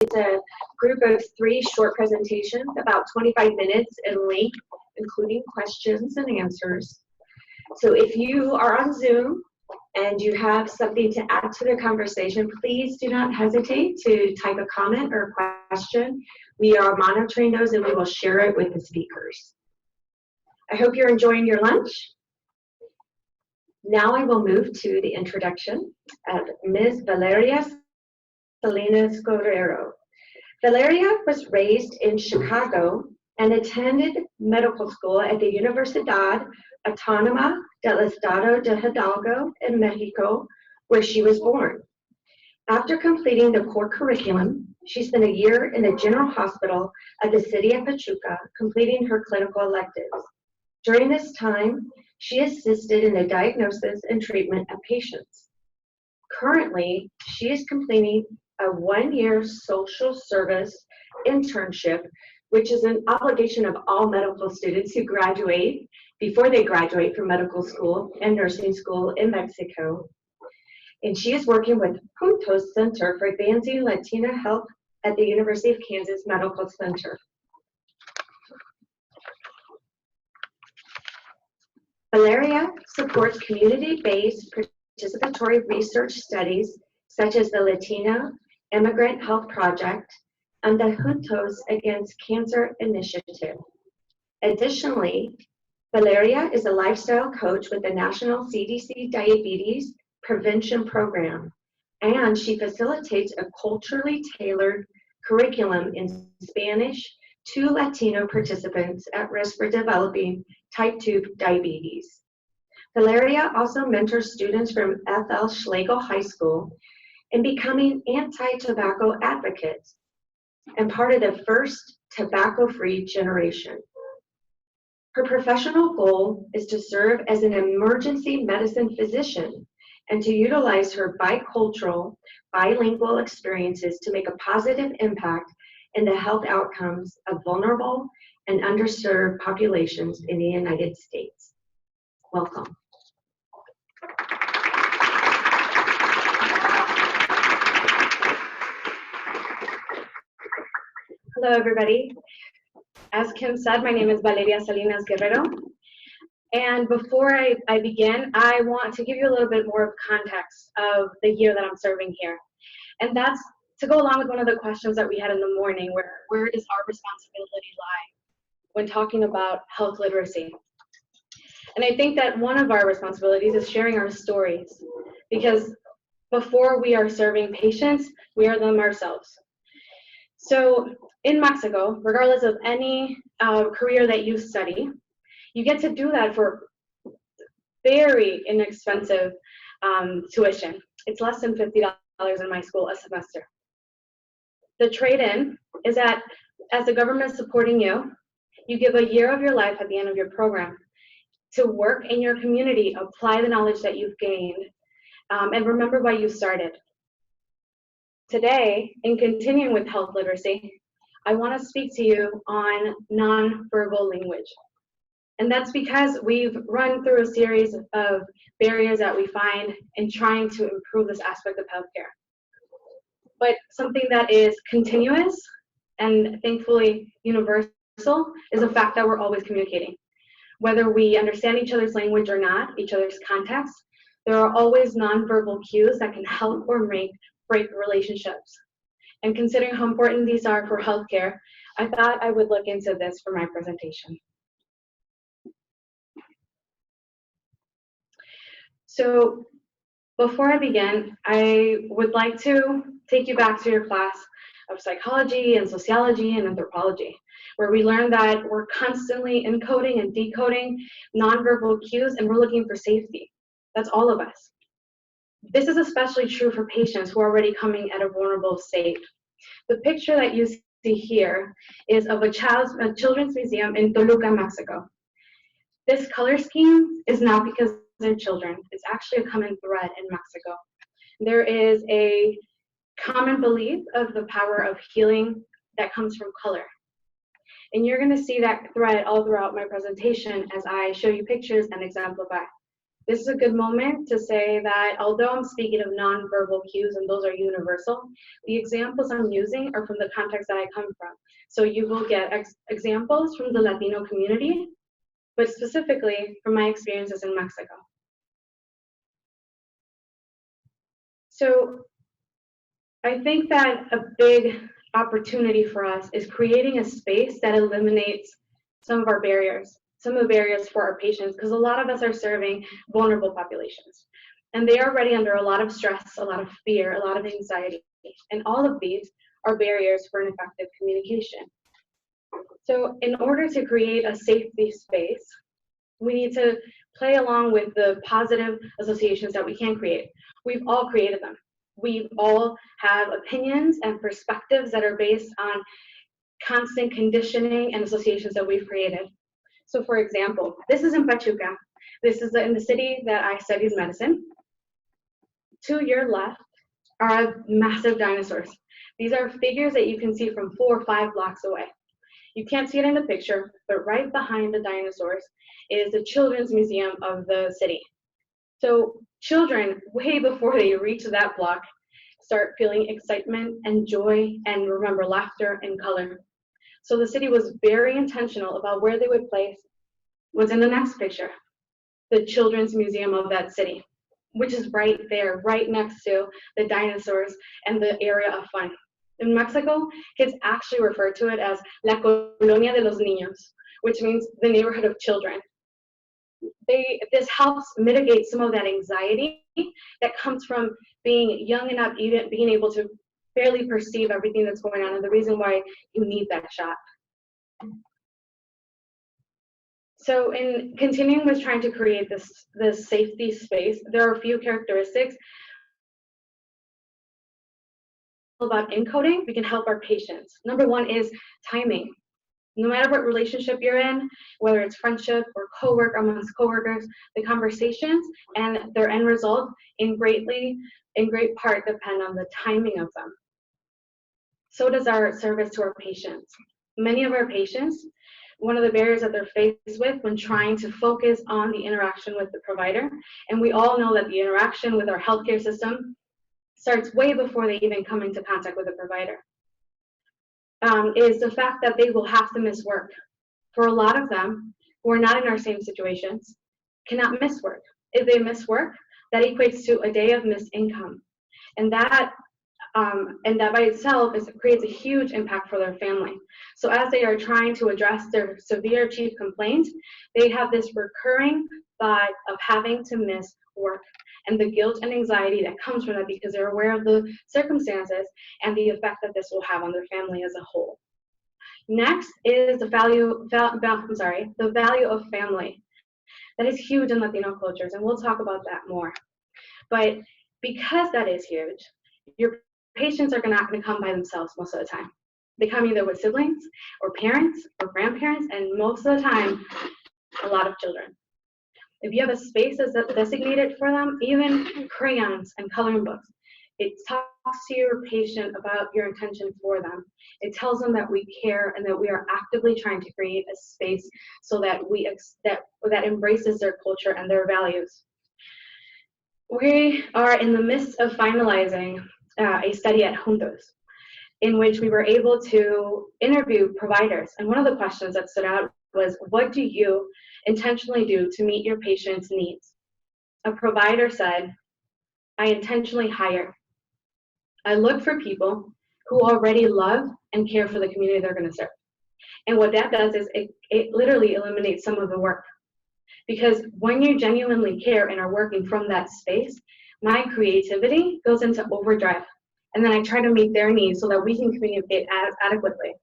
It's a group of 3 short presentations, about 25 minutes in length, including questions and answers. So if you are on Zoom and you have something to add to the conversation, please do not hesitate to type a comment or a question. We are monitoring those and we will share it with the speakers. I hope you're enjoying your lunch. Now I will move to the introduction of Ms. Valeria Salinas Guerrero. Valeria was raised in Chicago and attended medical school at the Universidad Autónoma del Estado de Hidalgo in Mexico, where she was born. After completing the core curriculum, she spent a year in the general hospital of the city of Pachuca, completing her clinical electives. During this time, she assisted in the diagnosis and treatment of patients. Currently, she is completing a 1-year social service internship, which is an obligation of all medical students who graduate before they graduate from medical school and nursing school in Mexico. And she is working with Juntos Center for Advancing Latina Health at the University of Kansas Medical Center. Valeria supports community-based participatory research studies such as the Latino Immigrant Health Project and the Juntos Against Cancer Initiative. Additionally, Valeria is a lifestyle coach with the National CDC Diabetes Prevention Program, and she facilitates a culturally tailored curriculum in Spanish to Latino participants at risk for developing type 2 diabetes. Valeria also mentors students from F.L. Schlegel High School in becoming anti-tobacco advocates and part of the first tobacco-free generation. Her professional goal is to serve as an emergency medicine physician and to utilize her bicultural, bilingual experiences to make a positive impact in the health outcomes of vulnerable and underserved populations in the United States. Welcome. Hello, everybody. As Kim said, my name is Valeria Salinas Guerrero. And before I begin, I want to give you a little bit more of context of the year that I'm serving here. And that's to go along with one of the questions that we had in the morning, where does our responsibility lie when talking about health literacy? And I think that one of our responsibilities is sharing our stories, because before we are serving patients, we are them ourselves. So in Mexico, regardless of any career that you study, you get to do that for very inexpensive tuition. It's less than $50 in my school a semester. The trade-in is that as the government is supporting you, you give a year of your life at the end of your program to work in your community, apply the knowledge that you've gained, and remember why you started. Today, in continuing with health literacy, I want to speak to you on nonverbal language. And that's because we've run through a series of barriers that we find in trying to improve this aspect of healthcare. But something that is continuous and thankfully universal is the fact that we're always communicating. Whether we understand each other's language or not, each other's context, there are always nonverbal cues that can help or break relationships. And considering how important these are for healthcare, I thought I would look into this for my presentation. So before I begin, I would like to take you back to your class of psychology and sociology and anthropology, where we learned that we're constantly encoding and decoding nonverbal cues, and we're looking for safety. That's all of us. This is especially true for patients who are already coming at a vulnerable state. The picture that you see here is of a children's museum in Toluca, Mexico. This color scheme is not because they're children. It's actually a common thread in Mexico. There is a common belief of the power of healing that comes from color. And you're going to see that thread all throughout my presentation as I show you pictures and exemplify. This is a good moment to say that although I'm speaking of nonverbal cues and those are universal, the examples I'm using are from the context that I come from. So you will get examples from the Latino community, but specifically from my experiences in Mexico. So I think that a big opportunity for us is creating a space that eliminates some of our barriers, some of the barriers for our patients, because a lot of us are serving vulnerable populations. And they are already under a lot of stress, a lot of fear, a lot of anxiety. And all of these are barriers for an effective communication. So in order to create a safety space, we need to play along with the positive associations that we can create. We've all created them. We all have opinions and perspectives that are based on constant conditioning and associations that we've created. So for example, this is in Pachuca. This is in the city that I studied medicine. To your left are massive dinosaurs. These are figures that you can see from 4 or 5 blocks away. You can't see it in the picture, but right behind the dinosaurs is the Children's Museum of the city. So children, way before they reach that block, start feeling excitement and joy and remember laughter and color. So the city was very intentional about where they would place what's in the next picture, the Children's Museum of that city, which is right there, right next to the dinosaurs and the area of fun. In Mexico, kids actually refer to it as La Colonia de los Niños, which means the neighborhood of children. This helps mitigate some of that anxiety that comes from being young and not even being able to barely perceive everything that's going on, and the reason why you need that shot. So in continuing with trying to create this safety space, there are a few characteristics about encoding we can help our patients. Number one is timing. No matter what relationship you're in, whether it's friendship or amongst coworkers, the conversations and their end result in great part depend on the timing of them. So does our service to our patients. Many of our patients, one of the barriers that they're faced with when trying to focus on the interaction with the provider, and we all know that the interaction with our healthcare system starts way before they even come into contact with a provider, is the fact that they will have to miss work. For a lot of them who are not in our same situations, cannot miss work. If they miss work, that equates to a day of missed income. And that by itself creates a huge impact for their family. So as they are trying to address their severe chief complaint, they have this recurring thought of having to miss work and the guilt and anxiety that comes from that because they're aware of the circumstances and the effect that this will have on their family as a whole. Next is the value of family. That is huge in Latino cultures, and we'll talk about that more. But because that is huge, your patients are not going to come by themselves most of the time. They come either with siblings or parents or grandparents, and most of the time, a lot of children. If you have a space that's designated for them, even crayons and coloring books, it talks to your patient about your intention for them. It tells them that we care and that we are actively trying to create a space so that that embraces their culture and their values. We are in the midst of finalizing a study at Juntos, in which we were able to interview providers. And one of the questions that stood out was, what do you intentionally do to meet your patient's needs? A provider said, I intentionally hire. I look for people who already love and care for the community they're going to serve. And what that does is it literally eliminates some of the work. Because when you genuinely care and are working from that space, my creativity goes into overdrive. And then I try to meet their needs so that we can communicate adequately.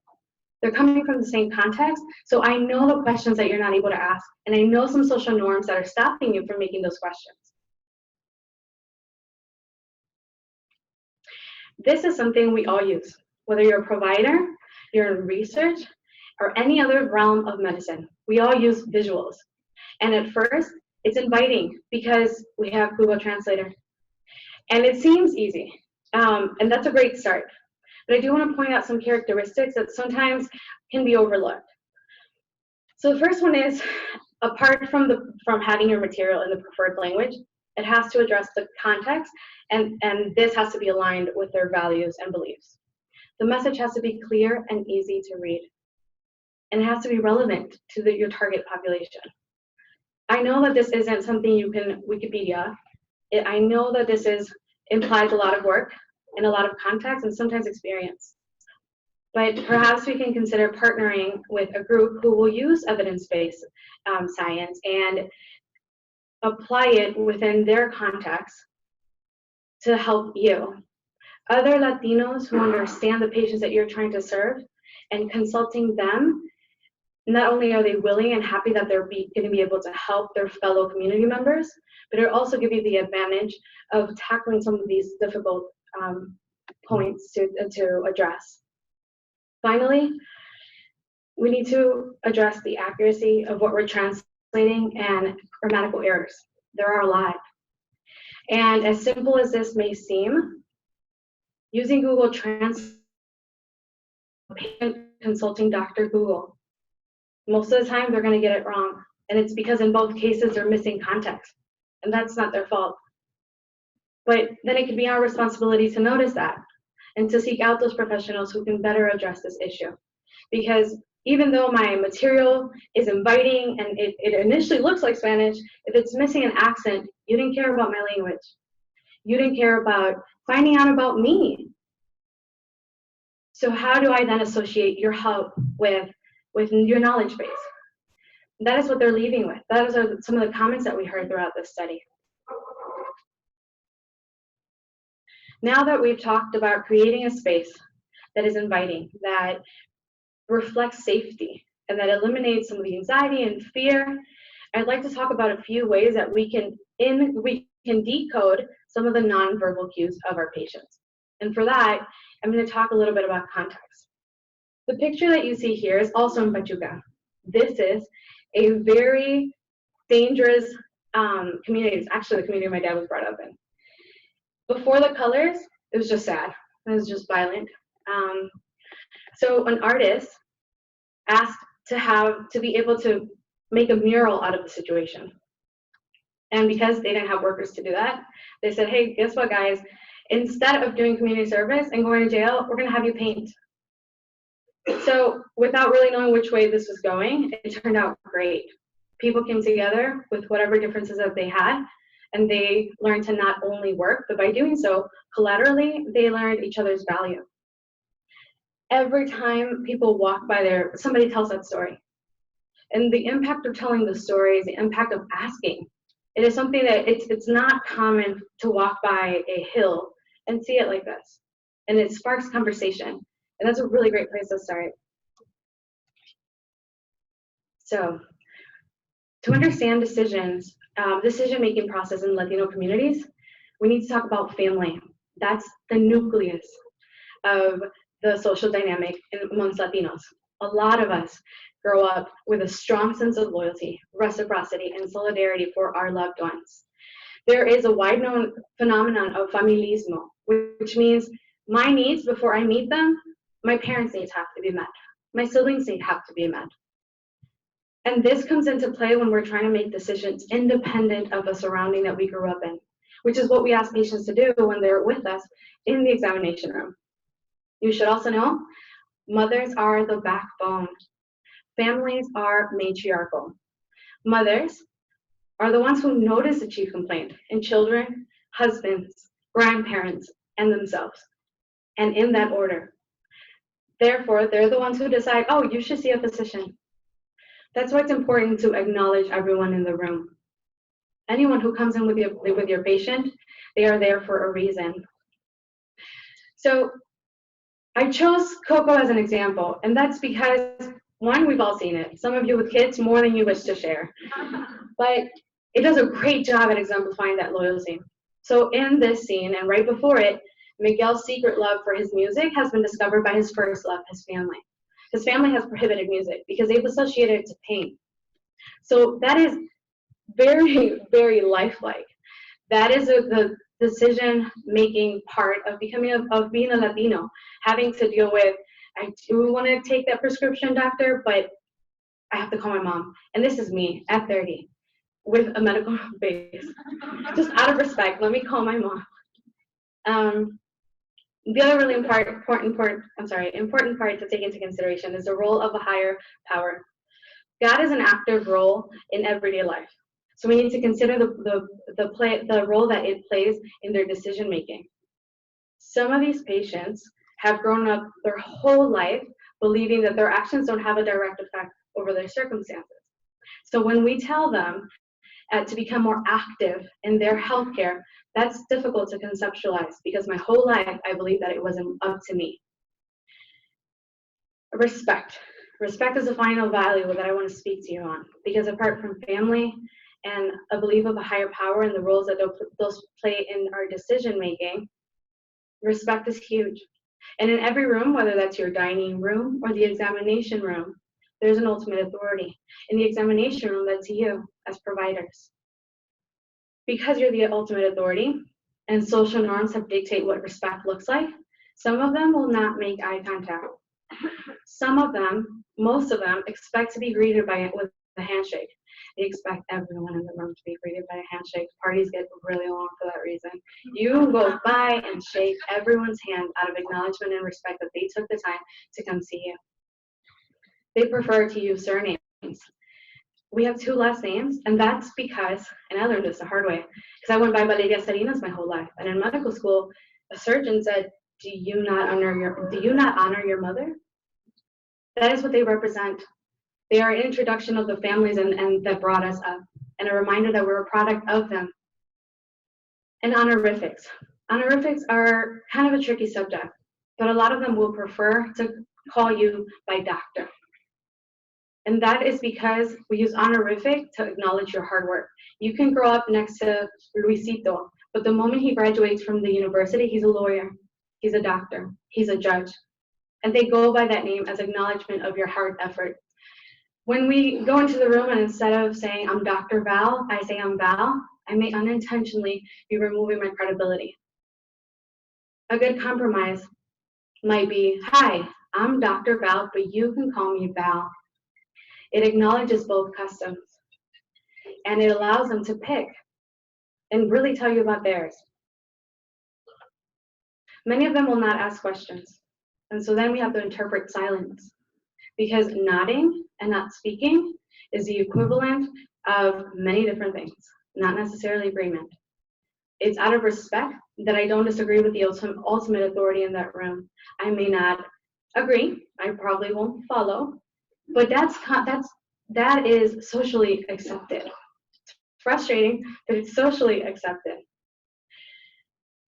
They're coming from the same context, so I know the questions that you're not able to ask, and I know some social norms that are stopping you from making those questions. This is something we all use, whether you're a provider, you're in research, or any other realm of medicine. We all use visuals. And at first, it's inviting because we have Google Translator. And it seems easy, and that's a great start. But I do want to point out some characteristics that sometimes can be overlooked. So the first one is apart from having your material in the preferred language, it has to address the context, and this has to be aligned with their values and beliefs. The message has to be clear and easy to read, and it has to be relevant to your target population. I know that this isn't something you can Wikipedia. I know that this implies a lot of work and a lot of context and sometimes experience. But perhaps we can consider partnering with a group who will use evidence-based science and apply it within their context to help you. Other Latinos who understand the patients that you're trying to serve, and consulting them, not only are they willing and happy that they're going to be able to help their fellow community members, but it'll also give you the advantage of tackling some of these difficult points to address. Finally, we need to address the accuracy of what we're translating and grammatical errors. There are a lot. And as simple as this may seem, using Google Translate, patient consulting Dr. Google, most of the time they're going to get it wrong. And it's because in both cases they're missing context. And that's not their fault. But then it could be our responsibility to notice that and to seek out those professionals who can better address this issue. Because even though my material is inviting and it initially looks like Spanish, if it's missing an accent, you didn't care about my language. You didn't care about finding out about me. So how do I then associate your help with your knowledge base? That is what they're leaving with. Those are some of the comments that we heard throughout this study. Now that we've talked about creating a space that is inviting, that reflects safety, and that eliminates some of the anxiety and fear, I'd like to talk about a few ways that we can decode some of the nonverbal cues of our patients. And for that, I'm going to talk a little bit about context. The picture that you see here is also in Pachuca. This is a very dangerous community. It's actually the community my dad was brought up in. Before the colors, it was just sad. It was just violent. So an artist asked to be able to make a mural out of the situation. And because they didn't have workers to do that, they said, hey, guess what, guys? Instead of doing community service and going to jail, we're going to have you paint. So without really knowing which way this was going, it turned out great. People came together with whatever differences that they had, and they learned to not only work, but by doing so, collaterally, they learned each other's value. Every time people walk by there, somebody tells that story. And the impact of telling the stories, the impact of asking, it is something that it's not common to walk by a hill and see it like this. And it sparks conversation. And that's a really great place to start. So, to understand decision-making process in Latino communities, we need to talk about family. That's the nucleus of the social dynamic amongst Latinos. A lot of us grow up with a strong sense of loyalty, reciprocity, and solidarity for our loved ones. There is a wide-known phenomenon of familismo, which means my needs before I meet them, my parents' needs have to be met. My siblings' needs have to be met. And this comes into play when we're trying to make decisions independent of the surrounding that we grew up in, which is what we ask patients to do when they're with us in the examination room. You should also know, mothers are the backbone. Families are matriarchal. Mothers are the ones who notice the chief complaint in children, husbands, grandparents, and themselves, and in that order. Therefore, they're the ones who decide, oh, you should see a physician. That's why it's important to acknowledge everyone in the room. Anyone who comes in with your patient, they are there for a reason. So I chose Coco as an example, and that's because, one, we've all seen it. Some of you with kids, more than you wish to share. But it does a great job at exemplifying that loyalty. So in this scene, and right before it, Miguel's secret love for his music has been discovered by his first love, his family. His family has prohibited music because they've associated it to pain. So that is very, very lifelike. That is the decision-making part of being a Latino, having to deal with, I do want to take that prescription, doctor, but I have to call my mom. And this is me at 30 with a medical base. Just out of respect, let me call my mom. The other really important part to take into consideration is the role of a higher power. God is an active role in everyday life. So we need to consider the role that it plays in their decision making. Some of these patients have grown up their whole life believing that their actions don't have a direct effect over their circumstances. So when we tell them to become more active in their healthcare, that's difficult to conceptualize because my whole life I believe that it wasn't up to me. Respect. Respect is a final value that I want to speak to you on, because apart from family and a belief of a higher power and the roles that those play in our decision making, respect is huge. And in every room, whether that's your dining room or the examination room, there's an ultimate authority. In the examination room, that's you as providers. Because you're the ultimate authority and social norms have dictate what respect looks like, some of them will not make eye contact. Some of them, most of them, expect to be greeted with a handshake. They expect everyone in the room to be greeted by a handshake. Parties get really long for that reason. You go by and shake everyone's hand out of acknowledgement and respect that they took the time to come see you. They prefer to use surnames. We have 2 last names, and that's because, and I learned this the hard way, because I went by Valeria Salinas my whole life. And in medical school, a surgeon said, do you not honor your mother? That is what they represent. They are an introduction of the families and that brought us up, and a reminder that we're a product of them. And honorifics. Honorifics are kind of a tricky subject, but a lot of them will prefer to call you by doctor. And that is because we use honorific to acknowledge your hard work. You can grow up next to Luisito, but the moment he graduates from the university, he's a lawyer, he's a doctor, he's a judge. And they go by that name as acknowledgement of your hard effort. When we go into the room and instead of saying, I'm Dr. Val, I say I'm Val, I may unintentionally be removing my credibility. A good compromise might be, hi, I'm Dr. Val, but you can call me Val. It acknowledges both customs, and it allows them to pick and really tell you about theirs. Many of them will not ask questions, and so then we have to interpret silence, because nodding and not speaking is the equivalent of many different things, not necessarily agreement. It's out of respect that I don't disagree with the ultimate authority in that room. I may not agree, I probably won't follow, but that is socially accepted. It's frustrating, but it's socially accepted.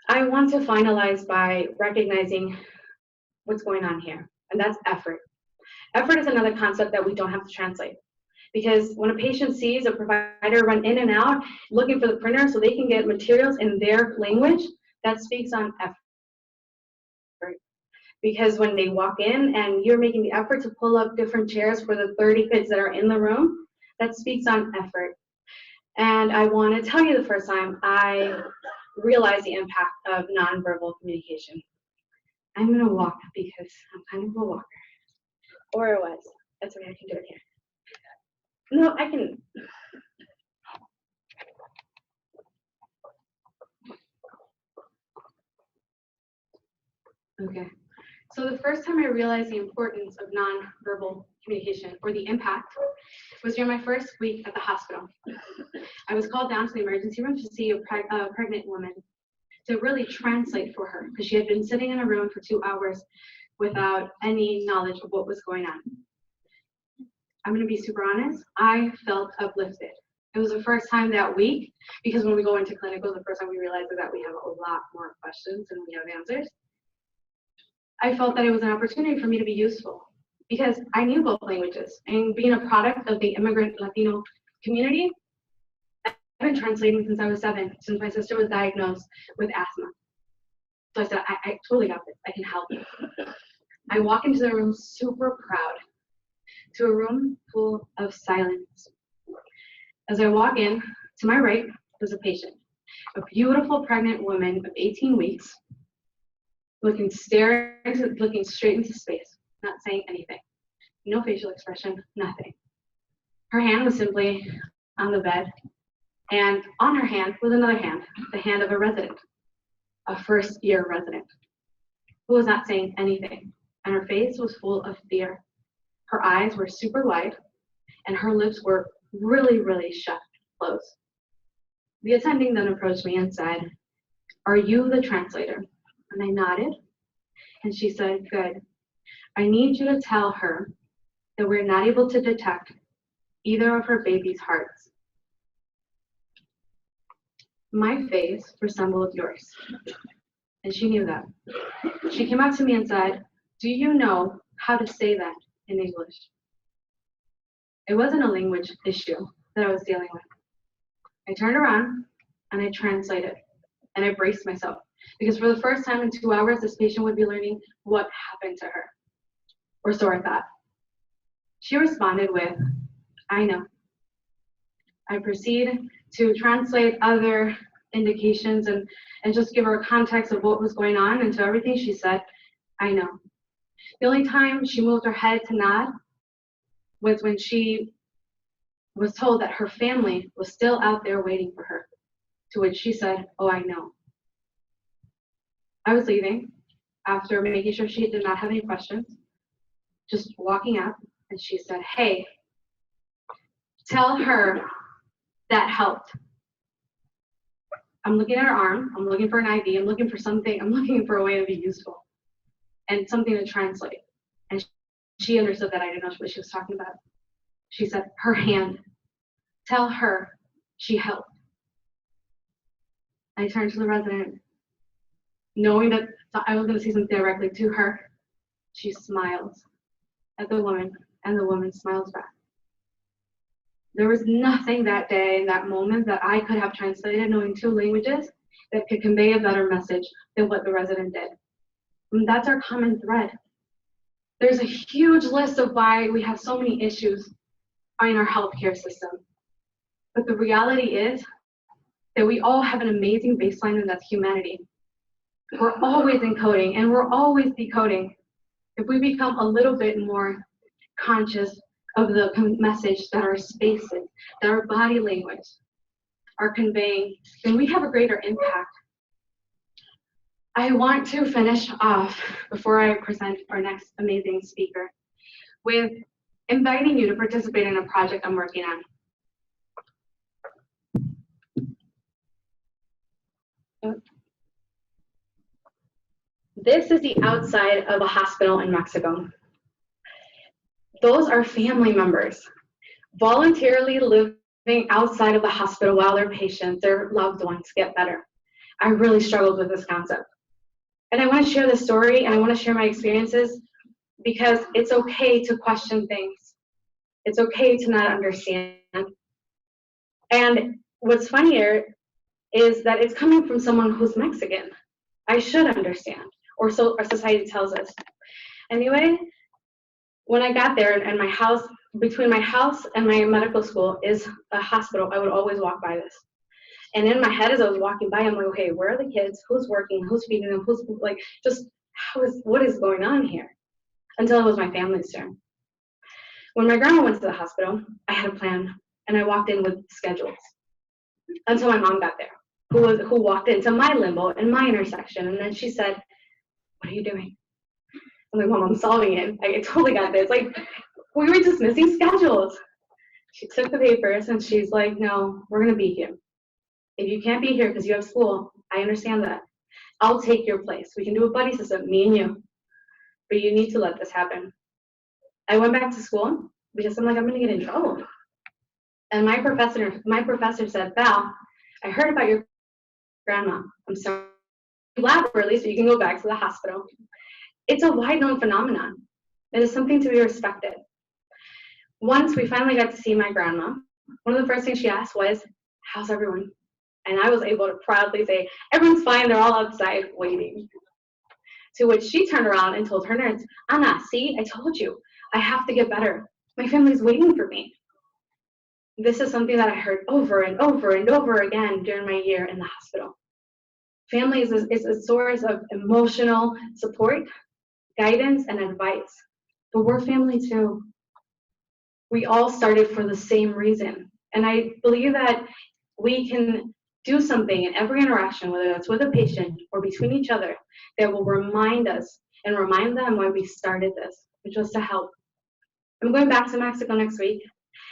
I want to finalize by recognizing what's going on here, and that's effort. Effort is another concept that we don't have to translate, because when a patient sees a provider run in and out looking for the printer so they can get materials in their language, that speaks on effort. Because when they walk in and you're making the effort to pull up different chairs for the 30 kids that are in the room, that speaks on effort. And I want to tell you the first time I realized the impact of nonverbal communication. I'm going to walk because I'm kind of a walker. Or I was. That's okay, I can do it here. No, I can. Okay. So the first time I realized the importance of nonverbal communication, or the impact, was during my first week at the hospital. I was called down to the emergency room to see a pregnant woman, to really translate for her, because she had been sitting in a room for 2 hours without any knowledge of what was going on. I'm going to be super honest, I felt uplifted. It was the first time that week, because when we go into clinical, the first time we realize that we have a lot more questions than we have answers. I felt that it was an opportunity for me to be useful, because I knew both languages, and being a product of the immigrant Latino community, I've been translating since I was 7, since my sister was diagnosed with asthma. So I said, I totally got this, I can help you. I walk into the room super proud, to a room full of silence. As I walk in, to my right was a patient, a beautiful pregnant woman of 18 weeks, looking straight into space, not saying anything. No facial expression, nothing. Her hand was simply on the bed, and on her hand was another hand, the hand of a resident, a first-year resident, who was not saying anything, and her face was full of fear. Her eyes were super wide, and her lips were really, really shut, closed. The attending then approached me and said, "Are you the translator?" And I nodded, and she said, "Good. I need you to tell her that we're not able to detect either of her baby's hearts." My face resembled yours, and she knew that. She came up to me and said, "Do you know how to say that in English?" It wasn't a language issue that I was dealing with. I turned around and I translated, and I braced myself, because for the first time in 2 hours, this patient would be learning what happened to her, or so I thought. She responded with, "I know." I proceed to translate other indications and just give her a context of what was going on, and to everything she said, "I know." The only time she moved her head to nod was when she was told that her family was still out there waiting for her, to which she said, "Oh, I know." I was leaving after making sure she did not have any questions, just walking up, and she said, "Hey, tell her that helped." I'm looking at her arm, I'm looking for an IV, I'm looking for something, I'm looking for a way to be useful and something to translate. And she understood that I didn't know what she was talking about. She said, "Her hand, tell her she helped." I turned to the resident, knowing that I was going to say something directly to her. She smiles at the woman, and the woman smiles back. There was nothing that day, in that moment, that I could have translated knowing 2 languages that could convey a better message than what the resident did. And that's our common thread. There's a huge list of why we have so many issues in our healthcare system. But the reality is that we all have an amazing baseline, and that's humanity. We're always encoding, and we're always decoding. If we become a little bit more conscious of the message that our spaces, that our body language are conveying, then we have a greater impact. I want to finish off, before I present our next amazing speaker, with inviting you to participate in a project I'm working on. This is the outside of a hospital in Mexico. Those are family members voluntarily living outside of the hospital while their patients, their loved ones, get better. I really struggled with this concept. And I want to share this story, and I want to share my experiences, because it's okay to question things. It's okay to not understand. And what's funnier is that it's coming from someone who's Mexican. I should understand, or so our society tells us. Anyway, when I got there, and my house, between my house and my medical school is a hospital, I would always walk by this. And in my head, as I was walking by, I'm like, okay, where are the kids? Who's working? Who's feeding them? Who's like, just what is going on here? Until it was my family's turn. When my grandma went to the hospital, I had a plan, and I walked in with schedules. Until my mom got there, who walked into my limbo in my intersection, and then she said, "What are you doing?" I'm like, "Mom, I'm solving it. I totally got this. Like, we were just missing schedules." She took the papers, and she's like, "No, we're gonna be here. If you can't be here because you have school, I understand that. I'll take your place. We can do a buddy system, me and you. But you need to let this happen." I went back to school because I'm like, I'm gonna get in trouble. And my professor said, "Val, I heard about your grandma. I'm sorry, elaborately, so you can go back to the hospital." It's a wide known phenomenon. It is something to be respected. Once we finally got to see my grandma, one of the first things she asked was, "How's everyone?" And I was able to proudly say, "Everyone's fine, they're all outside waiting." To which she turned around and told her nurse, "Anna, see, I told you, I have to get better. My family's waiting for me." This is something that I heard over and over and over again during my year in the hospital. Family is a source of emotional support, guidance, and advice. But we're family too. We all started for the same reason. And I believe that we can do something in every interaction, whether that's with a patient or between each other, that will remind us and remind them why we started this, which was to help. I'm going back to Mexico next week,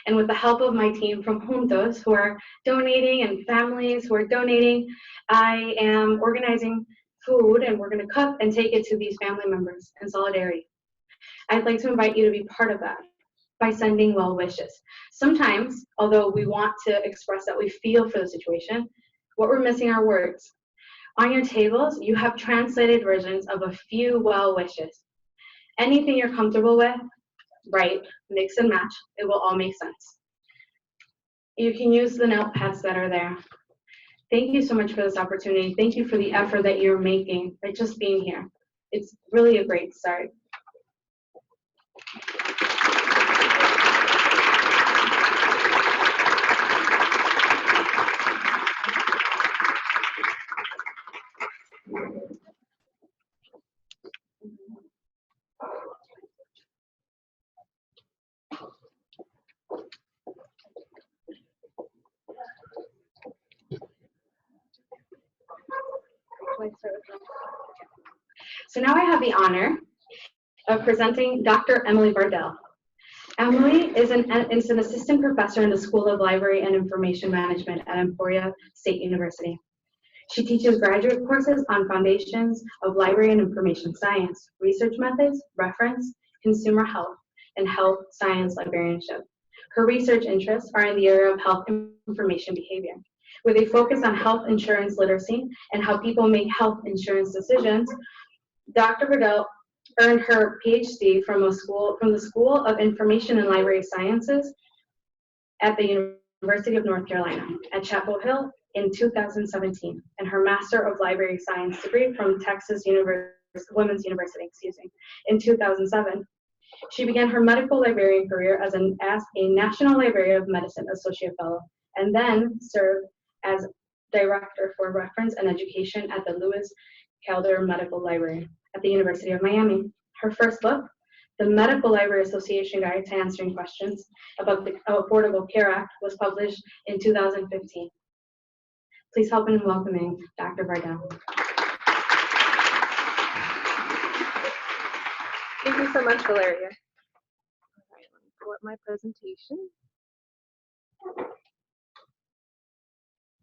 and with the help of my team from Juntos, who are donating, and families who are donating, I am organizing food, and we're going to cook and take it to these family members in solidarity. I'd like to invite you to be part of that by sending well wishes. Sometimes, although we want to express that we feel for the situation, what we're missing are words. On your tables, you have translated versions of a few well wishes. Anything you're comfortable with, write, mix and match. It will all make sense. You can use the notepads that are there. Thank you so much for this opportunity. Thank you for the effort that you're making by just being here. It's really a great start. So now I have the honor of presenting Dr. Emily Bardell. Emily is an assistant professor in the School of Library and Information Management at Emporia State University. She teaches graduate courses on foundations of library and information science, research methods, reference, consumer health, and health science librarianship. Her research interests are in the area of health information behavior, with a focus on health insurance literacy and how people make health insurance decisions. Dr. Bardell earned her PhD from the School of Information and Library Sciences at the University of North Carolina at Chapel Hill in 2017, and her Master of Library Science degree from Texas Women's University, in 2007. She began her medical librarian career as a National Library of Medicine Associate Fellow, and then served as Director for Reference and Education at the Lewis Calder Medical Library at the University of Miami. Her first book, The Medical Library Association Guide to Answering Questions about the Affordable Care Act, was published in 2015. Please help in welcoming Dr. Bardell. Thank you so much, Valeria. All right, let me pull up my presentation.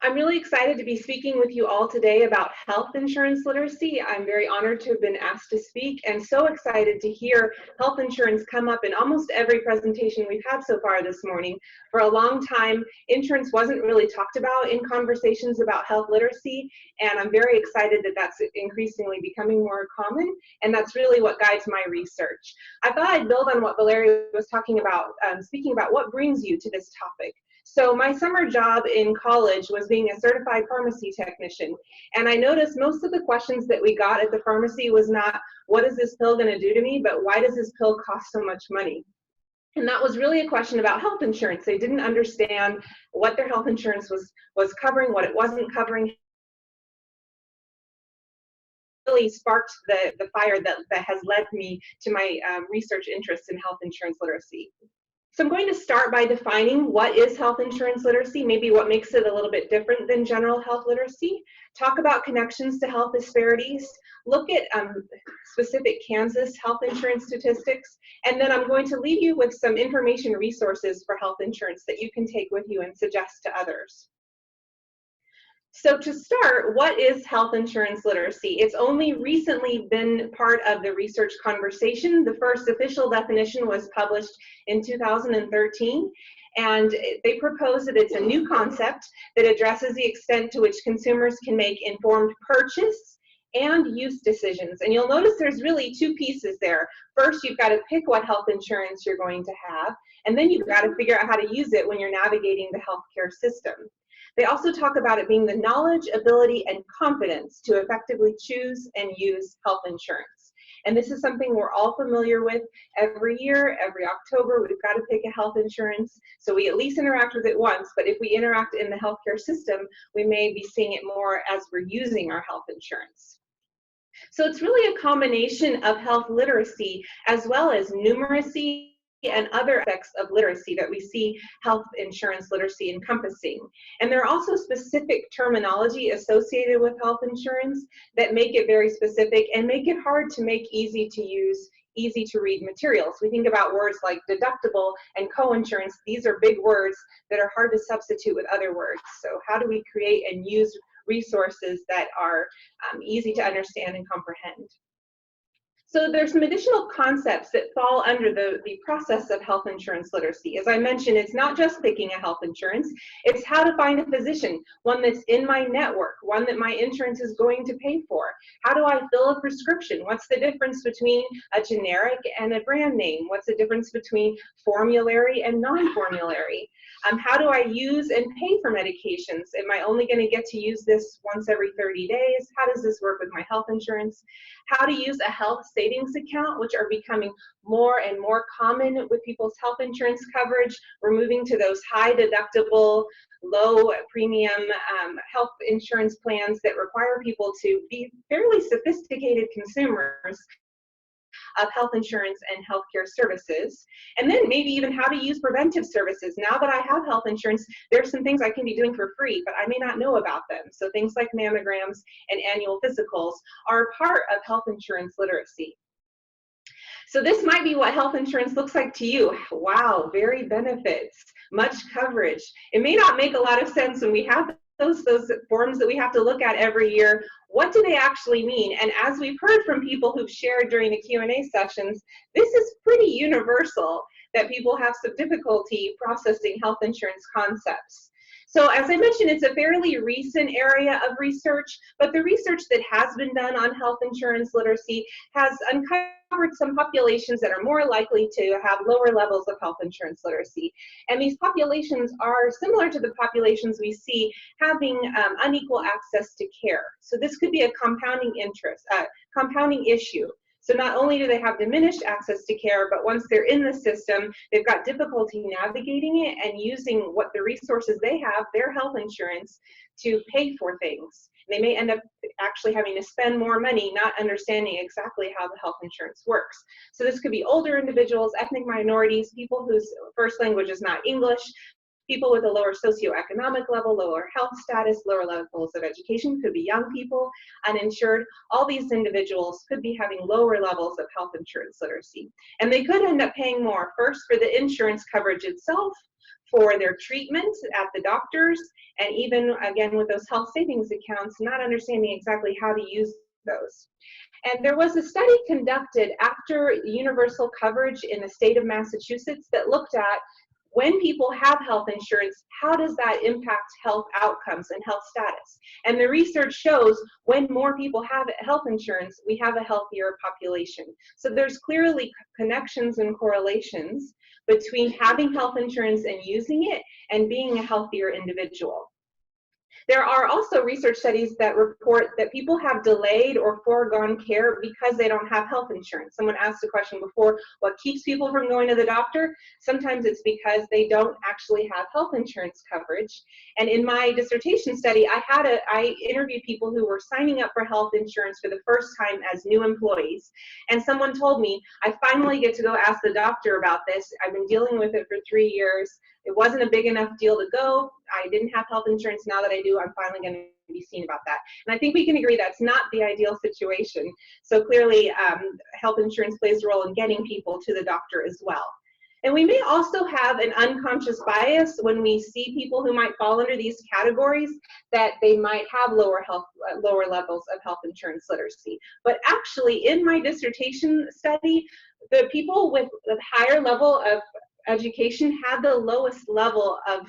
I'm really excited to be speaking with you all today about health insurance literacy. I'm very honored to have been asked to speak and so excited to hear health insurance come up in almost every presentation we've had so far this morning. For a long time, insurance wasn't really talked about in conversations about health literacy, and I'm very excited that that's increasingly becoming more common, and that's really what guides my research. I thought I'd build on what Valeria was talking about, speaking about what brings you to this topic. So my summer job in college was being a certified pharmacy technician. And I noticed most of the questions that we got at the pharmacy was not, what is this pill going to do to me, but why does this pill cost so much money? And that was really a question about health insurance. They didn't understand what their health insurance was covering, what it wasn't covering. Really sparked the fire that has led me to my research interest in health insurance literacy. So I'm going to start by defining what is health insurance literacy, maybe what makes it a little bit different than general health literacy, talk about connections to health disparities, look at specific Kansas health insurance statistics, and then I'm going to leave you with some information resources for health insurance that you can take with you and suggest to others. So to start, what is health insurance literacy? It's only recently been part of the research conversation. The first official definition was published in 2013, and they propose that it's a new concept that addresses the extent to which consumers can make informed purchase and use decisions. And you'll notice there's really two pieces there. First, you've got to pick what health insurance you're going to have, and then you've got to figure out how to use it when you're navigating the healthcare system. They also talk about it being the knowledge, ability, and confidence to effectively choose and use health insurance. And this is something we're all familiar with every year, every October. We've got to pick a health insurance. So we at least interact with it once, but if we interact in the healthcare system, we may be seeing it more as we're using our health insurance. So it's really a combination of health literacy as well as numeracy and other aspects of literacy that we see health insurance literacy encompassing. And there are also specific terminology associated with health insurance that make it very specific and make it hard to make easy to use, easy to read materials. We think about words like deductible and co-insurance. These are big words that are hard to substitute with other words. So how do we create and use resources that are easy to understand and comprehend? So there's some additional concepts that fall under the process of health insurance literacy. As I mentioned, it's not just picking a health insurance, it's how to find a physician, one that's in my network, one that my insurance is going to pay for. How do I fill a prescription? What's the difference between a generic and a brand name? What's the difference between formulary and non-formulary? How do I use and pay for medications? Am I only going to get to use this once every 30 days? How does this work with my health insurance? How to use a health savings account, which are becoming more and more common with people's health insurance coverage. We're moving to those high deductible, low premium health insurance plans that require people to be fairly sophisticated consumers of health insurance and healthcare services. And then maybe even how to use preventive services. Now that I have health insurance, there's some things I can be doing for free, but I may not know about them. So things like mammograms and annual physicals are a part of health insurance literacy. So this might be what health insurance looks like to you. Wow, varied benefits, much coverage. It may not make a lot of sense when we have those forms that we have to look at every year. What do they actually mean? And as we've heard from people who've shared during the Q&A sessions, this is pretty universal that people have some difficulty processing health insurance concepts. So as I mentioned, it's a fairly recent area of research, but the research that has been done on health insurance literacy has uncovered some populations that are more likely to have lower levels of health insurance literacy. And these populations are similar to the populations we see having unequal access to care. So this could be a compounding issue. So not only do they have diminished access to care, but once they're in the system, they've got difficulty navigating it and using what the resources they have, their health insurance, to pay for things. They may end up actually having to spend more money, not understanding exactly how the health insurance works. So this could be older individuals, ethnic minorities, people whose first language is not English, people with a lower socioeconomic level, lower health status, lower levels of education, could be young people, uninsured. All these individuals could be having lower levels of health insurance literacy. And they could end up paying more, first for the insurance coverage itself, for their treatment at the doctors, and even, again, with those health savings accounts, not understanding exactly how to use those. And there was a study conducted after universal coverage in the state of Massachusetts that looked at when people have health insurance, how does that impact health outcomes and health status? And the research shows when more people have health insurance, we have a healthier population. So there's clearly connections and correlations between having health insurance and using it and being a healthier individual. There are also research studies that report that people have delayed or foregone care because they don't have health insurance. Someone asked a question before, what keeps people from going to the doctor? Sometimes it's because they don't actually have health insurance coverage. And in my dissertation study, I interviewed people who were signing up for health insurance for the first time as new employees. And someone told me, I finally get to go ask the doctor about this. I've been dealing with it for 3 years. It wasn't a big enough deal to go. I didn't have health insurance. Now that I do, I'm finally going to be seen about that. And I think we can agree that's not the ideal situation. So clearly, health insurance plays a role in getting people to the doctor as well. And we may also have an unconscious bias when we see people who might fall under these categories that they might have lower levels of health insurance literacy. But actually, in my dissertation study, the people with a higher level of education had the lowest level of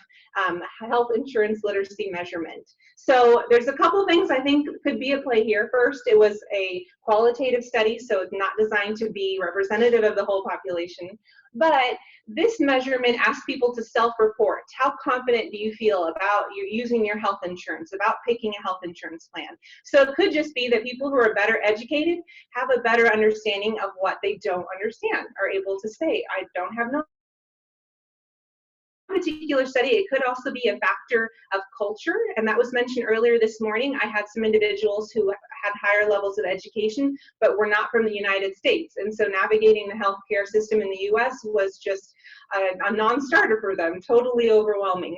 health insurance literacy measurement. So there's a couple things I think could be at play here. First, it was a qualitative study, so it's not designed to be representative of the whole population. But this measurement asked people to self-report. How confident do you feel about you using your health insurance, about picking a health insurance plan? So it could just be that people who are better educated have a better understanding of what they don't understand, are able to say, I don't have knowledge particular study, it could also be a factor of culture, and that was mentioned earlier this morning. I had some individuals who had higher levels of education, but were not from the United States, and so navigating the healthcare system in the US was just a non-starter for them, totally overwhelming.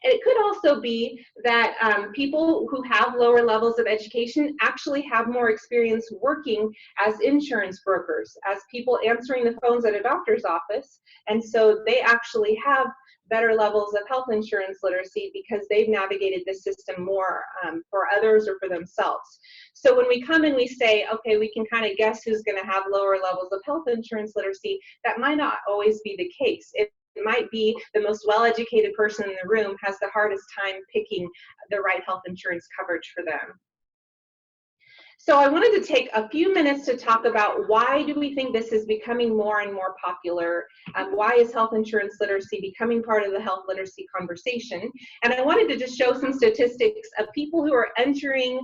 And it could also be that people who have lower levels of education actually have more experience working as insurance brokers, as people answering the phones at a doctor's office. And so they actually have better levels of health insurance literacy because they've navigated this system more for others or for themselves. So when we come and we say, okay, we can kind of guess who's going to have lower levels of health insurance literacy, that might not always be the case. It might be the most well-educated person in the room has the hardest time picking the right health insurance coverage for them. So I wanted to take a few minutes to talk about why do we think this is becoming more and more popular? Why is health insurance literacy becoming part of the health literacy conversation? And I wanted to just show some statistics of people who are entering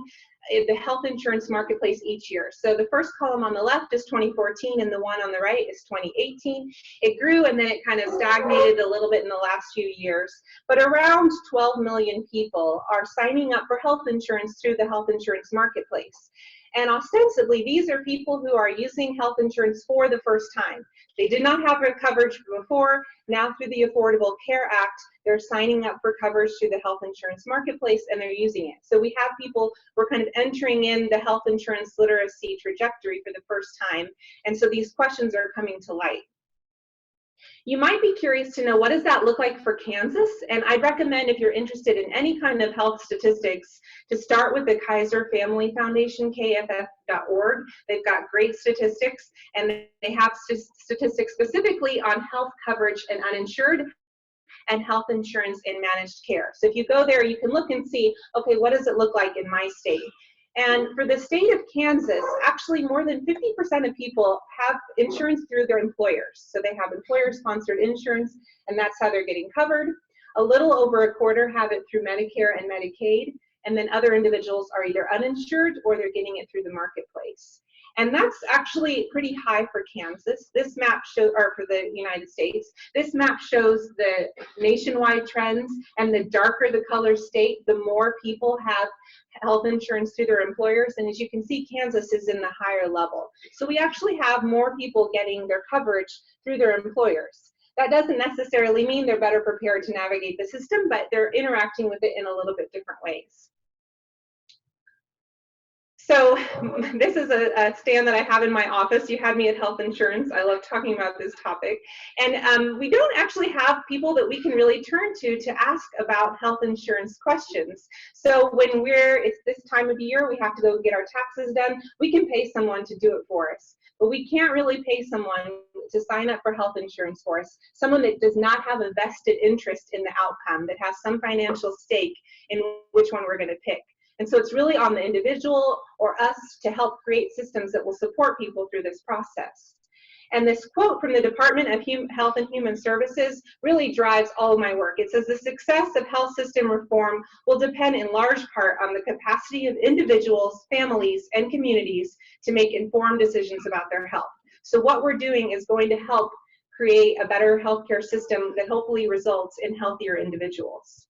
the health insurance marketplace each year. So the first column on the left is 2014 and the one on the right is 2018. It grew and then it kind of stagnated a little bit in the last few years, but around 12 million people are signing up for health insurance through the health insurance marketplace. And ostensibly, these are people who are using health insurance for the first time. They did not have coverage before. Now, through the Affordable Care Act, they're signing up for coverage through the health insurance marketplace and they're using it. So we have people who are kind of entering in the health insurance literacy trajectory for the first time. And so these questions are coming to light. You might be curious to know, what does that look like for Kansas? And I'd recommend, if you're interested in any kind of health statistics, to start with the Kaiser Family Foundation, kff.org. They've got great statistics, and they have statistics specifically on health coverage and uninsured and health insurance in managed care. So if you go there, you can look and see, okay, what does it look like in my state? And for the state of Kansas, actually more than 50% of people have insurance through their employers. So they have employer-sponsored insurance, and that's how they're getting covered. A little over a quarter have it through Medicare and Medicaid, and then other individuals are either uninsured or they're getting it through the marketplace. And that's actually pretty high for Kansas. This map shows, or for the United States, this map shows the nationwide trends, and the darker the color state, the more people have health insurance through their employers. And as you can see, Kansas is in the higher level. So we actually have more people getting their coverage through their employers. That doesn't necessarily mean they're better prepared to navigate the system, but they're interacting with it in a little bit different ways. So this is a stand that I have in my office. You had me at health insurance. I love talking about this topic. And we don't actually have people that we can really turn to ask about health insurance questions. So when it's this time of year, we have to go get our taxes done, we can pay someone to do it for us. But we can't really pay someone to sign up for health insurance for us, someone that does not have a vested interest in the outcome, that has some financial stake in which one we're going to pick. And so it's really on the individual or us to help create systems that will support people through this process. And this quote from the Department of Health and Human Services really drives all of my work. It says, the success of health system reform will depend in large part on the capacity of individuals, families, and communities to make informed decisions about their health. So what we're doing is going to help create a better healthcare system that hopefully results in healthier individuals.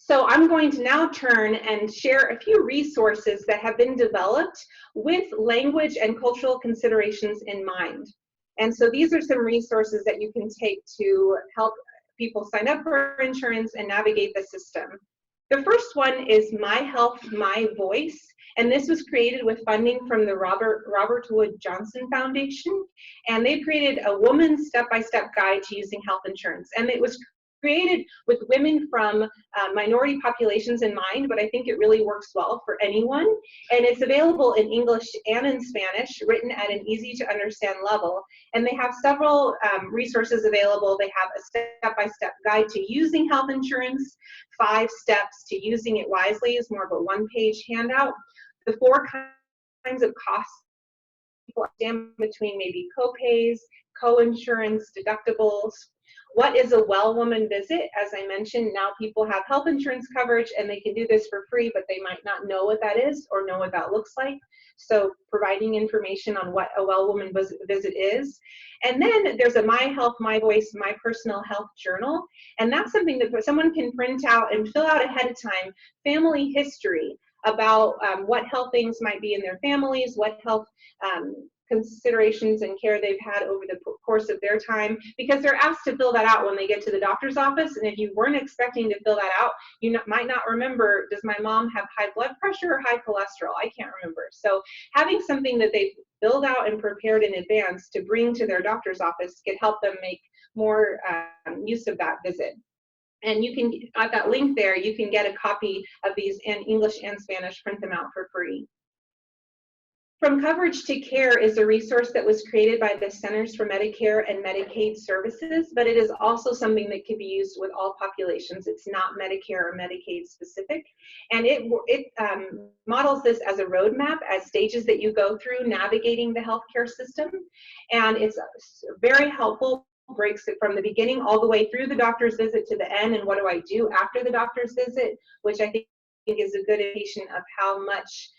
So I'm going to now turn and share a few resources that have been developed with language and cultural considerations in mind. And so these are some resources that you can take to help people sign up for insurance and navigate the system. The first one is My Health, My Voice. And this was created with funding from the Robert Wood Johnson Foundation. And they created a woman's step-by-step guide to using health insurance. And it was created with women from minority populations in mind, but I think it really works well for anyone. And it's available in English and in Spanish, written at an easy to understand level. And they have several resources available. They have a step-by-step guide to using health insurance, 5 steps to using it wisely is more of a one-page handout. The 4 kinds of costs people understand between maybe co-pays, co-insurance, deductibles. What is a well woman visit? As I mentioned, now people have health insurance coverage and they can do this for free, but they might not know what that is or know what that looks like. So providing information on what a well woman visit is. And then there's a My Health, My Voice, My Personal Health Journal. And that's something that someone can print out and fill out ahead of time, family history about what health things might be in their families, what health considerations and care they've had over the course of their time, because they're asked to fill that out when they get to the doctor's office. And if you weren't expecting to fill that out, you might not remember, does my mom have high blood pressure or high cholesterol? I can't remember. So having something that they've filled out and prepared in advance to bring to their doctor's office could help them make more use of that visit. And you can, at that link there, you can get a copy of these in English and Spanish, print them out for free. From Coverage to Care is a resource that was created by the Centers for Medicare and Medicaid Services, but it is also something that can be used with all populations. It's not Medicare or Medicaid specific. And it models this as a roadmap, as stages that you go through navigating the healthcare system. And it's very helpful, breaks it from the beginning all the way through the doctor's visit to the end, and what do I do after the doctor's visit, which I think is a good indication of how much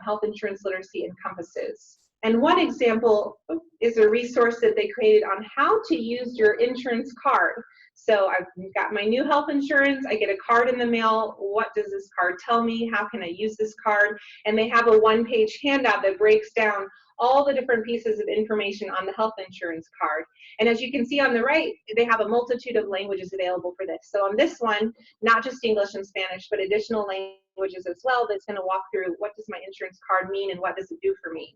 health insurance literacy encompasses. And one example is a resource that they created on how to use your insurance card. So I've got my new health insurance, I get a card in the mail. What does this card tell me? How can I use this card? And they have a one-page handout that breaks down all the different pieces of information on the health insurance card. And as you can see on the right, they have a multitude of languages available for this. So on this one, not just English and Spanish, but additional languages as well, that's going to walk through what does my insurance card mean and what does it do for me.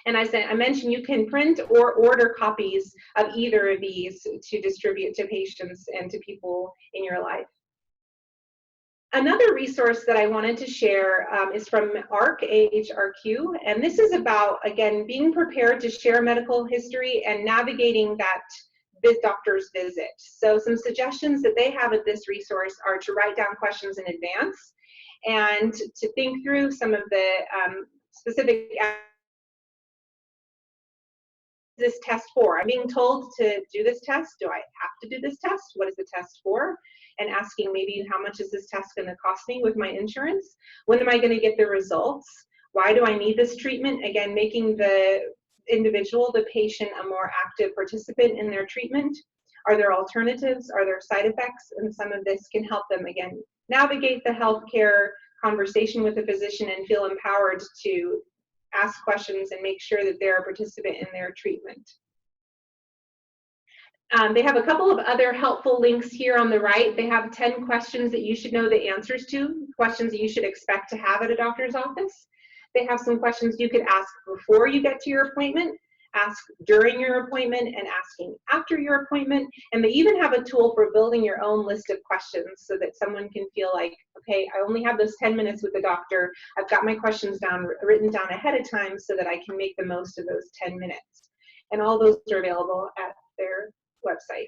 And I mentioned you can print or order copies of either of these to distribute to patients and to people in your life. Another resource that I wanted to share is from AHRQ, and this is about, again, being prepared to share medical history and navigating that doctor's visit. So some suggestions that they have at this resource are to write down questions in advance and to think through some of the specific this test for? I'm being told to do this test. Do I have to do this test? What is the test for? And asking maybe how much is this test going to cost me with my insurance? When am I going to get the results? Why do I need this treatment? Again, making the individual, the patient, a more active participant in their treatment. Are there alternatives? Are there side effects? And some of this can help them, again, navigate the healthcare conversation with the physician and feel empowered to ask questions and make sure that they're a participant in their treatment. They have a couple of other helpful links here on the right. They have 10 questions that you should know the answers to, questions that you should expect to have at a doctor's office. They have some questions you could ask before you get to your appointment, ask during your appointment, and asking after your appointment. And they even have a tool for building your own list of questions so that someone can feel like, okay, I only have those 10 minutes with the doctor. I've got my questions written down ahead of time so that I can make the most of those 10 minutes. And all those are available at their website.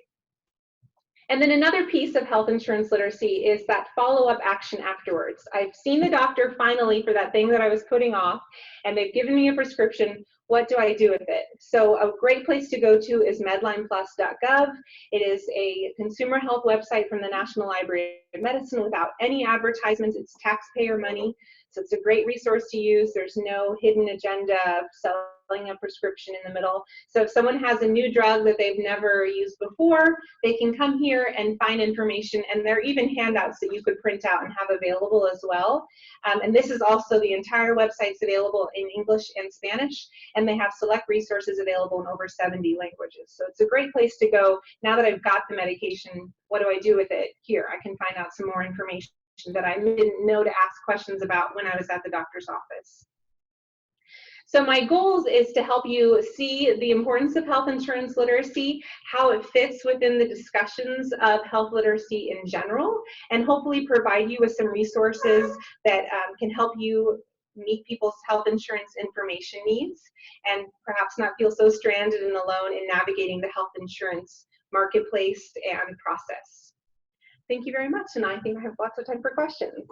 And then another piece of health insurance literacy is that follow-up action afterwards. I've seen the doctor finally for that thing that I was putting off, and they've given me a prescription. What do I do with it? So a great place to go to is medlineplus.gov. It is a consumer health website from the National Library of Medicine without any advertisements. It's taxpayer money. So it's a great resource to use. There's no hidden agenda of selling a prescription in the middle. So if someone has a new drug that they've never used before, they can come here and find information. And there are even handouts that you could print out and have available as well. And this is also, the entire website's available in English and Spanish, and they have select resources available in over 70 languages. So it's a great place to go. Now that I've got the medication, what do I do with it? Here, I can find out some more information that I didn't know to ask questions about when I was at the doctor's office. So my goals is to help you see the importance of health insurance literacy, how it fits within the discussions of health literacy in general, and hopefully provide you with some resources that can help you meet people's health insurance information needs and perhaps not feel so stranded and alone in navigating the health insurance marketplace and process. Thank you very much, and I think I have lots of time for questions.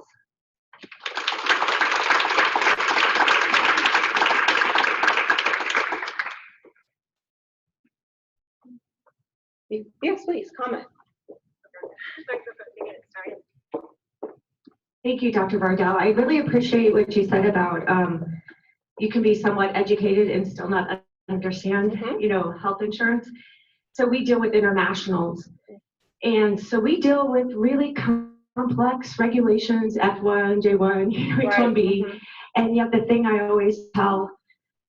Yes, please, comment. Thank you, Dr. Vardell. I really appreciate what you said about you can be somewhat educated and still not understand, health insurance. So we deal with internationals. And so we deal with really complex regulations, F1, J1, H1B. And yet the thing I always tell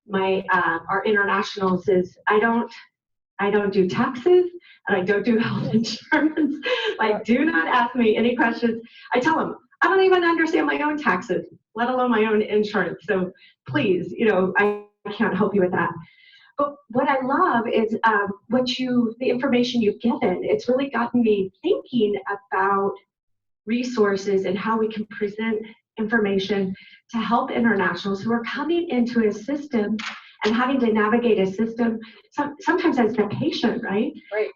my our internationals is I don't do taxes and I don't do health insurance. Like, do not ask me any questions. I tell them, I don't even understand my own taxes, let alone my own insurance. So please, I can't help you with that. But what I love is the information you've given. It's really gotten me thinking about resources and how we can present information to help internationals who are coming into a system and having to navigate a system, sometimes as the patient, right?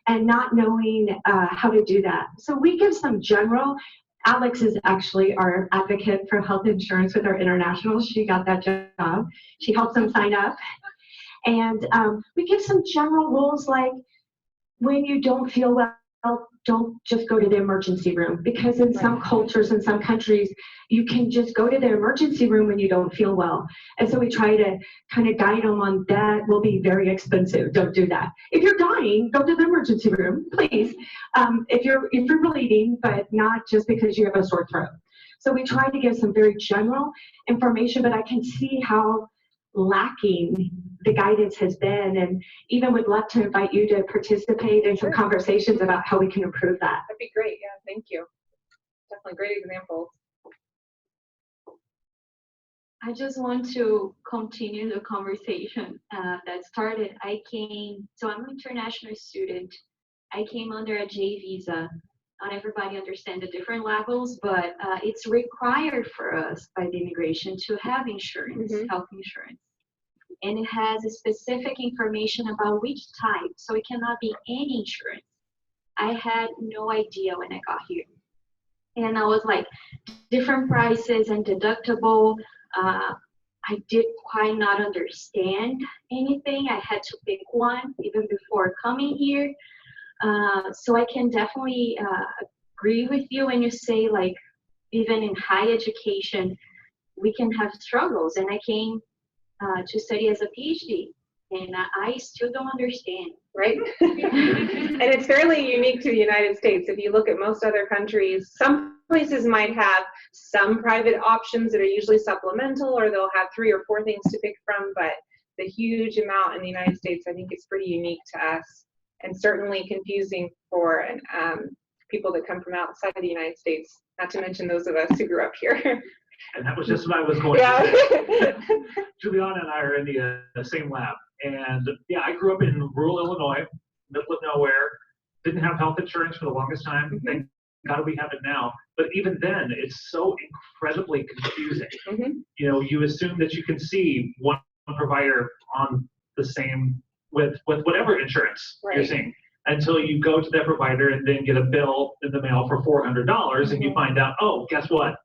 And not knowing how to do that. So we give some general, Alex is actually our advocate for health insurance with our internationals. She got that job. She helps them sign up. And we give some general rules like when you don't feel well, don't just go to the emergency room, because in some cultures, in some countries, you can just go to the emergency room when you don't feel well. And so we try to kind of guide them on that will be very expensive. Don't do that. If you're dying, go to the emergency room, please. If you're bleeding, but not just because you have a sore throat. So we try to give some very general information, but I can see how lacking the guidance has been, and even would love to invite you to participate in some conversations about how we can improve that. That'd be great. Yeah, thank you. Definitely great examples. I just want to continue the conversation that started. So I'm an international student. I came under a J visa. Not everybody understands the different levels, but it's required for us by the immigration to have insurance, health insurance. And it has a specific information about which type, so it cannot be any insurance. I had no idea when I got here. And I was like, different prices and deductible. I did quite not understand anything. I had to pick one even before coming here. So I can definitely agree with you when you say, like, even in high education, we can have struggles. And I came to study as a PhD, and I still don't understand. Right? And it's fairly unique to the United States. If you look at most other countries, some places might have some private options that are usually supplemental, or they'll have 3 or 4 things to pick from, but the huge amount in the United States, I think, is pretty unique to us, and certainly confusing for people that come from outside of the United States, not to mention those of us who grew up here. And that was just what I was going to say. Juliana and I are in the same lab. And yeah, I grew up in rural Illinois, middle of nowhere, didn't have health insurance for the longest time. Thank God we have it now. But even then, it's so incredibly confusing. You assume that you can see one provider on the same with whatever insurance you're seeing, until you go to that provider and then get a bill in the mail for $400, and you find out, oh, guess what?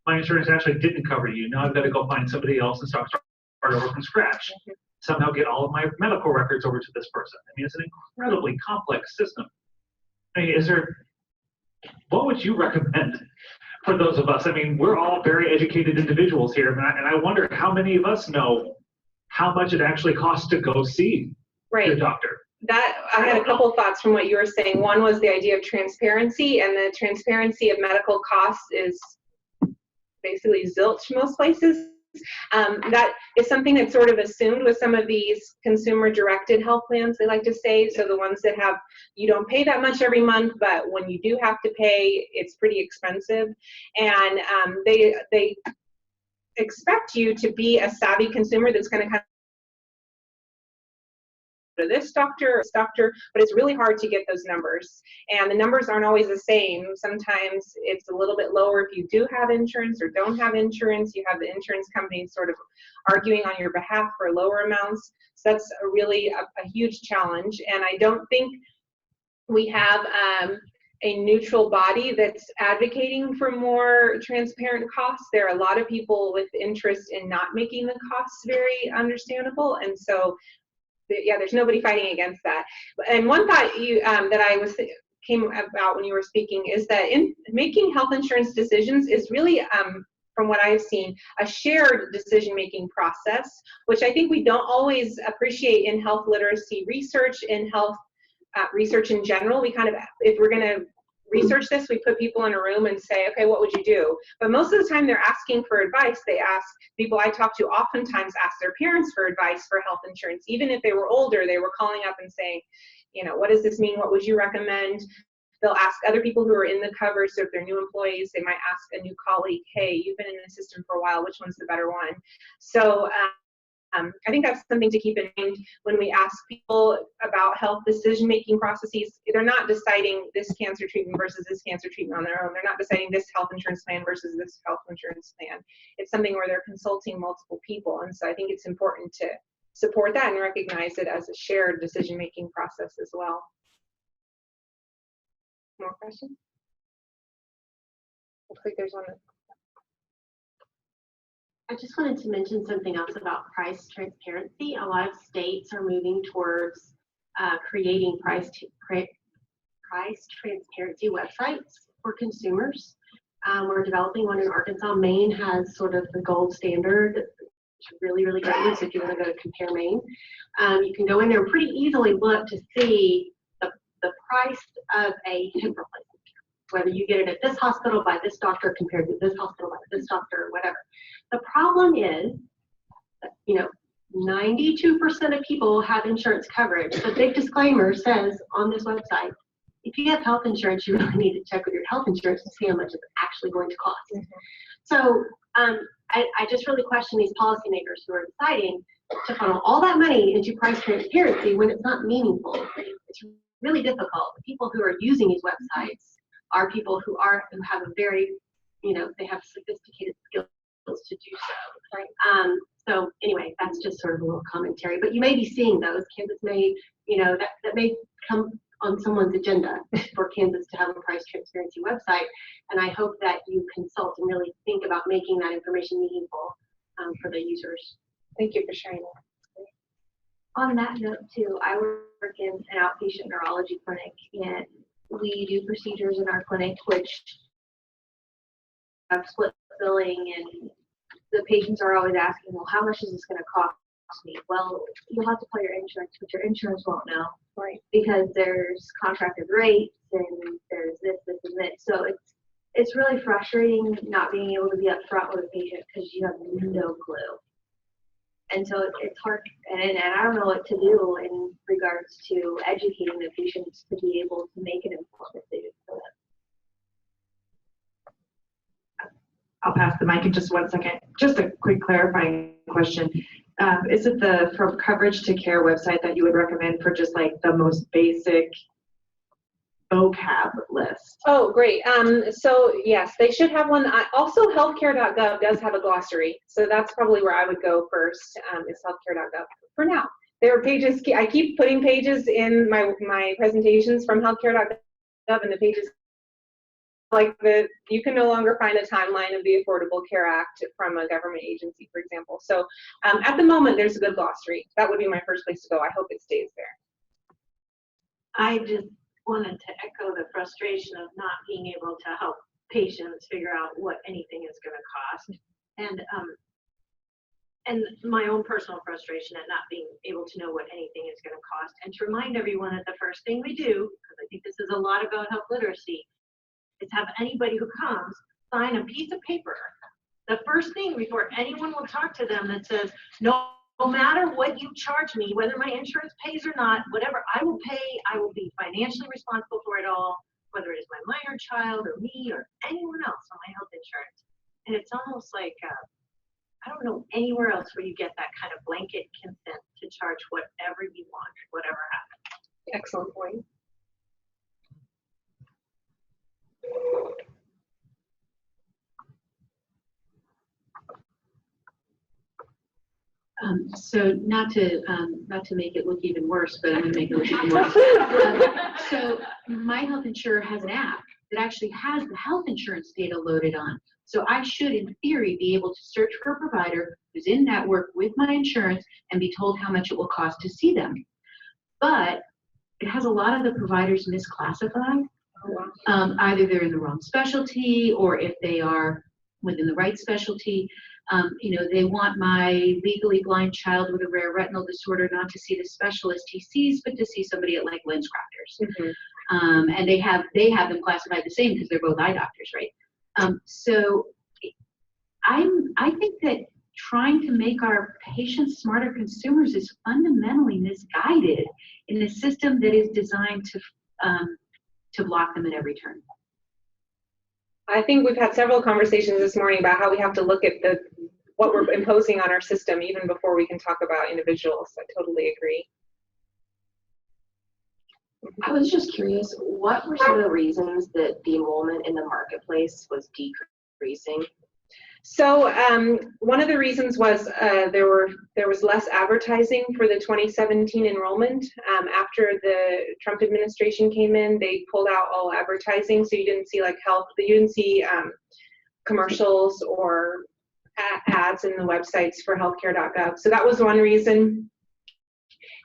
My insurance actually didn't cover you. Now I've got to go find somebody else and start over from scratch. Somehow get all of my medical records over to this person. I mean, it's an incredibly complex system. I mean, what would you recommend for those of us? I mean, we're all very educated individuals here, and I wonder how many of us know how much it actually costs to go see your doctor. I had a couple thoughts from what you were saying. One was the idea of transparency, and the transparency of medical costs is basically zilch most places. That is something that's sort of assumed with some of these consumer-directed health plans, they like to say. So the ones that have, you don't pay that much every month, but when you do have to pay, it's pretty expensive. And they expect you to be a savvy consumer that's going to kind of to this doctor or this doctor, but it's really hard to get those numbers. And the numbers aren't always the same. Sometimes it's a little bit lower if you do have insurance or don't have insurance. You have the insurance companies sort of arguing on your behalf for lower amounts. So that's really a huge challenge. And I don't think we have a neutral body that's advocating for more transparent costs. There are a lot of people with interest in not making the costs very understandable. And so there's nobody fighting against that. And one thought that came about when you were speaking is that in making health insurance decisions is really, from what I've seen, a shared decision-making process, which I think we don't always appreciate in health literacy research, in health research in general. We kind of, if we're going to research this, we put people in a room and say, okay, what would you do? But most of the time they're asking for advice. They ask, people I talk to oftentimes ask their parents for advice for health insurance. Even if they were older, they were calling up and saying, what does this mean? What would you recommend? They'll ask other people who are in the coverage. So if they're new employees, they might ask a new colleague, hey, you've been in the system for a while, which one's the better one? So I think that's something to keep in mind when we ask people about health decision-making processes. They're not deciding this cancer treatment versus this cancer treatment on their own. They're not deciding this health insurance plan versus this health insurance plan. It's something where they're consulting multiple people. And so I think it's important to support that and recognize it as a shared decision-making process as well. More questions? Looks like there's one. I just wanted to mention something else about price transparency. A lot of states are moving towards creating price transparency websites for consumers. We're developing one in Arkansas. Maine has sort of the gold standard. It's really, really good. So if you want to go to Compare Maine, you can go in there and pretty easily look to see the price of a hip replacement, whether you get it at this hospital by this doctor compared to this hospital by this doctor or whatever. The problem is, 92% of people have insurance coverage. The big disclaimer says on this website, if you have health insurance, you really need to check with your health insurance to see how much it's actually going to cost. Mm-hmm. So I just really question these policymakers who are deciding to funnel all that money into price transparency when it's not meaningful. It's really difficult. The people who are using these websites are people who have a very, they have sophisticated skills to do so. Right. So anyway, that's just sort of a little commentary. But you may be seeing those. Kansas may, that may come on someone's agenda for Kansas to have a price transparency website. And I hope that you consult and really think about making that information meaningful for the users. Thank you for sharing that. On that note too, I work in an outpatient neurology clinic, and we do procedures in our clinic which have split billing, and the patients are always asking, well, how much is this going to cost me? Well, you'll have to call your insurance, but your insurance won't know, right? Because there's contracted rates and there's this, and this. So it's really frustrating not being able to be upfront with a patient because you have no clue. And so it's hard, and I don't know what to do in regards to educating the patients to be able to make an informed decision for them. I'll pass the mic in just 1 second. Just a quick clarifying question. Is it the From Coverage to Care website that you would recommend for just like the most basic vocab list? Oh, great. So yes, they should have one. Also, healthcare.gov does have a glossary. So that's probably where I would go first, is healthcare.gov for now. There are pages, I keep putting pages in my presentations from healthcare.gov, and the pages you can no longer find a timeline of the Affordable Care Act from a government agency, for example. So at the moment, there's a good glossary. That would be my first place to go. I hope it stays there. I just wanted to echo the frustration of not being able to help patients figure out what anything is going to cost, and my own personal frustration at not being able to know what anything is going to cost, and to remind everyone that the first thing we do, because I think this is a lot about health literacy, is have anybody who comes sign a piece of paper. The first thing before anyone will talk to them that says, no matter what you charge me, whether my insurance pays or not, whatever I will pay, I will be financially responsible for it all, whether it is my minor child or me or anyone else on my health insurance. And it's almost like, I don't know anywhere else where you get that kind of blanket consent to charge whatever you want, whatever happens. Excellent point. So not to make it look even worse, but I'm going to make it look even worse. So my health insurer has an app that actually has the health insurance data loaded on, So I should, in theory, be able to search for a provider who's in network with my insurance and be told how much it will cost to see them. But it has a lot of the providers misclassified. Either they're in the wrong specialty, or if they are within the right specialty, they want my legally blind child with a rare retinal disorder not to see the specialist he sees, but to see somebody at like lens crafters. And they have them classified the same because they're both eye doctors, right? So I think that trying to make our patients smarter consumers is fundamentally misguided in a system that is designed to block them at every turn. I think we've had several conversations this morning about how we have to look at what we're imposing on our system even before we can talk about individuals. I totally agree. I was just curious, what were some of the reasons that the enrollment in the marketplace was decreasing? So one of the reasons was there was less advertising for the 2017 enrollment. After the Trump administration came in, they pulled out all advertising, so you didn't see like you didn't see commercials or ads in the websites for healthcare.gov. So that was one reason.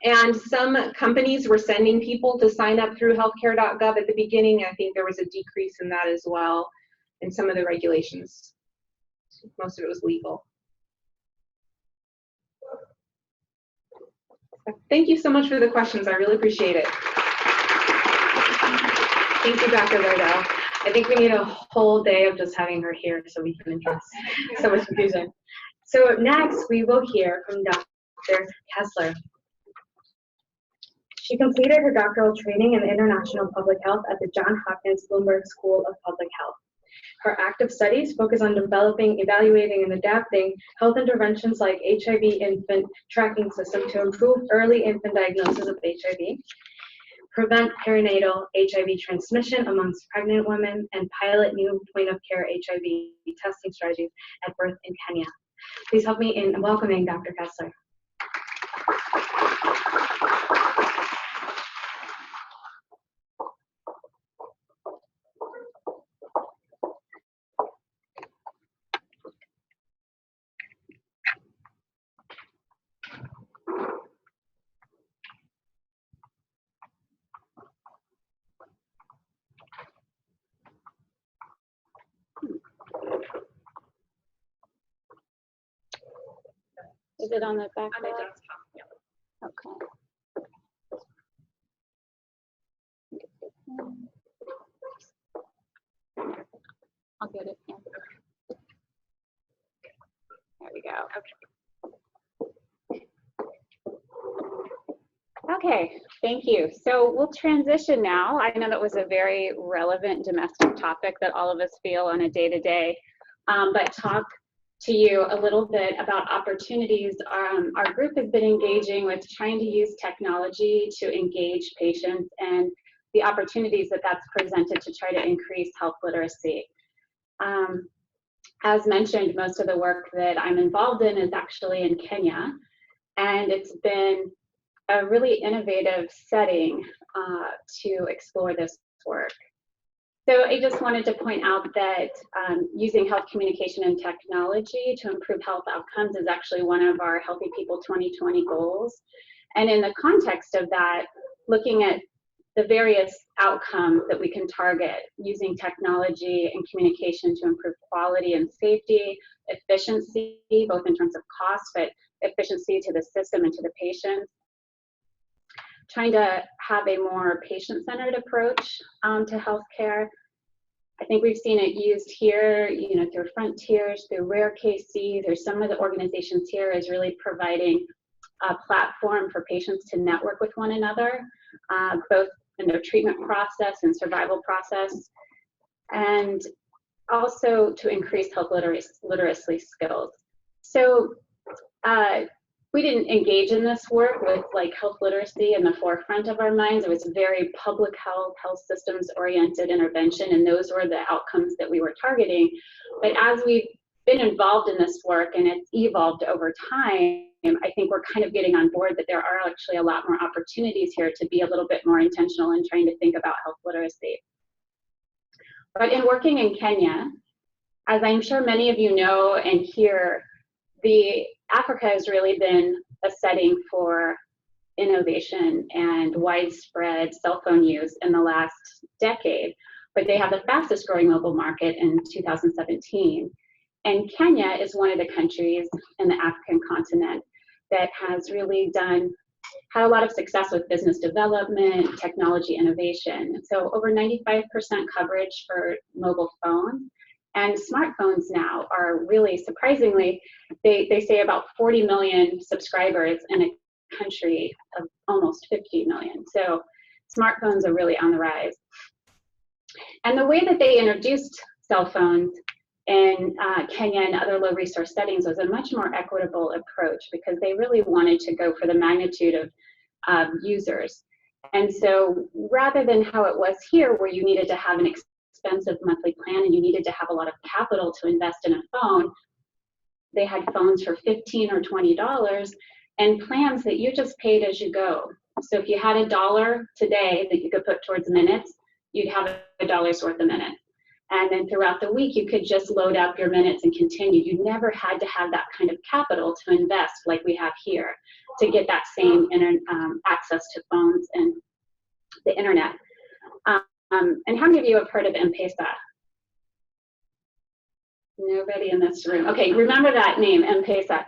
And some companies were sending people to sign up through healthcare.gov at the beginning. I think there was a decrease in that as well, in some of the regulations. Most of it was legal. Thank you so much for the questions. I really appreciate it. Thank you, Dr. Lardell. I think we need a whole day of just having her here so we can address so much confusion. So next, we will hear from Dr. Kessler. She completed her doctoral training in international public health at the Johns Hopkins Bloomberg School of Public Health. Her active studies focus on developing, evaluating, and adapting health interventions like HIV infant tracking system to improve early infant diagnosis of HIV, prevent perinatal HIV transmission amongst pregnant women, and pilot new point-of-care HIV testing strategies at birth in Kenya. Please help me in welcoming Dr. Kessler. Is it on the back? On the desktop. Yeah. Okay. I'll get it. Yeah. There we go. Okay, thank you. So we'll transition now. I know that was a very relevant domestic topic that all of us feel on a day-to-day, but talk to you a little bit about opportunities. Our group has been engaging with trying to use technology to engage patients and the opportunities that that's presented to try to increase health literacy. As mentioned, most of the work that I'm involved in is actually in Kenya, and it's been a really innovative setting to explore this work. So I just wanted to point out that using health communication and technology to improve health outcomes is actually one of our Healthy People 2020 goals. And in the context of that, looking at the various outcomes that we can target using technology and communication to improve quality and safety, efficiency, both in terms of cost, but efficiency to the system and to the patient. Trying to have a more patient-centered approach to healthcare. I think we've seen it used here, through Frontiers, through Rare KC. There's some of the organizations here is really providing a platform for patients to network with one another, both in their treatment process and survival process, and also to increase health literacy skills. So we didn't engage in this work with health literacy in the forefront of our minds. It was very public health systems oriented intervention, and those were the outcomes that we were targeting. But as we've been involved in this work and it's evolved over time, I think we're kind of getting on board that there are actually a lot more opportunities here to be a little bit more intentional in trying to think about health literacy. But in working in Kenya, As I'm sure many of you know and hear, Africa has really been a setting for innovation and widespread cell phone use in the last decade, but they have the fastest growing mobile market in 2017. And Kenya is one of the countries in the African continent that has really had a lot of success with business development, technology innovation. So over 95% coverage for mobile phones. And smartphones now are really, surprisingly, they say about 40 million subscribers in a country of almost 50 million. So smartphones are really on the rise. And the way that they introduced cell phones in Kenya and other low resource settings was a much more equitable approach, because they really wanted to go for the magnitude of users. And so rather than how it was here, where you needed to have an expensive monthly plan and you needed to have a lot of capital to invest in a phone, they had phones for $15 or $20 and plans that you just paid as you go. So if you had $1 today that you could put towards minutes, you'd have $1's worth a minute. And then throughout the week, you could just load up your minutes and continue. You never had to have that kind of capital to invest like we have here to get that same access to phones and the internet. And how many of you have heard of M-Pesa? Nobody in this room. Okay, remember that name, M-Pesa.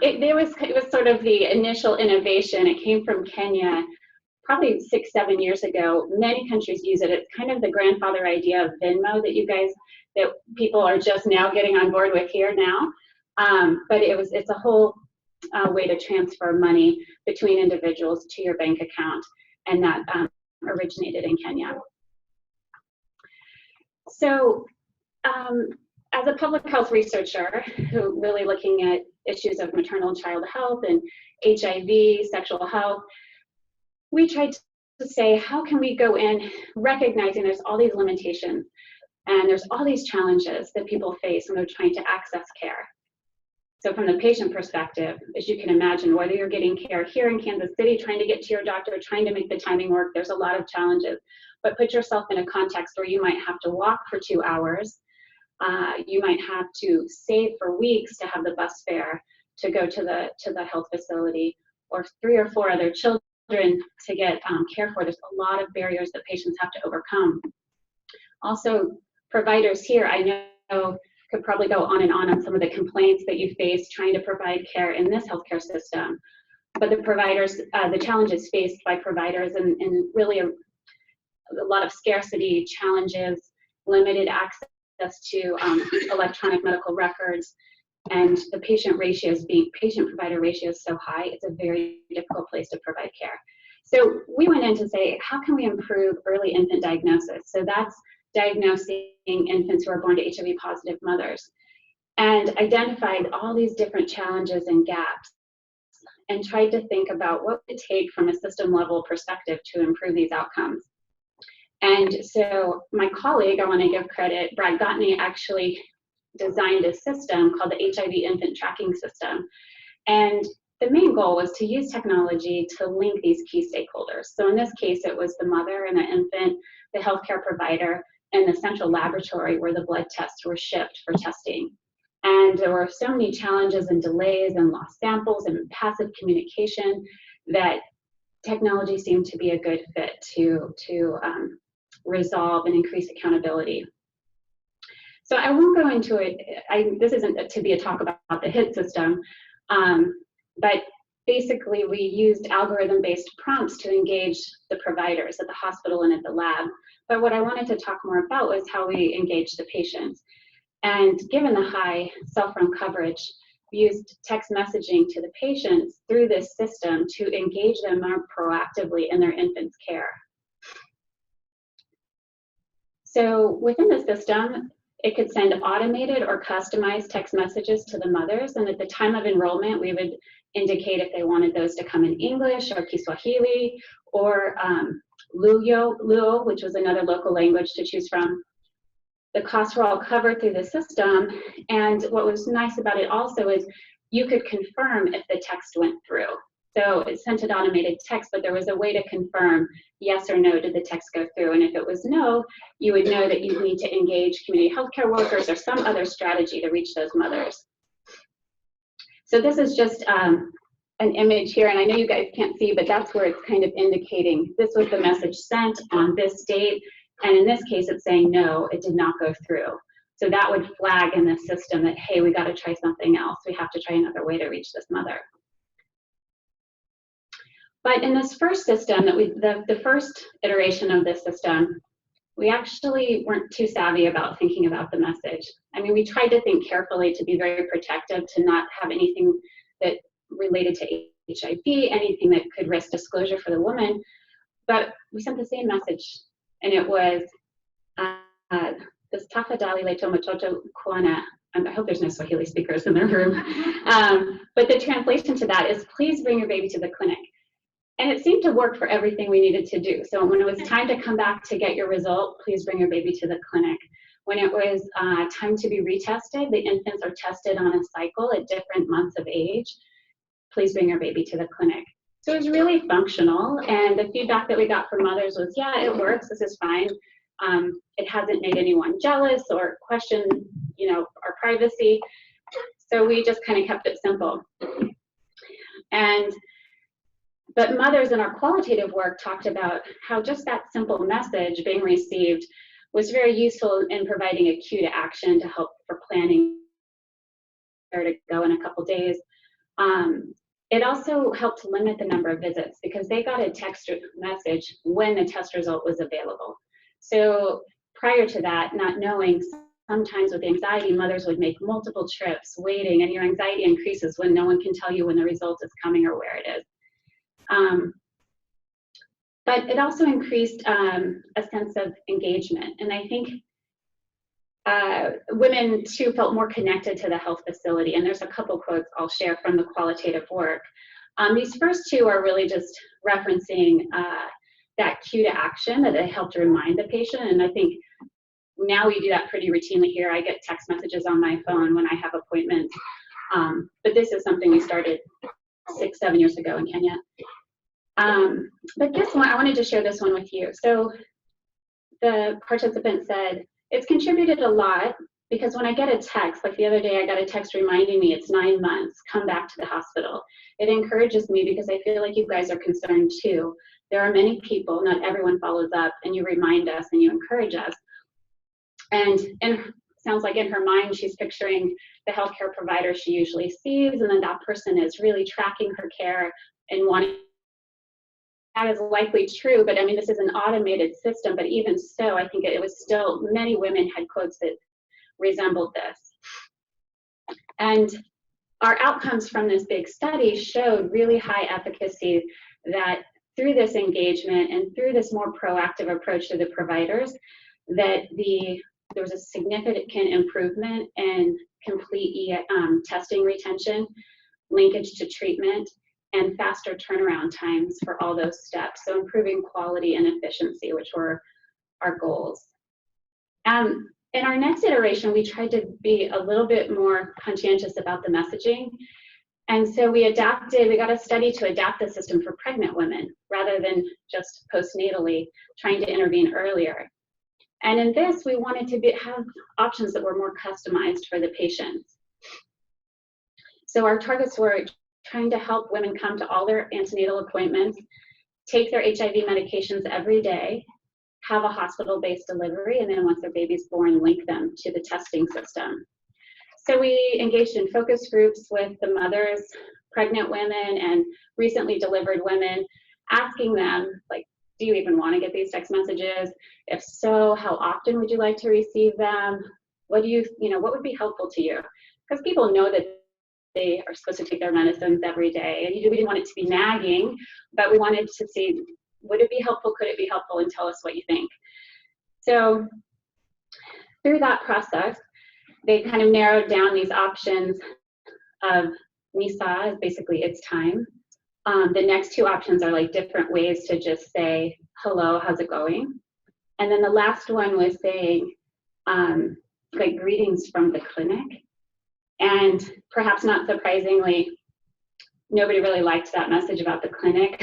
It was sort of the initial innovation. It came from Kenya probably 6-7 years ago. Many countries use it. It's kind of the grandfather idea of Venmo that people are just now getting on board with here now. But it's a whole way to transfer money between individuals to your bank account, and that originated in Kenya. So as a public health researcher who really looking at issues of maternal and child health and HIV, sexual health, we tried to say, how can we go in recognizing there's all these limitations and there's all these challenges that people face when they're trying to access care. So from the patient perspective, as you can imagine, whether you're getting care here in Kansas City, trying to get to your doctor, trying to make the timing work, there's a lot of challenges. But put yourself in a context where you might have to walk for 2 hours. You might have to save for weeks to have the bus fare to go to the health facility, or 3 or 4 other children to get care for. There's a lot of barriers that patients have to overcome. Also, providers here, I know, could probably go on some of the complaints that you face trying to provide care in this healthcare system. But the providers, the challenges faced by providers, and really a lot of scarcity challenges, limited access to electronic medical records, and the patient-provider ratio is so high, it's a very difficult place to provide care. So we went in to say, how can we improve early infant diagnosis? So that's diagnosing infants who are born to HIV-positive mothers, and identified all these different challenges and gaps, and tried to think about what would it take from a system-level perspective to improve these outcomes. And so my colleague, I want to give credit, Brad Gottney, actually designed a system called the HIV Infant Tracking System. And the main goal was to use technology to link these key stakeholders. So in this case, it was the mother and the infant, the healthcare provider, and the central laboratory where the blood tests were shipped for testing. And there were so many challenges and delays and lost samples and passive communication that technology seemed to be a good fit to resolve and increase accountability. So I won't go into it. This isn't to be a talk about the HIT system, but basically we used algorithm-based prompts to engage the providers at the hospital and at the lab. But what I wanted to talk more about was how we engaged the patients. And given the high cell phone coverage, we used text messaging to the patients through this system to engage them more proactively in their infant's care. So within the system, it could send automated or customized text messages to the mothers, and at the time of enrollment, we would indicate if they wanted those to come in English or Kiswahili or Luo, which was another local language to choose from. The costs were all covered through the system, and what was nice about it also is you could confirm if the text went through. So it sent an automated text, but there was a way to confirm yes or no, did the text go through? And if it was no, you would know that you need to engage community healthcare workers or some other strategy to reach those mothers. So this is just an image here, and I know you guys can't see, but that's where it's kind of indicating this was the message sent on this date, and in this case it's saying no, it did not go through. So that would flag in the system that, hey, we got to try something else. We have to try another way to reach this mother. But in this first system, the first iteration of this system, we actually weren't too savvy about thinking about the message. I mean, we tried to think carefully to be very protective, to not have anything that related to HIV, anything that could risk disclosure for the woman, but we sent the same message, and it was, this tafadhali leto mtoto kuana. I hope there's no Swahili speakers in the room. But the translation to that is, please bring your baby to the clinic. And it seemed to work for everything we needed to do. So when it was time to come back to get your result, please bring your baby to the clinic. When it was time to be retested, the infants are tested on a cycle at different months of age. Please bring your baby to the clinic. So it was really functional. And the feedback that we got from mothers was, yeah, it works, this is fine. It hasn't made anyone jealous or question, our privacy. So we just kind of kept it simple. But mothers in our qualitative work talked about how just that simple message being received was very useful in providing a cue to action to help for planning where to go in a couple days. It also helped limit the number of visits because they got a text message when the test result was available. So prior to that, not knowing, sometimes with anxiety, mothers would make multiple trips waiting, and your anxiety increases when no one can tell you when the result is coming or where it is. But it also increased a sense of engagement. And I think women too felt more connected to the health facility. And there's a couple quotes I'll share from the qualitative work. These first two are really just referencing that cue to action that it helped to remind the patient. And I think now we do that pretty routinely here. I get text messages on my phone when I have appointments. But this is something we started 6-7 years ago in Kenya. But this one, I wanted to share this one with you. So the participant said, it's contributed a lot because when I get a text, like the other day I got a text reminding me it's 9 months, come back to the hospital. It encourages me because I feel like you guys are concerned too. There are many people, not everyone follows up, and you remind us and you encourage us. And sounds like in her mind, she's picturing the healthcare provider she usually sees, and then that person is really tracking her care and wanting. That is likely true, but I mean, this is an automated system, but even so, I think it was still, many women had quotes that resembled this. And our outcomes from this big study showed really high efficacy, that through this engagement and through this more proactive approach to the providers, that there was a significant improvement in complete testing retention, linkage to treatment, and faster turnaround times for all those steps. So improving quality and efficiency, which were our goals. In our next iteration, we tried to be a little bit more conscientious about the messaging. And so we got a study to adapt the system for pregnant women rather than just postnatally, trying to intervene earlier. And in this, we wanted to have options that were more customized for the patients. So our targets were trying to help women come to all their antenatal appointments, take their HIV medications every day, have a hospital-based delivery, and then once their baby's born, link them to the testing system. So we engaged in focus groups with the mothers, pregnant women, and recently delivered women, asking them, like, do you even want to get these text messages? If so, how often would you like to receive them? What would be helpful to you? Because people know that they are supposed to take their medicines every day, and we didn't want it to be nagging, but we wanted to see, would it be helpful? Could it be helpful? And tell us what you think. So through that process, they kind of narrowed down these options of Nisa, basically it's time. The next two options are like different ways to just say, hello, how's it going? And then the last one was saying, like, greetings from the clinic. And perhaps not surprisingly, nobody really liked that message about the clinic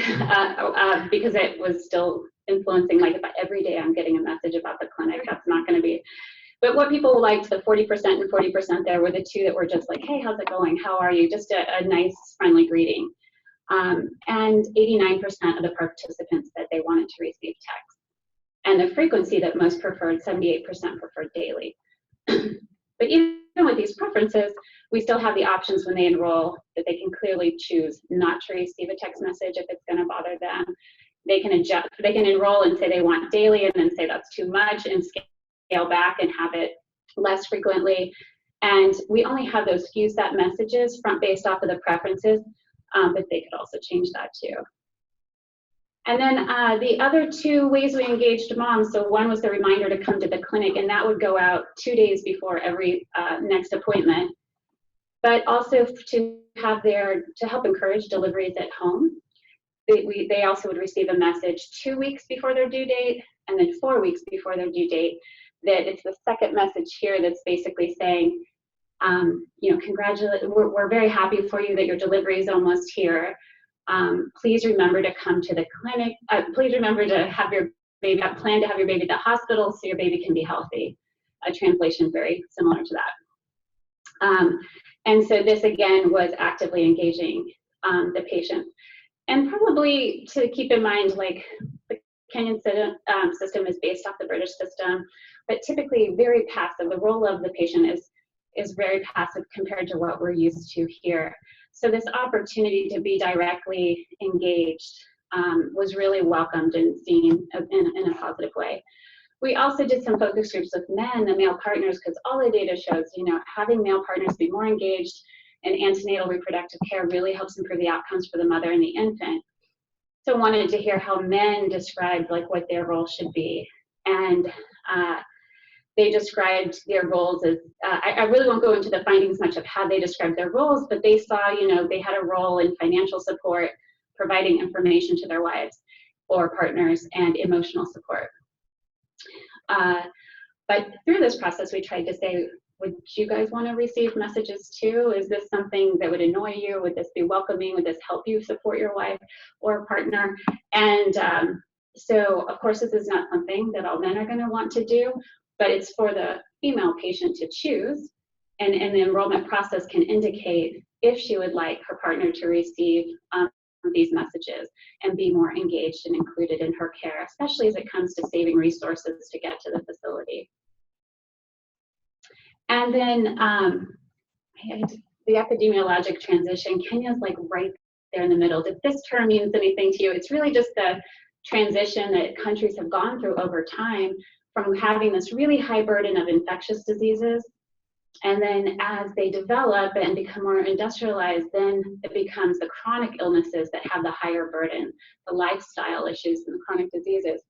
because it was still influencing, like if every day I'm getting a message about the clinic, that's not going to be. But what people liked, the 40% and 40% there were the two that were just like, hey, how's it going? How are you? Just a nice, friendly greeting. And 89% of the participants said they wanted to receive text. And the frequency that most preferred, 78% preferred daily. But even with these preferences, we still have the options when they enroll that they can clearly choose not to receive a text message if it's going to bother them. They can adjust, they can enroll and say they want daily and then say that's too much and scale back and have it less frequently. And we only have those few set messages based off of the preferences, but they could also change that too. And then the other two ways we engaged moms, so one was the reminder to come to the clinic, and that would go out 2 days before every next appointment, but also to help encourage deliveries at home. They also would receive a message 2 weeks before their due date and then 4 weeks before their due date. That it's the second message here that's basically saying, you know, congratulate, we're very happy for you that your delivery is almost here. Please remember to come to the clinic. Please remember to have your baby, plan to have your baby at the hospital so your baby can be healthy. A translation very similar to that. And so this again was actively engaging the patient. And probably to keep in mind, like the Kenyan system is based off the British system, but typically very passive. The role of the patient is very passive compared to what we're used to here. So this opportunity to be directly engaged was really welcomed and seen in a positive way. We also did some focus groups with men, the male partners, because all the data shows, you know, having male partners be more engaged in antenatal reproductive care really helps improve the outcomes for the mother and the infant. So wanted to hear how men described like what their role should be. And they described their roles as, I really won't go into the findings much of how they described their roles, but they saw, you know, they had a role in financial support, providing information to their wives or partners, and emotional support. But through this process, we tried to say, would you guys want to receive messages too? Is this something that would annoy you? Would this be welcoming? Would this help you support your wife or partner? And so, of course, this is not something that all men are going to want to do, but it's for the female patient to choose. And the enrollment process can indicate if she would like her partner to receive these messages and be more engaged and included in her care, especially as it comes to saving resources to get to the facility. And then the epidemiologic transition, Kenya's like right there in the middle. If this term means anything to you, it's really just the transition that countries have gone through over time from having this really high burden of infectious diseases. And then as they develop and become more industrialized, then it becomes the chronic illnesses that have the higher burden, the lifestyle issues and the chronic diseases.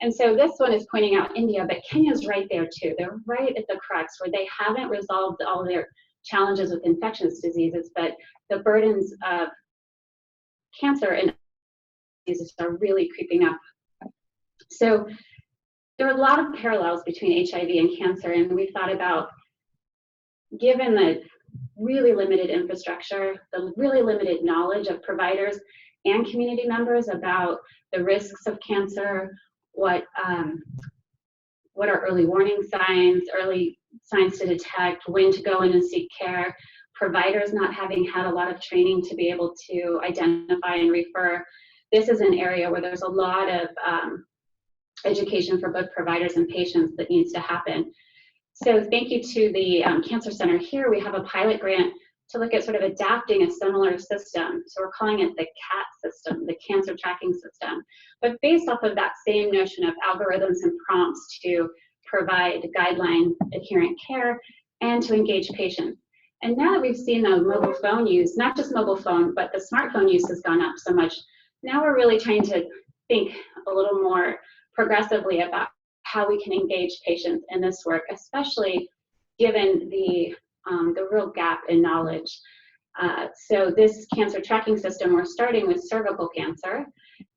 And so this one is pointing out India, but Kenya's right there too. They're right at the crux where they haven't resolved all of their challenges with infectious diseases, but the burdens of cancer and diseases are really creeping up. So there are a lot of parallels between HIV and cancer, and we thought about, given the really limited infrastructure, the really limited knowledge of providers and community members about the risks of cancer, what are early warning signs, early signs to detect, when to go in and seek care, providers not having had a lot of training to be able to identify and refer. This is an area where there's a lot of education for both providers and patients that needs to happen. So thank you to the Cancer Center here. We have a pilot grant to look at sort of adapting a similar system. So we're calling it the CAT system, the cancer tracking system, but based off of that same notion of algorithms and prompts to provide guideline adherent care and to engage patients. And now that we've seen the mobile phone use, not just mobile phone, but the smartphone use has gone up so much, now we're really trying to think a little more progressively about how we can engage patients in this work, especially given the real gap in knowledge. So this cancer tracking system, we're starting with cervical cancer,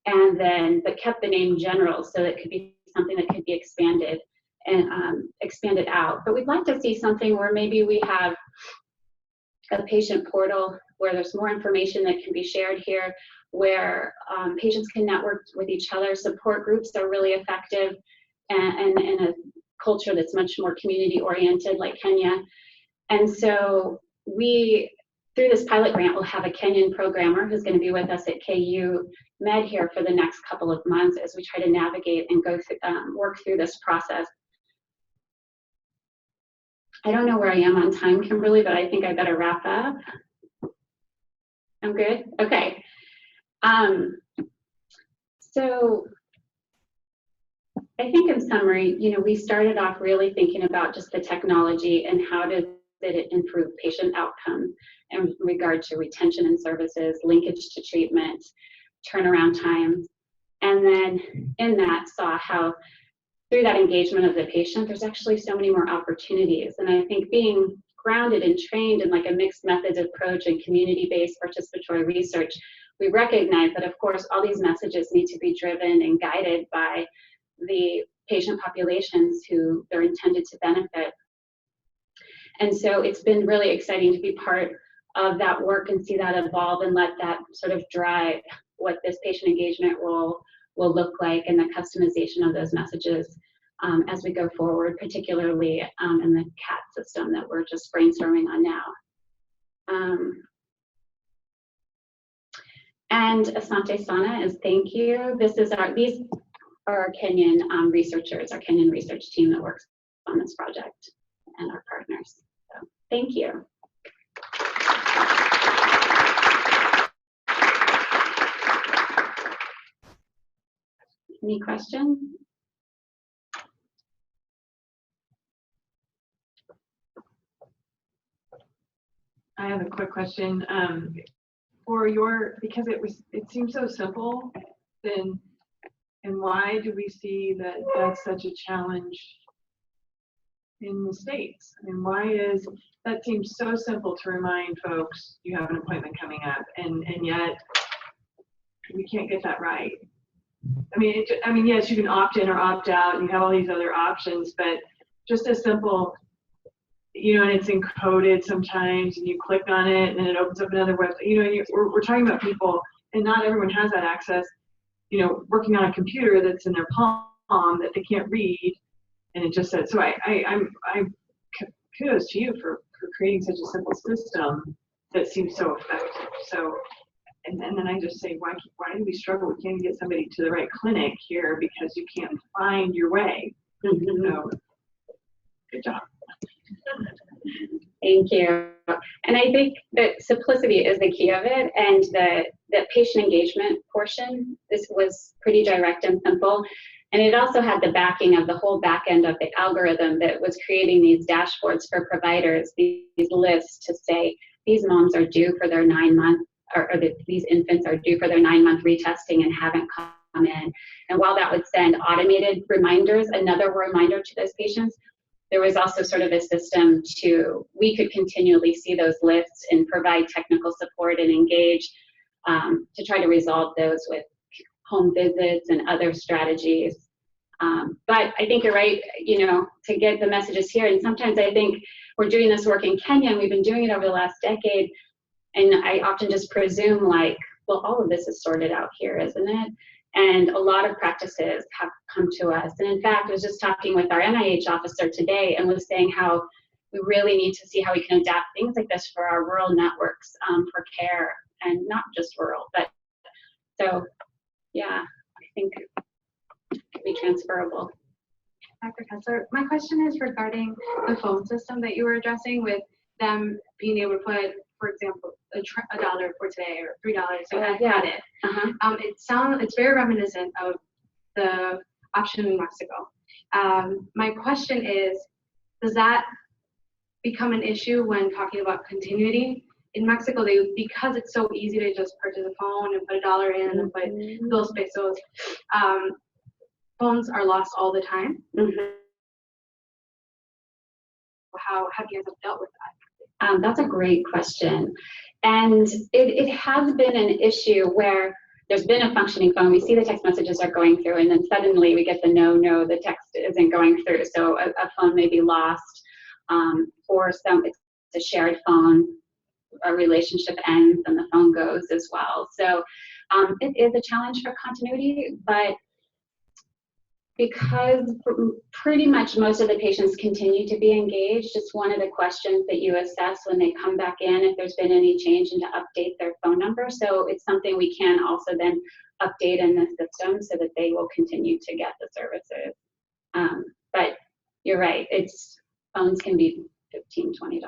and then but kept the name general so it could be something that could be expanded and expanded out. But we'd like to see something where maybe we have a patient portal where there's more information that can be shared here, where patients can network with each other. Support groups are really effective, and in a culture that's much more community oriented like Kenya. And so we, through this pilot grant, will have a Kenyan programmer who's going to be with us at KU Med here for the next couple of months as we try to navigate and go through, work through this process. I don't know where I am on time, Kimberly, but I think I better wrap up. I'm good? Okay. So I think in summary, you know, we started off really thinking about just the technology and how does it improve patient outcome in regard to retention and services, linkage to treatment, turnaround times. And then in that saw how through that engagement of the patient, there's actually so many more opportunities. And I think being grounded and trained in like a mixed methods approach and community-based participatory research, we recognize that of course all these messages need to be driven and guided by the patient populations who they're intended to benefit. And so it's been really exciting to be part of that work and see that evolve and let that sort of drive what this patient engagement role will look like and the customization of those messages as we go forward, particularly in the CAT system that we're just brainstorming on now. And Asante Sana is thank you. These are our Kenyan researchers, our Kenyan research team that works on this project and our partners. So thank you. Any questions? I have a quick question. Because it seems so simple, then, and why do we see that that's such a challenge in the States? I mean, that seems so simple to remind folks you have an appointment coming up, and yet we can't get that right. I mean, yes, you can opt in or opt out, and you have all these other options, but just a simple, you know, and it's encoded sometimes, and you click on it, and it opens up another website. You know, we're talking about people, and not everyone has that access. You know, working on a computer that's in their palm that they can't read, and it just says. So I'm kudos to you for creating such a simple system that seems so effective. So. And then I just say, why do we struggle? We can't get somebody to the right clinic here because you can't find your way. So, good job. Thank you. And I think that simplicity is the key of it, and the patient engagement portion, this was pretty direct and simple. And it also had the backing of the whole back end of the algorithm that was creating these dashboards for providers, these lists to say, these moms are due for their 9-month these infants are due for their 9-month retesting and haven't come in. And while that would send automated reminders, another reminder to those patients, there was also sort of a system we could continually see those lists and provide technical support and engage to try to resolve those with home visits and other strategies. But I think you're right, you know, to get the messages here. And sometimes I think we're doing this work in Kenya, and we've been doing it over the last decade. And I often just presume like, well, all of this is sorted out here, isn't it? And a lot of practices have come to us. And in fact, I was just talking with our NIH officer today and was saying how we really need to see how we can adapt things like this for our rural networks for care, and not just rural, but so, yeah, I think it could be transferable. Dr. Kessler, my question is regarding the phone system that you were addressing, with them being able to put, for example, $1 for today or $3. So I got it. It's very reminiscent of the option in Mexico. My question is, does that become an issue when talking about continuity? In Mexico, because it's so easy to just purchase a phone and put $1 in and put those pesos, phones are lost all the time. How have you guys dealt with that? That's a great question. And it has been an issue where there's been a functioning phone, we see the text messages are going through, and then suddenly we get the no, the text isn't going through. So a phone may be lost, or it's a shared phone. a relationship ends and the phone goes as well. So it is a challenge for continuity, but because pretty much most of the patients continue to be engaged, it's one of the questions that you assess when they come back in, if there's been any change, and to update their phone number. So it's something we can also then update in the system so that they will continue to get the services. But you're right, phones can be $15, $20.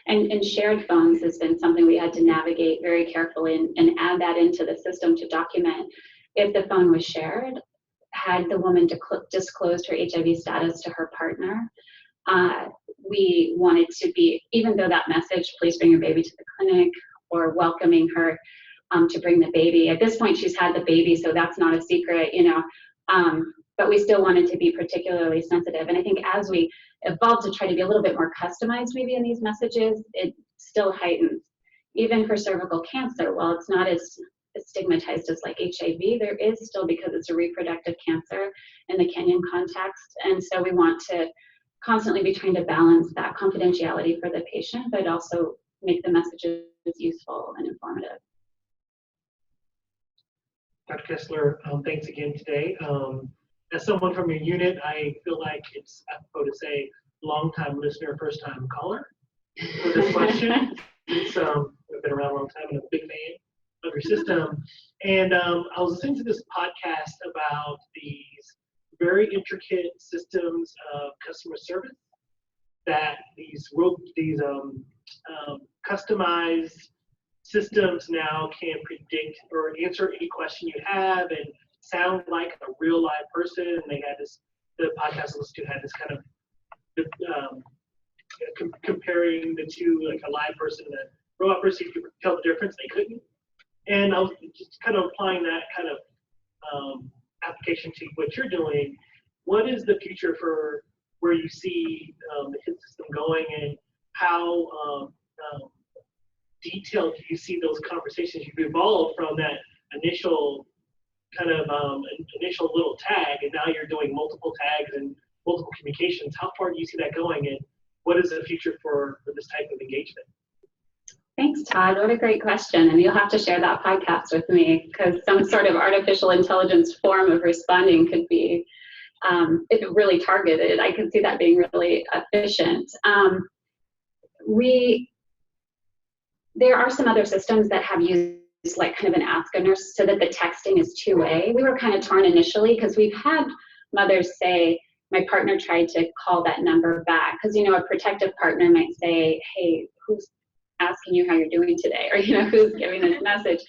And shared phones has been something we had to navigate very carefully and add that into the system to document. If the phone was shared, had the woman disclosed her HIV status to her partner, we wanted to be, even though that message, please bring your baby to the clinic, or welcoming her to bring the baby. At this point, she's had the baby, so that's not a secret, but we still wanted to be particularly sensitive. And I think as we evolved to try to be a little bit more customized maybe in these messages, it still heightens. Even for cervical cancer, while it's not as stigmatized as like HIV, there is still, because it's a reproductive cancer in the Kenyan context. And so we want to constantly be trying to balance that confidentiality for the patient, but also make the messages useful and informative. Dr. Kessler, thanks again today. As someone from your unit, I feel like it's apropos to say long-time listener, first-time caller for this question. It's, I've been around a long time and I'm a big fan of your system. And I was listening to this podcast about these very intricate systems of customer service that these customized systems now can predict or answer any question you have and sound like a real live person. And they had this, the podcast I listened to had this kind of comparing the two, like a live person and a robot person, you could tell the difference, they couldn't. And I was just kind of applying that kind of application to what you're doing. What is the future for where you see the HIT system going, and how detailed do you see those conversations? You've evolved from that initial kind of initial little tag, and now you're doing multiple tags and multiple communications. How far do you see that going, and what is the future for this type of engagement? Thanks, Todd. What a great question. And you'll have to share that podcast with me, because some sort of artificial intelligence form of responding could be, if it really targeted, I could see that being really efficient. There are some other systems that have used like kind of an ask a nurse so that the texting is two-way. We were kind of torn initially because we've had mothers say, my partner tried to call that number back, because, a protective partner might say, hey, who's asking you how you're doing today, or who's giving this message.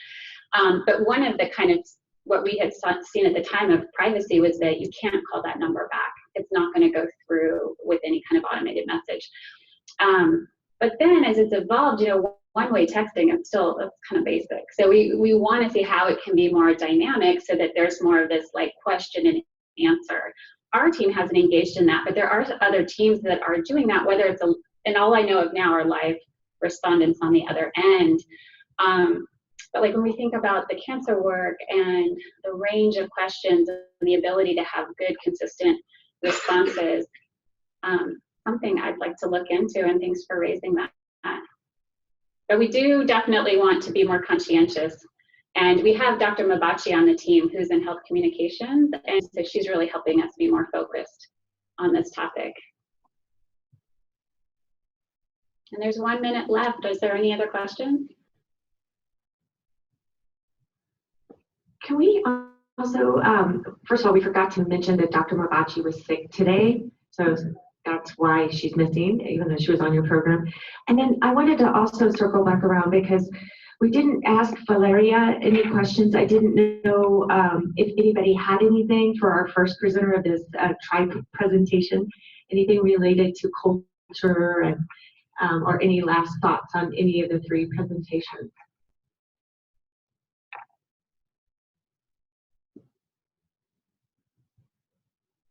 But one of the kind of what we had seen at the time of privacy was that you can't call that number back. It's not going to go through with any kind of automated message. But then as it's evolved, one-way texting is still kind of basic. So we want to see how it can be more dynamic so that there's more of this like question and answer. Our team hasn't engaged in that, but there are other teams that are doing that, whether it's and all I know of now are live respondents on the other end. But like when we think about the cancer work and the range of questions and the ability to have good, consistent responses, something I'd like to look into, and thanks for raising that. But we do definitely want to be more conscientious. And we have Dr. Mabachi on the team who's in health communications, and so she's really helping us be more focused on this topic. And there's 1 minute left. Is there any other questions? Can we also, first of all, we forgot to mention that Dr. Mabachi was sick today, so that's why she's missing, even though she was on your program. And then I wanted to also circle back around because we didn't ask Valeria any questions. I didn't know if anybody had anything for our first presenter of this tribe presentation, anything related to culture and or any last thoughts on any of the three presentations.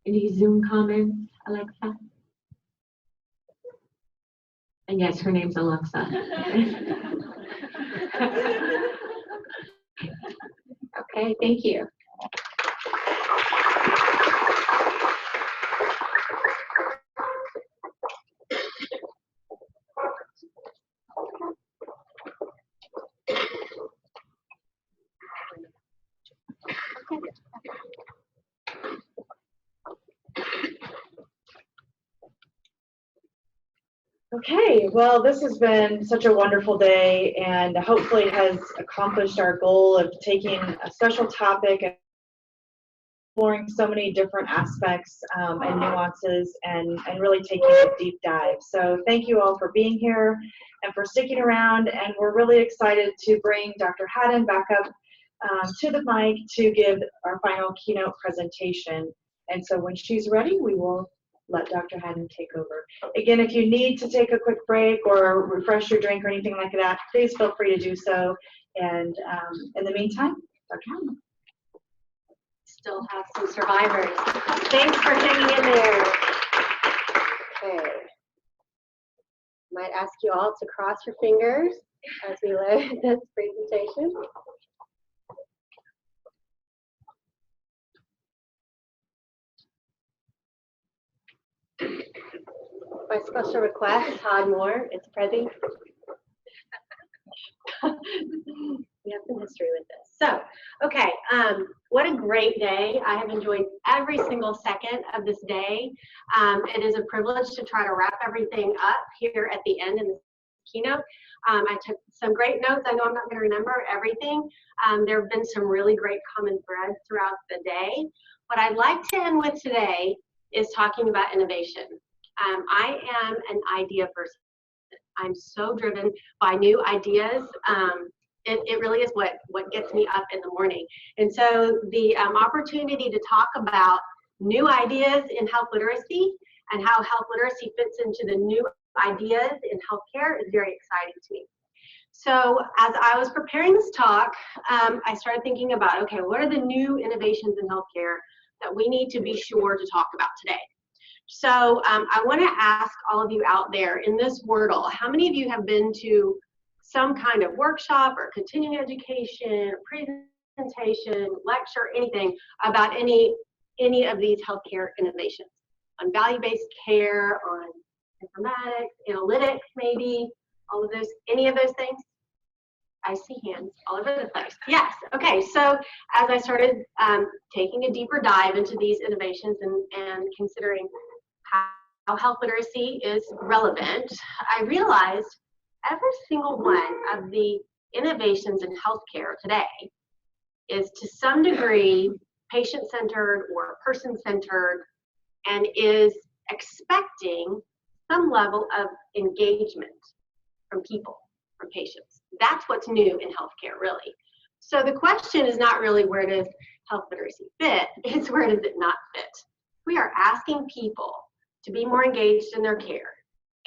Any Zoom comments, Alexa? And yes, her name's Alexa. Okay, thank you. Okay, well, this has been such a wonderful day and hopefully has accomplished our goal of taking a special topic and exploring so many different aspects and nuances and really taking a deep dive. So thank you all for being here and for sticking around, and we're really excited to bring Dr. Haddon back up to the mic to give our final keynote presentation. And so when she's ready, we will let Dr. Haddon take over. Again, if you need to take a quick break or refresh your drink or anything like that, please feel free to do so. And in the meantime, Dr. Haddon. Still have some survivors. Thanks for hanging in there. Okay. Might ask you all to cross your fingers as we learn this presentation. By special request, Todd Moore is present. We have some history with this. So, okay, what a great day. I have enjoyed every single second of this day. It is a privilege to try to wrap everything up here at the end in the keynote. I took some great notes. I know I'm not going to remember everything. There have been some really great common threads throughout the day. What I'd like to end with today is talking about innovation. I am an idea person. I'm so driven by new ideas. It really is what gets me up in the morning. And so the opportunity to talk about new ideas in health literacy and how health literacy fits into the new ideas in healthcare is very exciting to me. So as I was preparing this talk, I started thinking about, okay, what are the new innovations in healthcare that we need to be sure to talk about today? So I want to ask all of you out there in this Wordle, how many of you have been to some kind of workshop or continuing education, presentation, lecture, anything about any of these healthcare innovations? On value-based care, on informatics, analytics, maybe, all of those, any of those things? I see hands all over the place. Yes, okay, so as I started taking a deeper dive into these innovations and considering how health literacy is relevant, I realized every single one of the innovations in healthcare today is to some degree patient-centered or person-centered and is expecting some level of engagement from people, from patients. That's what's new in healthcare, really. So the question is not really where does health literacy fit, it's where does it not fit. We are asking people to be more engaged in their care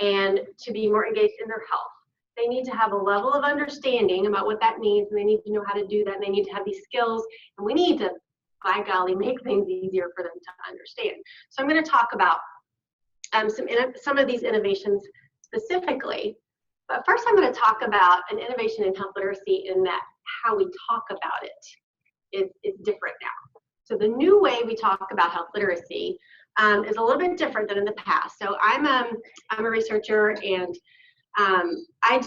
and to be more engaged in their health. They need to have a level of understanding about what that means, and they need to know how to do that, and they need to have these skills, and we need to, by golly, make things easier for them to understand. So I'm going to talk about some of these innovations specifically, but first I'm going to talk about an innovation in health literacy in that how we talk about it is different now. So the new way we talk about health literacy is a little bit different than in the past. So I'm a researcher, and I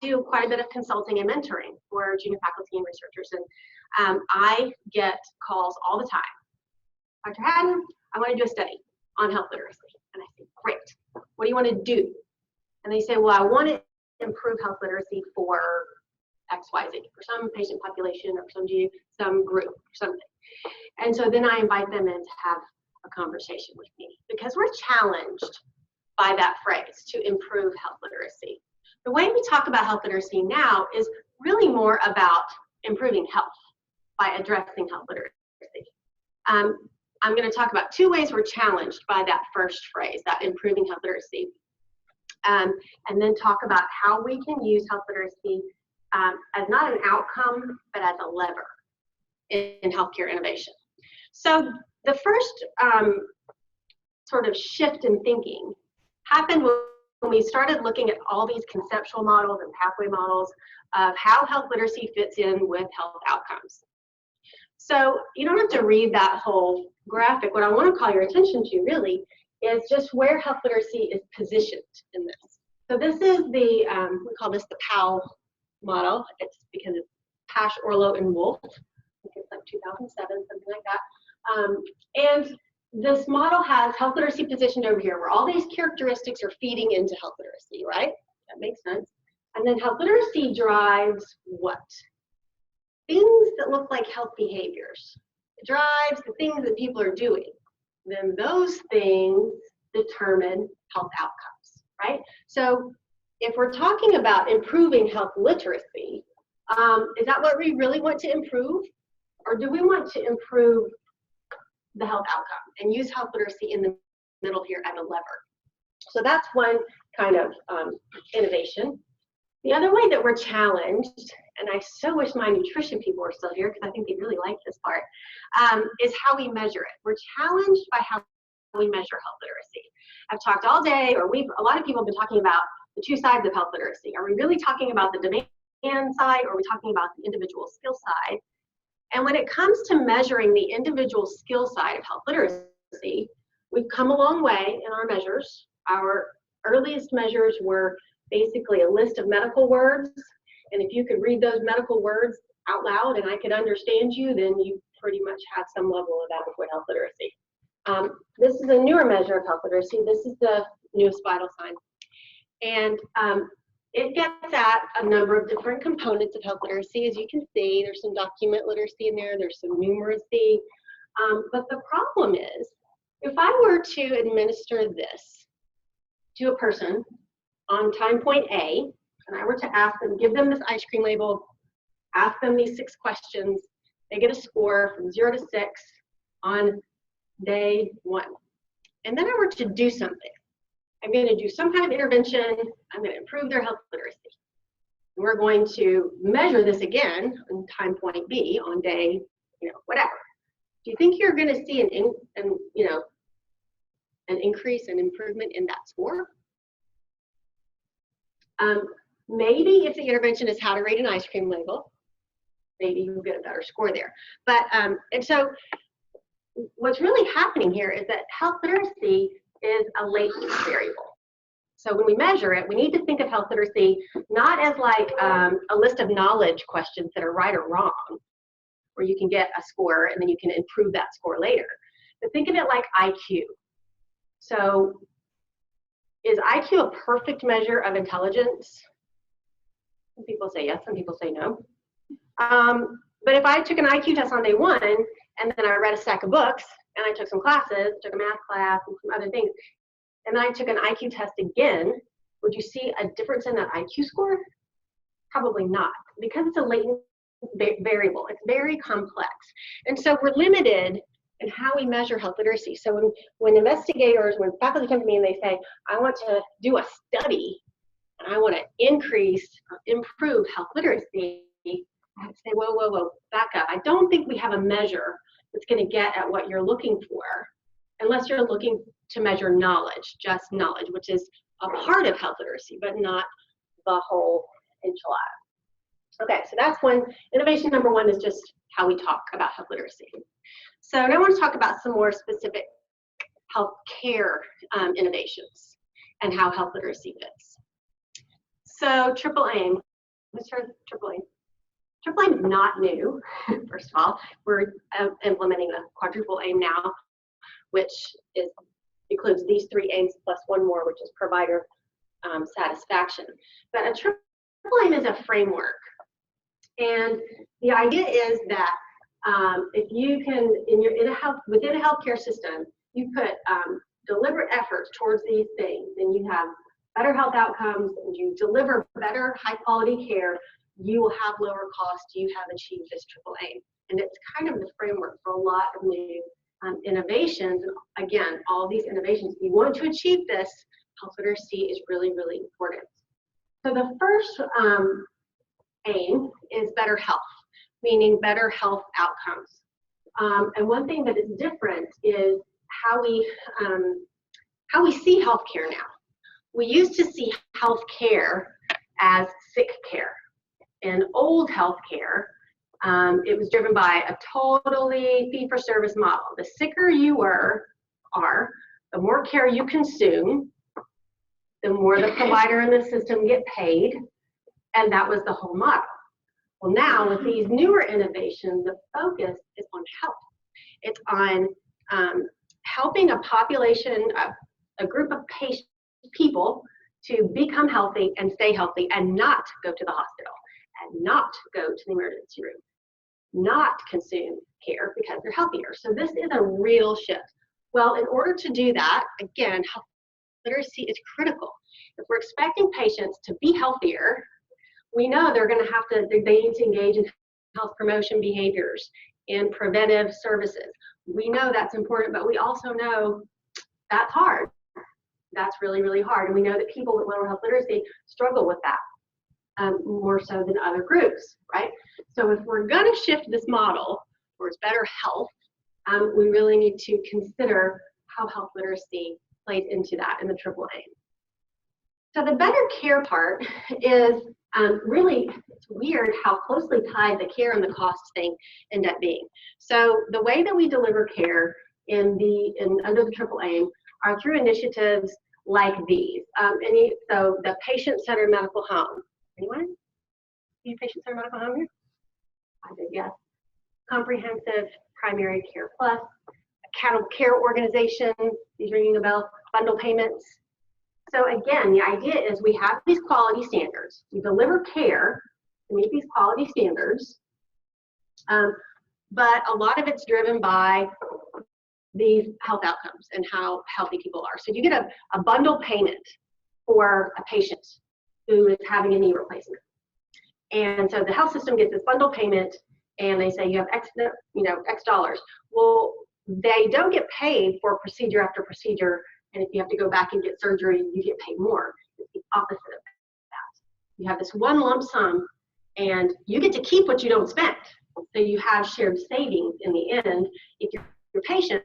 do quite a bit of consulting and mentoring for junior faculty and researchers, and I get calls all the time. Dr. Haddon, I want to do a study on health literacy. And I say, great, what do you want to do? And they say, well, I want to improve health literacy for XYZ, for some patient population or some group or something. And so then I invite them in to have a conversation with me, because we're challenged by that phrase, to improve health literacy. The way we talk about health literacy now is really more about improving health by addressing health literacy. I'm going to talk about two ways we're challenged by that first phrase, that improving health literacy, and then talk about how we can use health literacy as not an outcome, but as a lever in healthcare innovation. So the first sort of shift in thinking happened when we started looking at all these conceptual models and pathway models of how health literacy fits in with health outcomes. So you don't have to read that whole graphic. What I want to call your attention to really is just where health literacy is positioned in this. So this is the, we call this the POW model. It's because it's Pash, Orlow, and Wolf. I think it's like 2007, something like that. And this model has health literacy positioned over here, where all these characteristics are feeding into health literacy, right? That makes sense. And then health literacy drives what? Things that look like health behaviors. It drives the things that people are doing. Then those things determine health outcomes, right? So if we're talking about improving health literacy, is that what we really want to improve? Or do we want to improve the health outcome and use health literacy in the middle here as a lever? So that's one kind of innovation. The other way that we're challenged, and I so wish my nutrition people were still here because I think they really like this part, is how we measure it. We're challenged by how we measure health literacy. I've talked all day, or a lot of people have been talking about the two sides of health literacy. Are we really talking about the demand side, or are we talking about the individual skill side? And when it comes to measuring the individual skill side of health literacy, we've come a long way in our measures. Our earliest measures were basically a list of medical words, and if you could read those medical words out loud and I could understand you, then you pretty much have some level of adequate health literacy. This is a newer measure of health literacy. This is the newest vital sign. And it gets at a number of different components of health literacy. As you can see, there's some document literacy in there, there's some numeracy. But the problem is, if I were to administer this to a person on time point A, and I were to ask them, give them this ice cream label, ask them these 6 questions, they get a score from 0 to 6 on day 1. And then I were to do something. I'm going to do some kind of intervention. I'm going to improve their health literacy. We're going to measure this again on time point B on day, whatever. Do you think you're going to see an increase and improvement in that score? Maybe if the intervention is how to read an ice cream label, maybe you'll get a better score there. But and so what's really happening here is that health literacy is a latent variable. So when we measure it, we need to think of health literacy not as like a list of knowledge questions that are right or wrong, where you can get a score and then you can improve that score later. But think of it like IQ. So is IQ a perfect measure of intelligence? Some people say yes, some people say no. But if I took an IQ test on day 1 and then I read a stack of books and I took some classes, took a math class and some other things, and then I took an IQ test again, would you see a difference in that IQ score? Probably not, because it's a latent variable. It's very complex. And so we're limited in how we measure health literacy. So when investigators, when faculty come to me and they say, I want to do a study and I want to improve health literacy, I say, whoa, back up. I don't think we have a measure that's going to get at what you're looking for, unless you're looking to measure knowledge, just knowledge, which is a part of health literacy, but not the whole enchilada. Okay, so that's one. Innovation number 1 is just how we talk about health literacy. So now I want to talk about some more specific healthcare innovations and how health literacy fits. So triple aim. What's triple aim? Triple aim is not new, first of all. We're implementing a quadruple aim now, which includes these 3 aims plus 1 more, which is provider satisfaction. But a triple aim is a framework. And the idea is that if you can, within a healthcare system, you put deliberate efforts towards these things, and you have better health outcomes, and you deliver better high quality care, you will have lower cost, you have achieved this triple aim. And it's kind of the framework for a lot of new innovations. And again, all these innovations, if you want to achieve this, health literacy is really, really important. So the first aim is better health, meaning better health outcomes. And one thing that is different is how we see healthcare now. We used to see healthcare as sick care. In old healthcare, it was driven by a totally fee-for-service model. The sicker you are, the more care you consume, the more the provider and the system get paid, and that was the whole model. Well, now with these newer innovations, the focus is on health. It's on helping a population, a group of people to become healthy and stay healthy and not go to the hospital and not go to the emergency room, not consume care because they're healthier. So this is a real shift. Well, in order to do that, again, health literacy is critical. If we're expecting patients to be healthier, we know they're going to have to, they need to engage in health promotion behaviors and preventive services. We know that's important, but we also know that's hard. That's really, really hard. And we know that people with mental health literacy struggle with that more so than other groups, right? So if we're going to shift this model towards better health, we really need to consider how health literacy plays into that in the triple aim. So the better care part is really, it's weird how closely tied the care and the cost thing end up being. So the way that we deliver care under the triple aim are through initiatives like these. So the patient-centered medical home. Anyone? Any patient-centered medical home here? I did, yes. Comprehensive primary care plus, accountable care organization, these ringing a bell, bundle payments. So again, the idea is we have these quality standards. We deliver care to meet these quality standards, but a lot of it's driven by these health outcomes and how healthy people are. So you get a bundle payment for a patient who is having a knee replacement. And so the health system gets this bundle payment and they say you have X dollars. Well, they don't get paid for procedure after procedure. And if you have to go back and get surgery, you get paid more. It's the opposite of that. You have this one lump sum and you get to keep what you don't spend. So you have shared savings in the end if your patient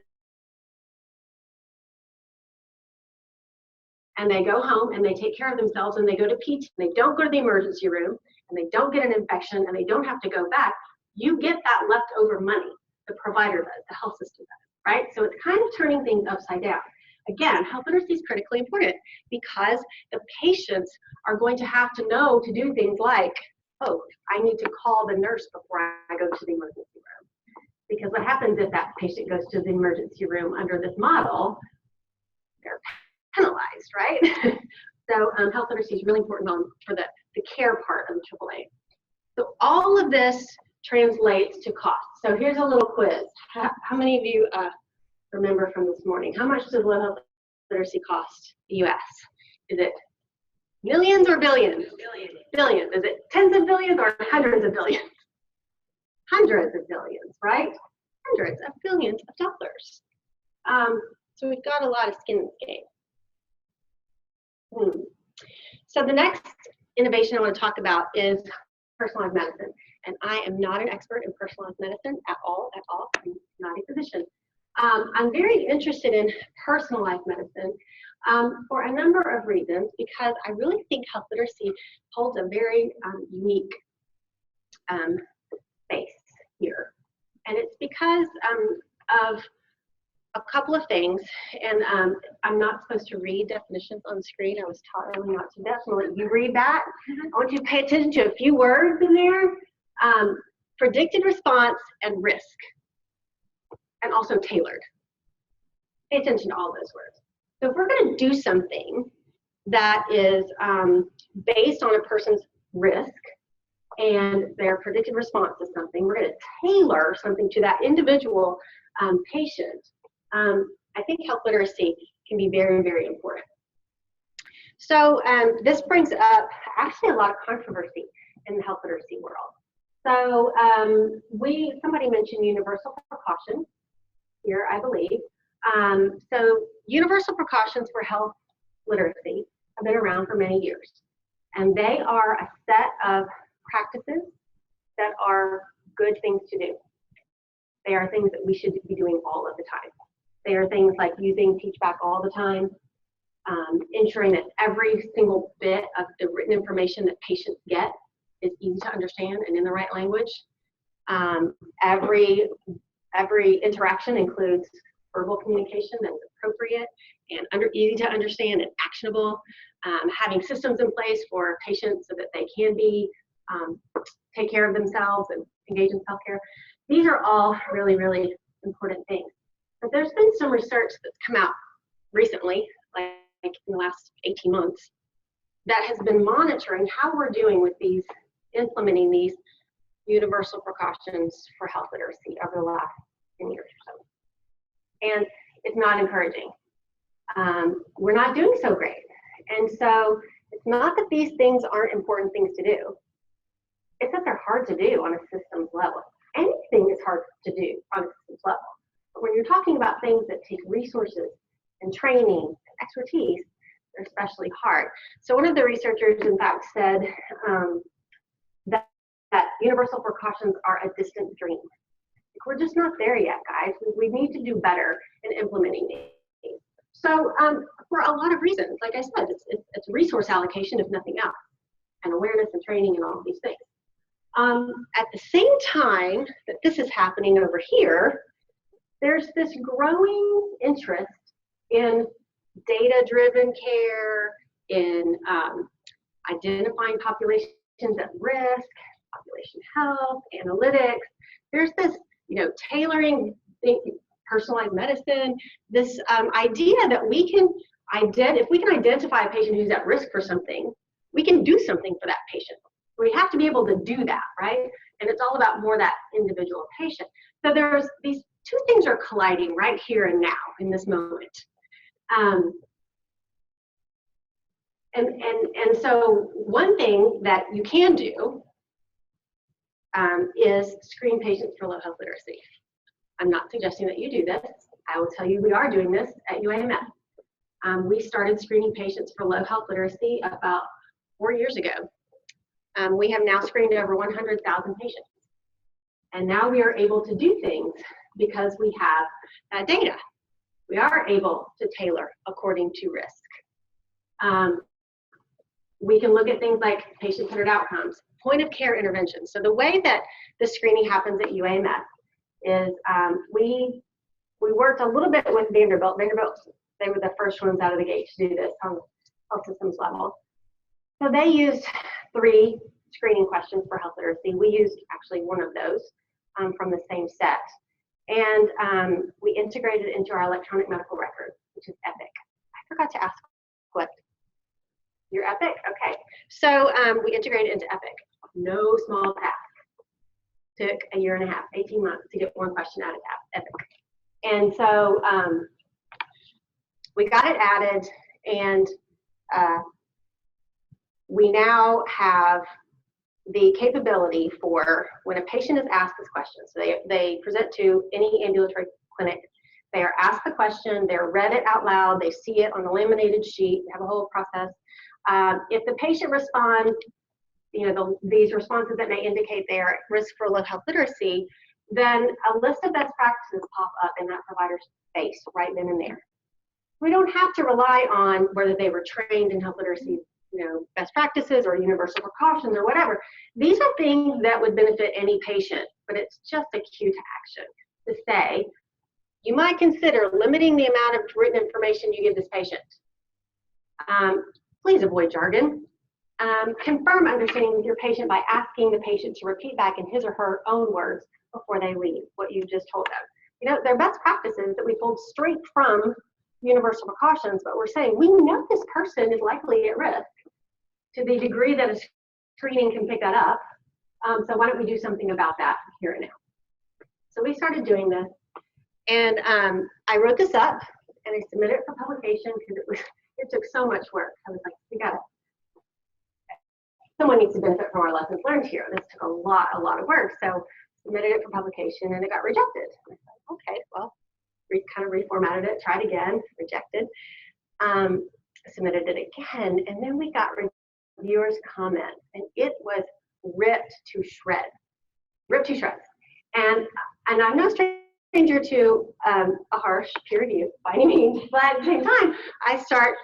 and they go home and they take care of themselves and they go to PT, and they don't go to the emergency room and they don't get an infection and they don't have to go back, you get that leftover money. The provider does, the health system does, right? So it's kind of turning things upside down. Again, health literacy is critically important because the patients are going to have to know to do things like, oh, I need to call the nurse before I go to the emergency room. Because what happens if that patient goes to the emergency room under this model, they're penalized, right? So health literacy is really important for the care part of the AAA. So all of this translates to cost. So here's a little quiz. How many of you remember from this morning? How much does health literacy cost the U.S.? Is it millions or billions? Billions. Is it tens of billions or hundreds of billions? Hundreds of billions, right? Hundreds of billions of dollars. So we've got a lot of skin in the game. So the next innovation I want to talk about is personalized medicine. And I am not an expert in personalized medicine at all. I'm not a physician. I'm very interested in personalized medicine for a number of reasons, because I really think health literacy holds a very unique space here. And it's because of a couple of things, and I'm not supposed to read definitions on the screen. I was taught early not to. Definitely, you read that. I want you to pay attention to a few words in there. Predicted response and risk, and also tailored. Pay attention to all those words. So if we're going to do something that is based on a person's risk and their predicted response to something, we're going to tailor something to that individual patient. I think health literacy can be very, very important. So this brings up actually a lot of controversy in the health literacy world. So somebody mentioned universal precautions here, I believe. So universal precautions for health literacy have been around for many years. And they are a set of practices that are good things to do. They are things that we should be doing all of the time. They are things like using TeachBack all the time, ensuring that every single bit of the written information that patients get is easy to understand and in the right language. Every interaction includes verbal communication that is appropriate and easy to understand and actionable. Having systems in place for patients so that they can take care of themselves and engage in self-care. These are all really, really important things. But there's been some research that's come out recently, like in the last 18 months, that has been monitoring how we're doing with these, implementing these universal precautions for health literacy over the last 10 years or so. And it's not encouraging. We're not doing so great. And so it's not that these things aren't important things to do. It's that they're hard to do on a systems level. Anything is hard to do on a systems level. But when you're talking about things that take resources and training and expertise, they're especially hard. So one of the researchers, in fact, said that universal precautions are a distant dream. We're just not there yet, guys. We need to do better in implementing these. So for a lot of reasons, like I said, it's resource allocation, if nothing else, and awareness and training and all of these things. At the same time that this is happening over here, there's this growing interest in data-driven care, in identifying populations at risk, population health, analytics. There's this, tailoring, personalized medicine, this idea that we can if we can identify a patient who's at risk for something, we can do something for that patient. We have to be able to do that, right? And it's all about more that individual patient. So there's these two things are colliding right here and now in this moment. And so one thing that you can do is screen patients for low health literacy. I'm not suggesting that you do this. I will tell you we are doing this at UAMF. We started screening patients for low health literacy about 4 years ago. We have now screened over 100,000 patients. And now we are able to do things because we have that data. We are able to tailor according to risk. We can look at things like patient-centered outcomes, point of care interventions. So the way that the screening happens at UAMF is we worked a little bit with Vanderbilt. Vanderbilt, they were the first ones out of the gate to do this on health systems level. So they used 3 screening questions for health literacy. We used actually one of those from the same set. And we integrated it into our electronic medical record, which is Epic. I forgot to ask what. Your Epic? Okay. So we integrated into Epic. No small task. Took a year and a half, 18 months to get one question out of Epic. And so we got it added, and we now have the capability for when a patient is asked this question. So they present to any ambulatory clinic. They are asked the question, they're read it out loud, they see it on a laminated sheet, they have a whole process. If the patient responds, these responses that may indicate they are at risk for low health literacy, then a list of best practices pop up in that provider's face right then and there. We don't have to rely on whether they were trained in health literacy, best practices or universal precautions or whatever. These are things that would benefit any patient, but it's just a cue to action to say, you might consider limiting the amount of written information you give this patient. Please avoid jargon. Confirm understanding with your patient by asking the patient to repeat back in his or her own words before they leave what you just told them. They're best practices that we pulled straight from universal precautions, but we're saying we know this person is likely at risk to the degree that a screening can pick that up. So why don't we do something about that here and now? So we started doing this, and I wrote this up and I submitted it for publication because it took so much work. I was like, someone needs to benefit from our lessons learned here. This took a lot of work. So submitted it for publication and it got rejected. I thought, okay, well, kind of reformatted it, tried again, rejected. Submitted it again, and then we got reviewers' comments, and it was ripped to shreds. And I'm no stranger to a harsh peer review by any means, but at the same time, I start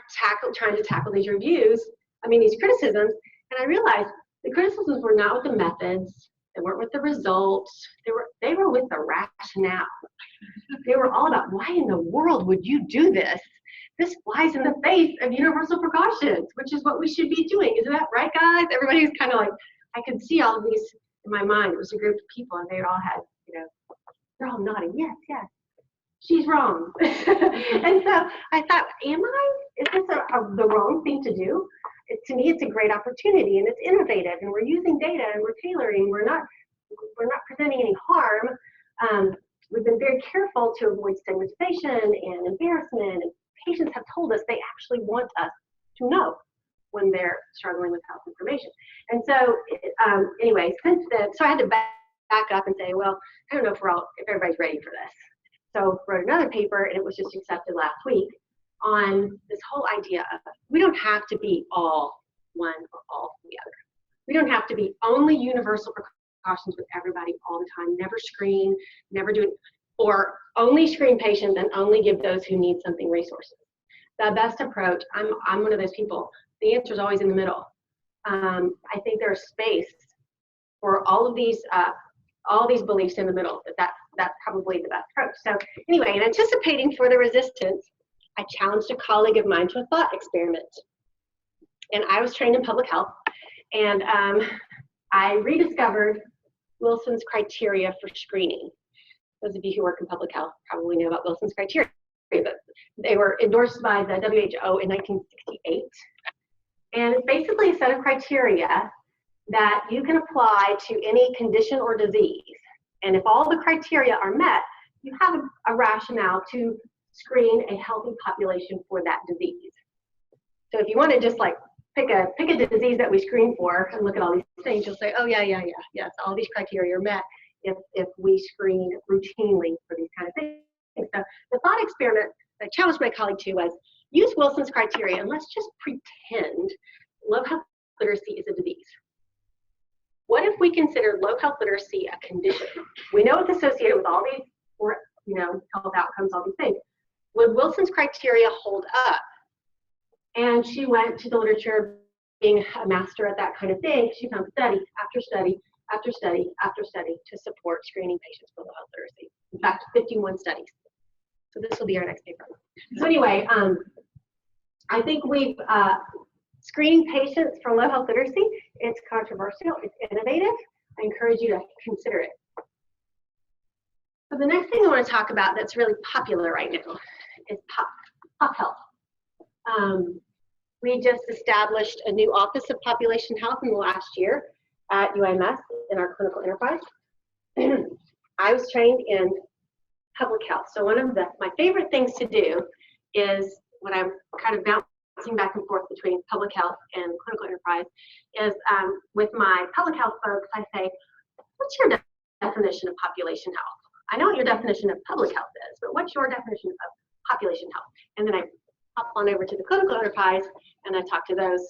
trying to tackle these these criticisms, and I realized the criticisms were not with the methods, they weren't with the results, they were with the rationale. They were all about, why in the world would you do this? This flies in the face of universal precautions, which is what we should be doing. Isn't that right, guys? Everybody's kind of like, I could see all of these in my mind. It was a group of people, and they all had, they're all nodding, yes, yes. she's wrong. And so I thought, is this the wrong thing to do? To me, it's a great opportunity, and it's innovative, and we're using data, and we're tailoring. We're not presenting any harm. We've been very careful to avoid stigmatization and embarrassment. And patients have told us they actually want us to know when they're struggling with health information. And so, anyway, since then, so I had to back up and say, well, I don't know if everybody's ready for this. So wrote another paper, and it was just accepted last week, on this whole idea of we don't have to be all one or all the other. We don't have to be only universal precautions with everybody all the time, never screen, never do it, or only screen patients and only give those who need something resources. The best approach, I'm one of those people, the answer is always in the middle. I think there's space for all these beliefs in the middle, that's probably the best approach. So anyway, in anticipating further resistance, I challenged a colleague of mine to a thought experiment. And I was trained in public health, and I rediscovered Wilson's criteria for screening. Those of you who work in public health probably know about Wilson's criteria, but they were endorsed by the WHO in 1968. And it's basically a set of criteria that you can apply to any condition or disease. And if all the criteria are met, you have a rationale to screen a healthy population for that disease. So if you want to just like pick a disease that we screen for and look at all these things, you'll say, oh yeah, yes, all these criteria are met if we screen routinely for these kind of things. So the thought experiment that I challenged my colleague to was use Wilson's criteria and let's just pretend low health literacy is a disease. What if we consider low health literacy a condition? We know it's associated with all these, health outcomes, all these things. Would Wilson's criteria hold up? And she went to the literature, being a master at that kind of thing. She found study after study after study after study to support screening patients for low health literacy. In fact, 51 studies. So this will be our next paper. So anyway, I think we've screening patients for low health literacy. It's controversial. It's innovative. I encourage you to consider it. So the next thing I want to talk about that's really popular right now is pop health. We just established a new Office of Population Health in the last year at UMS in our clinical enterprise. I was trained in public health. So one of my favorite things to do is when I'm kind of bouncing back and forth between public health and clinical enterprise is with my public health folks, I say, what's your definition of population health? I know what your definition of public health is, but what's your definition of population health? And then I hop on over to the clinical enterprise and I talk to those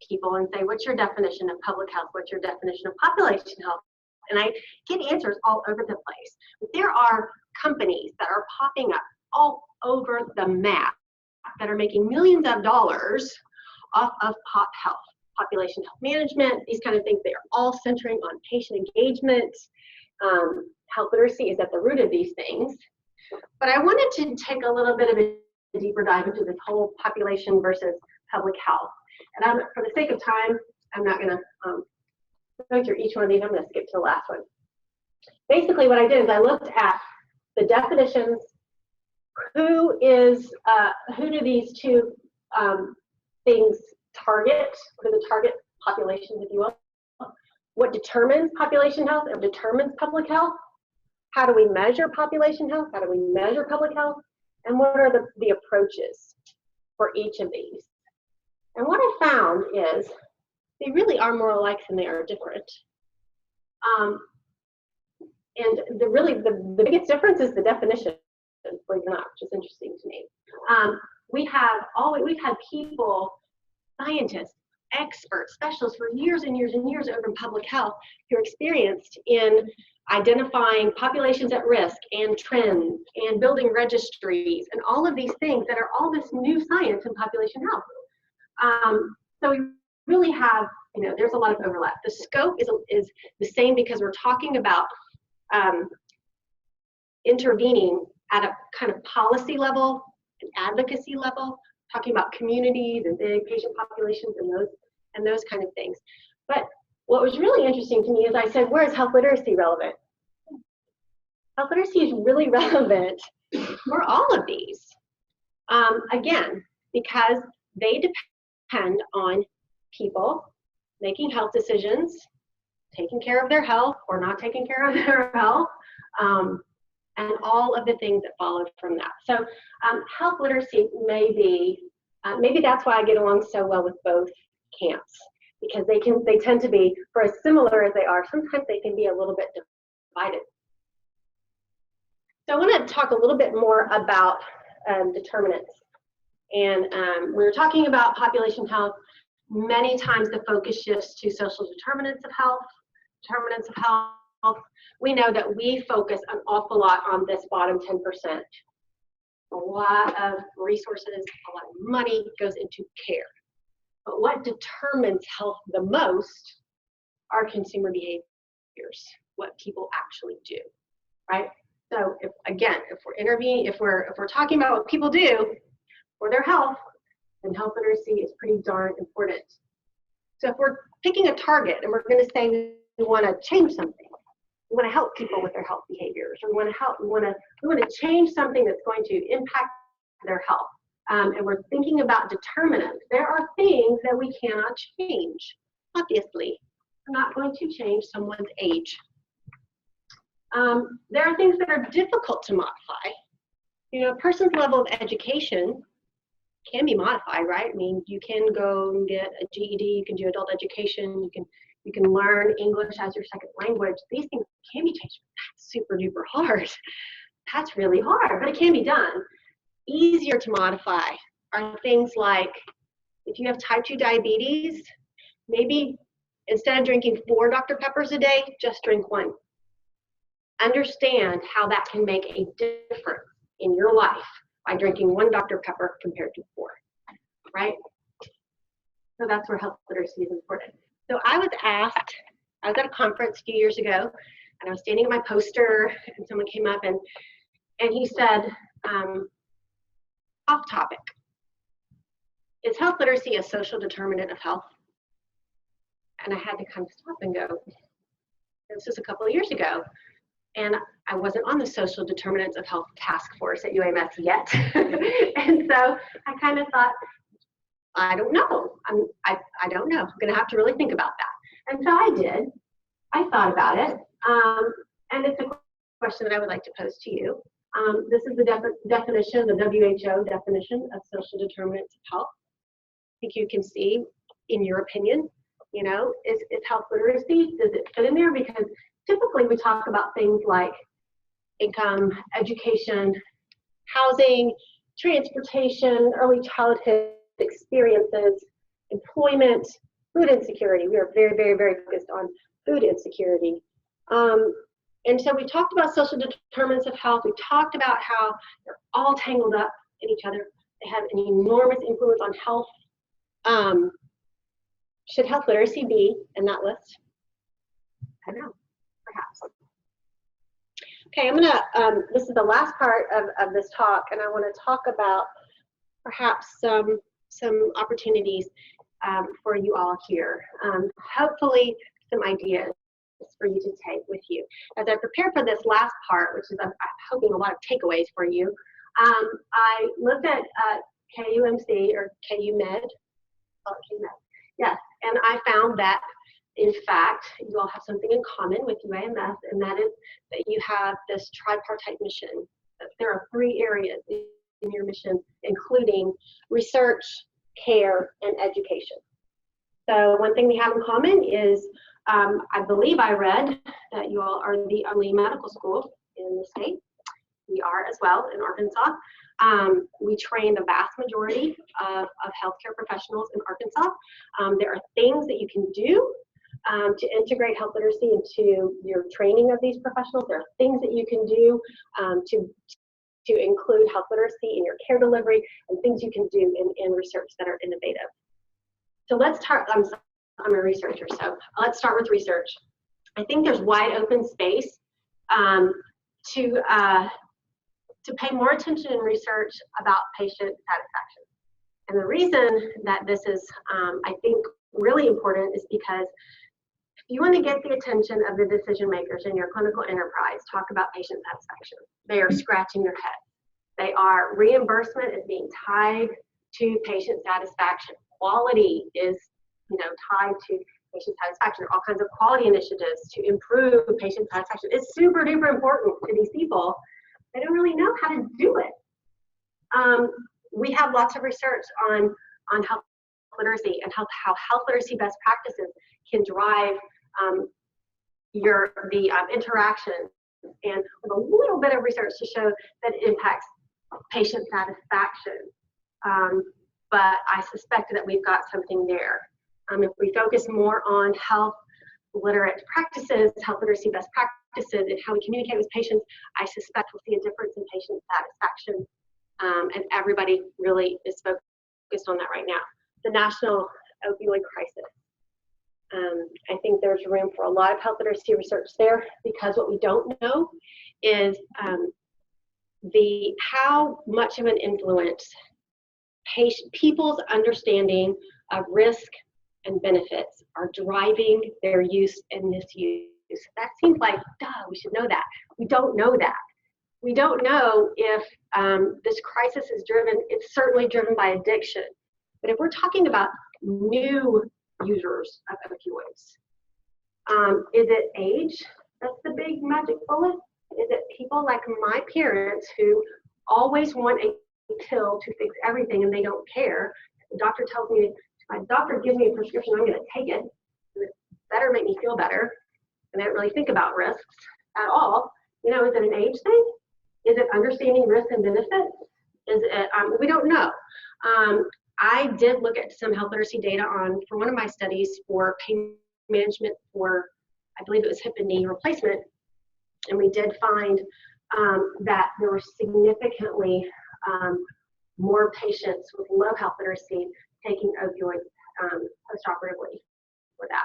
people and say, what's your definition of public health? What's your definition of population health? And I get answers all over the place. But there are companies that are popping up all over the map that are making millions of dollars off of pop health, population health management, these kind of things. They are all centering on patient engagement. Health literacy is at the root of these things. But I wanted to take a little bit of a deeper dive into this whole population versus public health. And for the sake of time, I'm not going to go through each one of these. I'm going to skip to the last one. Basically, what I did is I looked at the definitions. Who do these two things target? Who are the target populations, if you will? What determines population health or determines public health? How do we measure population health? How do we measure public health? And what are the approaches for each of these? And what I found is they really are more alike than they are different. And the biggest difference is the definition, believe it or not, which is interesting to me. We've had people, scientists, experts, specialists for years and years and years over in public health who are experienced in identifying populations at risk and trends and building registries and all of these things that are all this new science in population health. So we really have, there's a lot of overlap. The scope is the same because we're talking about intervening at a kind of policy level, an advocacy level, talking about communities and big patient populations and those kind of things. But what was really interesting to me is I said, where is health literacy relevant? Health literacy is really relevant for all of these. Again, because they depend on people making health decisions, taking care of their health or not taking care of their health, and all of the things that followed from that. So health literacy may be, maybe that's why I get along so well with both camps, because they tend to be, for as similar as they are, sometimes they can be a little bit divided. So I want to talk a little bit more about determinants. And we were talking about population health. Many times the focus shifts to social determinants of health. We know that we focus an awful lot on this bottom 10%. A lot of resources, a lot of money goes into care. But what determines health the most are consumer behaviors, what people actually do, right? So if we're intervening, if we're talking about what people do for their health, then health literacy is pretty darn important. So if we're picking a target and we're going to say we want to change something, we want to help people with their health behaviors, or we want to change something that's going to impact their health, and we're thinking about determinants, there are things that we cannot change. Obviously, we're not going to change someone's age. There are things that are difficult to modify. You know, a person's level of education can be modified, right? I mean, you can go and get a GED, you can do adult education, you can learn English as your second language. These things can be changed. That's super duper hard. That's really hard, but it can be done. Easier to modify are things like, if you have type 2 diabetes, maybe instead of drinking 4 Dr. Peppers a day, just drink 1. Understand how that can make a difference in your life by drinking 1 Dr. Pepper compared to 4, right? So that's where health literacy is important. So I was at a conference a few years ago, and I was standing at my poster, and someone came up and he said, off topic, is health literacy a social determinant of health? And I had to kind of stop and go, this was a couple of years ago, and I wasn't on the social determinants of health task force at UAMS yet. And so I kind of thought, I don't know. I don't know. I'm going to have to really think about that. And so I did. I thought about it. And it's a question that I would like to pose to you. This is the definition, the WHO definition of social determinants of health. I think you can see, in your opinion, you know, is health literacy, does it fit in there? Because typically we talk about things like income, education, housing, transportation, early childhood experiences, employment, food insecurity. We are very, very, very focused on food insecurity. And so we talked about social determinants of health. We talked about how they're all tangled up in each other. They have an enormous influence on health. Should health literacy be in that list? I don't know, perhaps. Okay, I'm gonna, this is the last part of this talk, and I wanna talk about perhaps some opportunities for you all here. Hopefully some ideas for you to take with you. As I prepare for this last part, which is I'm hoping a lot of takeaways for you, I looked at KUMC or KU Med, yes, and I found that in fact you all have something in common with UAMS, and that is that you have this tripartite mission. There are 3 areas in your mission, including research, care, and education. So one thing we have in common is I believe I read that you all are the only medical school in the state. We are as well in Arkansas. We train the vast majority of healthcare professionals in Arkansas. There are things that you can do to integrate health literacy into your training of these professionals. There are things that you can do to include health literacy in your care delivery, and things you can do in research that are innovative. So let's start, I'm a researcher, so let's start with research. I think there's wide open space to pay more attention in research about patient satisfaction. And the reason that this is, I think, really important is because if you want to get the attention of the decision makers in your clinical enterprise, talk about patient satisfaction. They are scratching their head. They are reimbursement is being tied to patient satisfaction. Quality is, tied to patient satisfaction. There are all kinds of quality initiatives to improve patient satisfaction. It's super duper important to these people. They don't really know how to do it. We have lots of research on health literacy and how health literacy best practices can drive the interaction, and with a little bit of research to show that it impacts patient satisfaction. But I suspect that we've got something there. If we focus more on health literate practices, health literacy best practices, and how we communicate with patients, I suspect we'll see a difference in patient satisfaction. And everybody really is focused on that right now. The national opioid crisis. I think there's room for a lot of health literacy research there, because what we don't know is how much of an influence people's understanding of risk and benefits are driving their use and misuse. That seems like, duh, we should know that. We don't know that. We don't know if this crisis is driven, it's certainly driven by addiction. But if we're talking about new users of opioids, is it age? That's the big magic bullet. Is it people like my parents who always want a pill to fix everything and they don't care? The doctor tells me, my doctor gives me a prescription, I'm going to take it. It better make me feel better. And I don't really think about risks at all. Is it an age thing? Is it understanding risk and benefits? Is it, we don't know. I did look at some health literacy data for one of my studies for pain management for, I believe it was hip and knee replacement. And we did find that there were significantly more patients with low health literacy taking opioids postoperatively for that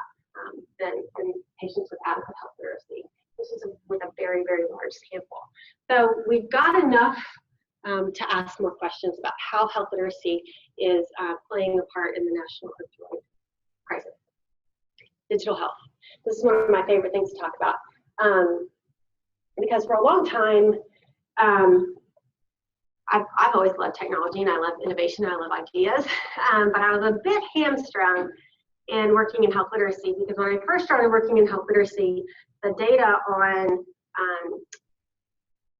than patients with adequate health literacy. This is with a very, very large sample. So we've got enough to ask more questions about how health literacy is playing a part in the national opioid crisis. Digital health. This is one of my favorite things to talk about. Because for a long time, I've always loved technology and I love innovation and I love ideas, but I was a bit hamstrung in working in health literacy, because when I first started working in health literacy, the data on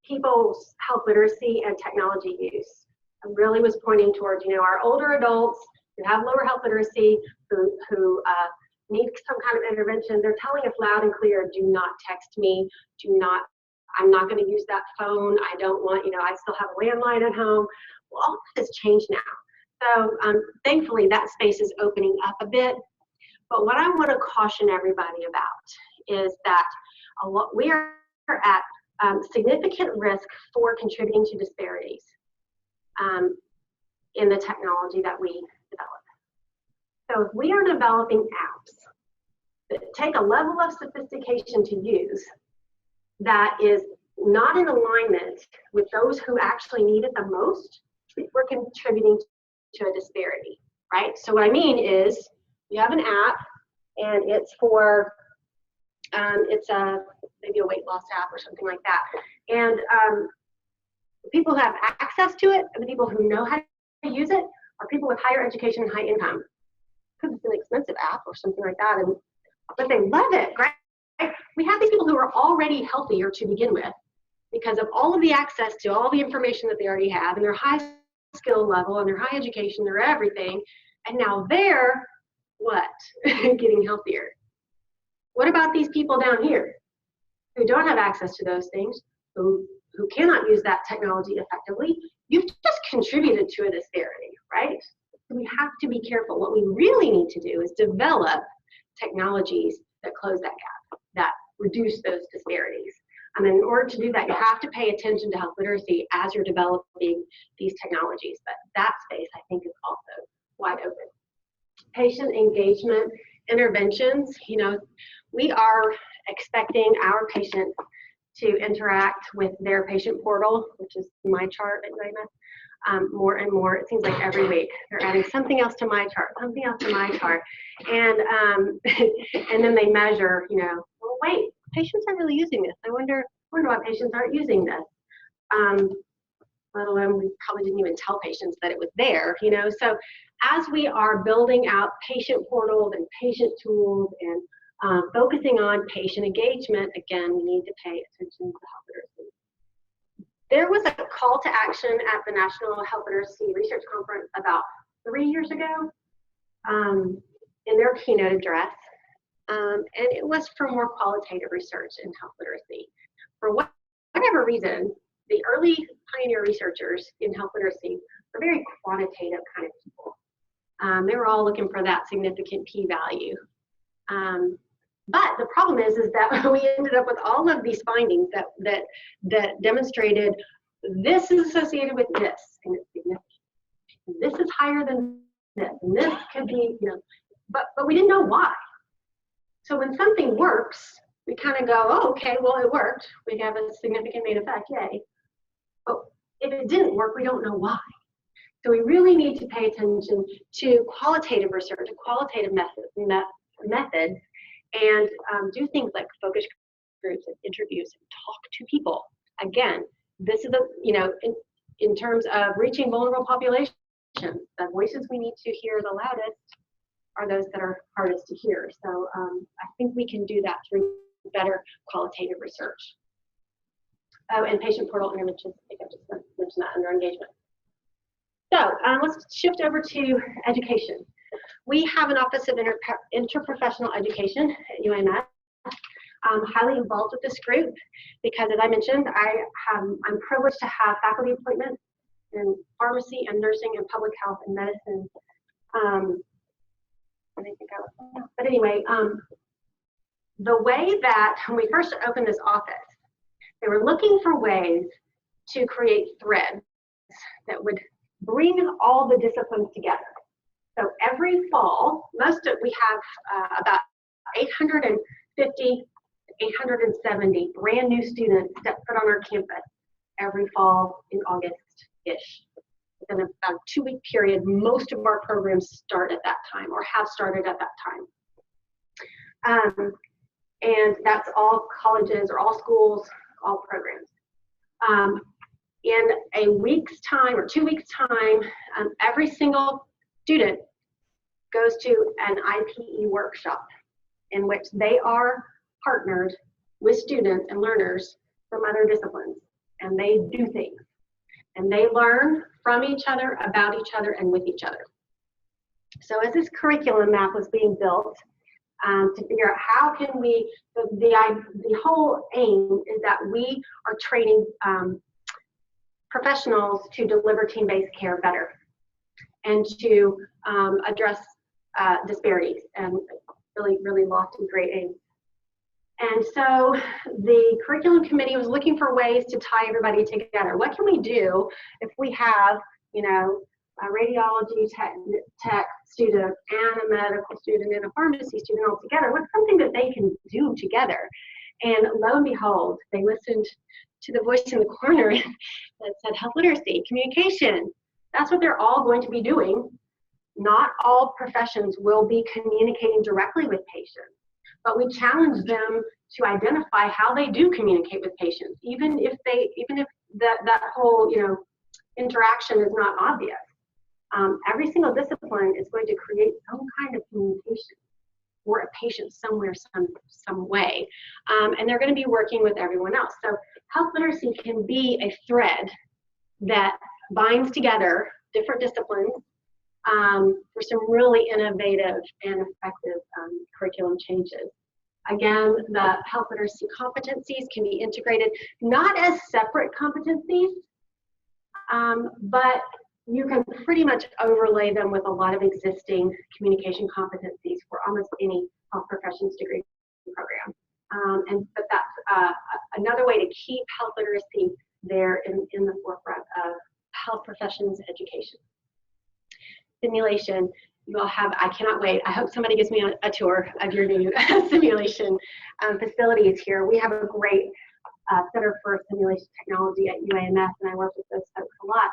people's health literacy and technology use really was pointing towards, our older adults who have lower health literacy, who need some kind of intervention. They're telling us loud and clear, do not text me, I'm not going to use that phone. I don't want, I still have a landline at home. Well, all that has changed now. So thankfully that space is opening up a bit. But what I want to caution everybody about is that we are at significant risk for contributing to disparities in the technology that we develop. So if we are developing apps that take a level of sophistication to use that is not in alignment with those who actually need it the most, we're contributing to a disparity, right? So what I mean is, you have an app and it's for, maybe a weight loss app or something like that. And the people who have access to it and the people who know how to use it are people with higher education and high income. Because it's an expensive app or something like that, but they love it, right? We have these people who are already healthier to begin with because of all of the access to all the information that they already have and their high skill level and their high education, their everything. And now they're what? Getting healthier. What about these people down here who don't have access to those things, who cannot use that technology effectively? You've just contributed to a disparity, right? So we have to be careful. What we really need to do is develop technologies that close that gap, that reduce those disparities. And in order to do that, you have to pay attention to health literacy as you're developing these technologies. But that space, I think, is also wide open. Patient engagement interventions, we are expecting our patients to interact with their patient portal, which is my chart at Gina, more and more. It seems like every week they're adding something else to my chart, something else to my chart. And and then they measure, well, wait, patients aren't really using this. I wonder why patients aren't using this. let alone we probably didn't even tell patients that it was there, you know. So as we are building out patient portals and patient tools and focusing on patient engagement, again, we need to pay attention to health literacy. There was a call to action at the National Health Literacy Research Conference about 3 years ago in their keynote address, and it was for more qualitative research in health literacy. For whatever reason, the early pioneer researchers in health literacy were very quantitative kind of people. They were all looking for that significant p-value. But the problem is that we ended up with all of these findings that demonstrated this is associated with this, and it's significant. This is higher than this, and this could be, you know, but we didn't know why. So when something works, we kind of go, oh, okay, well, it worked. We have a significant main effect, yay. But if it didn't work, we don't know why. So we really need to pay attention to qualitative research, a qualitative method, and do things like focus groups and interviews and talk to people. Again, this is in terms of reaching vulnerable populations, the voices we need to hear the loudest are those that are hardest to hear. So I think we can do that through better qualitative research. Oh, and patient portal interventions, I think I just mentioned that under engagement. So let's shift over to education. We have an Office of Interprofessional Education at UAMS. I'm highly involved with this group because, as I mentioned, I'm privileged to have faculty appointments in pharmacy and nursing and public health and medicine. But anyway, the way that when we first opened this office, they were looking for ways to create threads that would bring all the disciplines together. So every fall, we have about 850, 870 brand new students step foot on our campus every fall in August-ish. Within about a 2-week period, most of our programs start at that time or have started at that time. And that's all colleges or all schools, all programs. In a week's time or 2 weeks' time, every single student goes to an IPE workshop in which they are partnered with students and learners from other disciplines, and they do things. And they learn from each other, about each other, and with each other. So as this curriculum map was being built, to figure out how can we, the whole aim is that we are training professionals to deliver team-based care better and to address disparities and really lofty great aims. And so the curriculum committee was looking for ways to tie everybody together. What can we do if we have, you know, a radiology tech student and a medical student and a pharmacy student all together? What's something that they can do together? And lo and behold, they listened to the voice in the corner that said health literacy, communication. That's what they're all going to be doing. Not all professions will be communicating directly with patients, but we challenge them to identify how they do communicate with patients, even if that whole, you know, interaction is not obvious. Every single discipline is going to create some kind of communication for a patient somewhere, some way, and they're going to be working with everyone else. So health literacy can be a thread that binds together different disciplines for some really innovative and effective curriculum changes. Again, the health literacy competencies can be integrated not as separate competencies, but you can pretty much overlay them with a lot of existing communication competencies for almost any health professions degree program. But that's another way to keep health literacy there in the forefront of health professions education. Simulation, you all have, I cannot wait. I hope somebody gives me a tour of your new simulation facilities here. We have a great Center for Simulation Technology at UAMS, and I work with those folks a lot.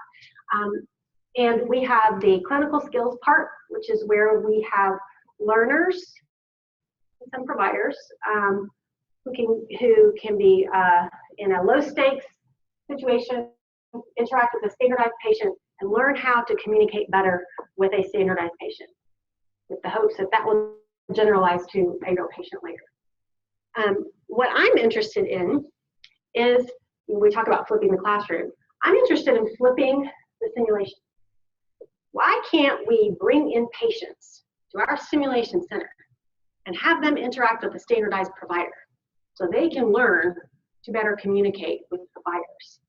And we have the clinical skills part, which is where we have learners and some providers who can be in a low stakes situation interact with a standardized patient and learn how to communicate better with a standardized patient, with the hopes that that will generalize to a real patient later. What I'm interested in is, we talk about flipping the classroom. I'm interested in flipping the simulation. Why can't we bring in patients to our simulation center and have them interact with a standardized provider so they can learn to better communicate with providers?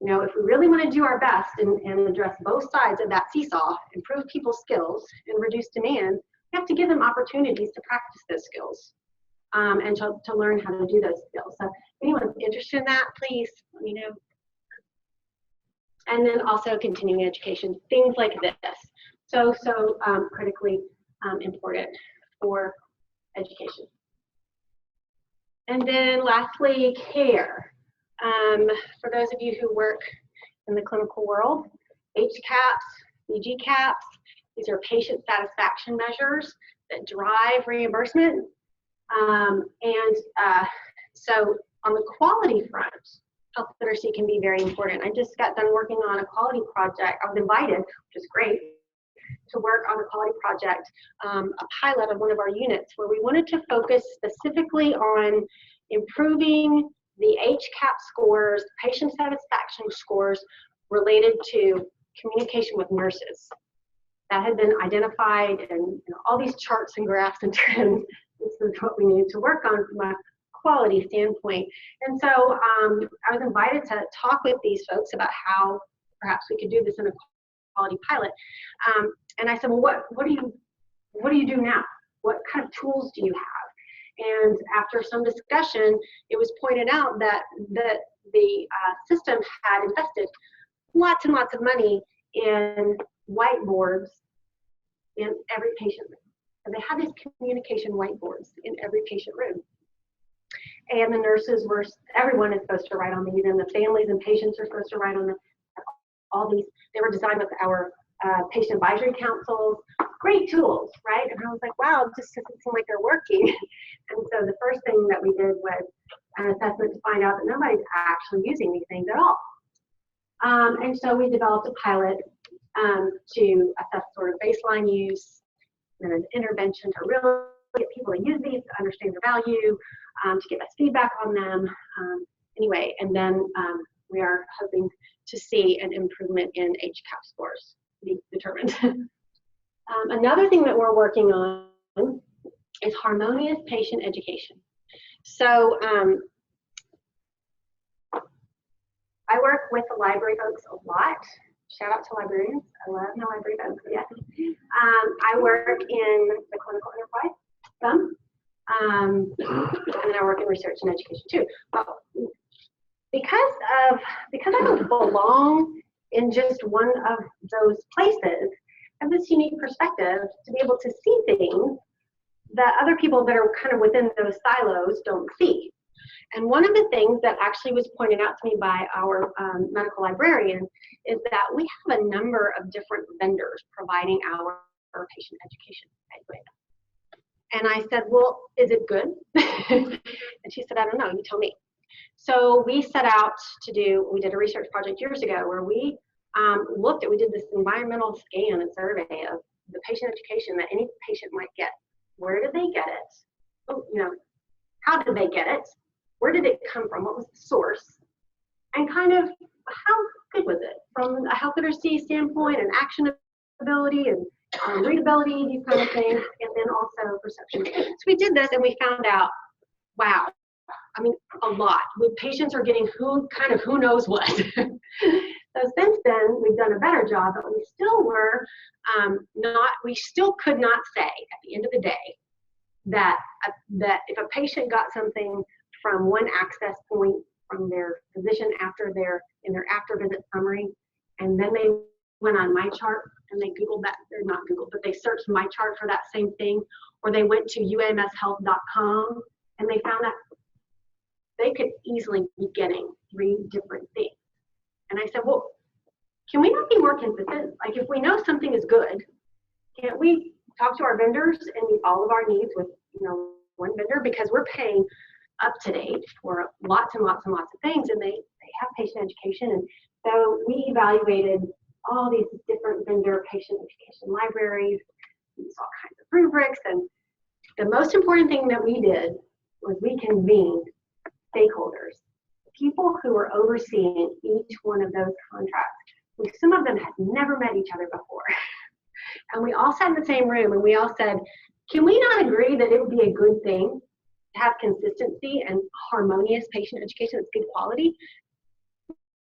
You know, if we really want to do our best and address both sides of that seesaw, improve people's skills and reduce demand, we have to give them opportunities to practice those skills and to learn how to do those skills. So if anyone's interested in that, please let me know. And then also continuing education, things like this. So critically important for education. And then lastly, care. For those of you who work in the clinical world, HCAHPS, BGCAHPS, these are patient satisfaction measures that drive reimbursement. So on the quality front, health literacy can be very important. I just got done working on a quality project. I was invited, which is great, to work on a quality project, a pilot of one of our units where we wanted to focus specifically on improving the HCAHPS scores, patient satisfaction scores related to communication with nurses. That had been identified, and all these charts and graphs and trends. This is what we needed to work on from a quality standpoint. And so I was invited to talk with these folks about how perhaps we could do this in a quality pilot. And I said, well, what do you do now? What kind of tools do you have? And after some discussion, it was pointed out that the system had invested lots and lots of money in whiteboards in every patient room. And they had these communication whiteboards in every patient room. And the nurses were, everyone is supposed to write on these, and the families and patients are supposed to write on all these. They were designed with our patient advisory councils, great tools, right? And I was like, wow, it just doesn't seem like they're working. And so the first thing that we did was an assessment to find out that nobody's actually using these things at all. And so we developed a pilot to assess sort of baseline use, and an intervention to really get people to use these, to understand their value, to give us feedback on them. Anyway, and then we are hoping to see an improvement in HCAHPS scores to be determined. Another thing that we're working on is harmonious patient education. So I work with the library folks a lot. Shout out to librarians. I love my library folks. Yeah. I work in the clinical enterprise some, and then I work in research and education too. But because I don't belong in just one of those places, I have this unique perspective to be able to see things that other people that are kind of within those silos don't see. And one of the things that actually was pointed out to me by our medical librarian is that we have a number of different vendors providing our patient education. And I said, well, is it good? And she said, I don't know, you tell me. So we set out to we did a research project years ago where we we did this environmental scan and survey of the patient education that any patient might get. Where did they get it? Oh, how did they get it? Where did it come from? What was the source? And kind of how good was it from a health literacy standpoint and actionability and readability, these kind of things, and then also perception. So we did this and we found out, wow, I mean, a lot. Patients are getting who knows what. So since then, we've done a better job, but we still were we still could not say at the end of the day that if a patient got something from one access point from their physician in their after visit summary, and then they went on my chart and they Googled that, or not Googled, but they searched my chart for that same thing, or they went to umshealth.com and they found that they could easily be getting 3 different things. And I said, well, can we not be more consistent? Like, if we know something is good, can't we talk to our vendors and meet all of our needs with, one vendor? Because we're paying up to date for lots and lots and lots of things, and they have patient education, and So we evaluated all these different vendor patient education libraries, we saw all kinds of rubrics, and the most important thing that we did was we convened stakeholders, people who were overseeing each one of those contracts. Some of them had never met each other before. And we all sat in the same room and we all said, can we not agree that it would be a good thing to have consistency and harmonious patient education that's good quality?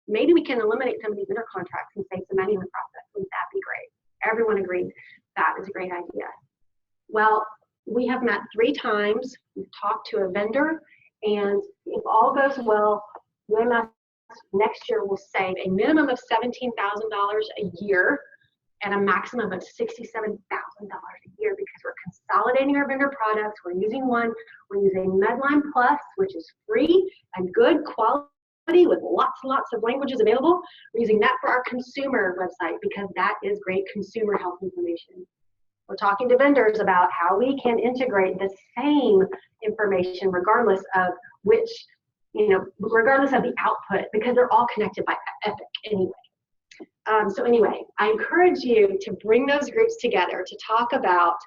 Maybe we can eliminate some of these vendor contracts and save some money in the process. Wouldn't that be great? Everyone agreed that is a great idea. Well, we have met 3 times. We've talked to a vendor, and if all goes well, UMS next year will save a minimum of $17,000 a year and a maximum of $67,000 a year because we're consolidating our vendor products. We're using one. We're using Medline Plus, which is free and good quality with lots and lots of languages available. We're using that for our consumer website because that is great consumer health information. We're talking to vendors about how we can integrate the same information regardless of which, regardless of the output, because they're all connected by Epic anyway. So anyway, I encourage you to bring those groups together to talk about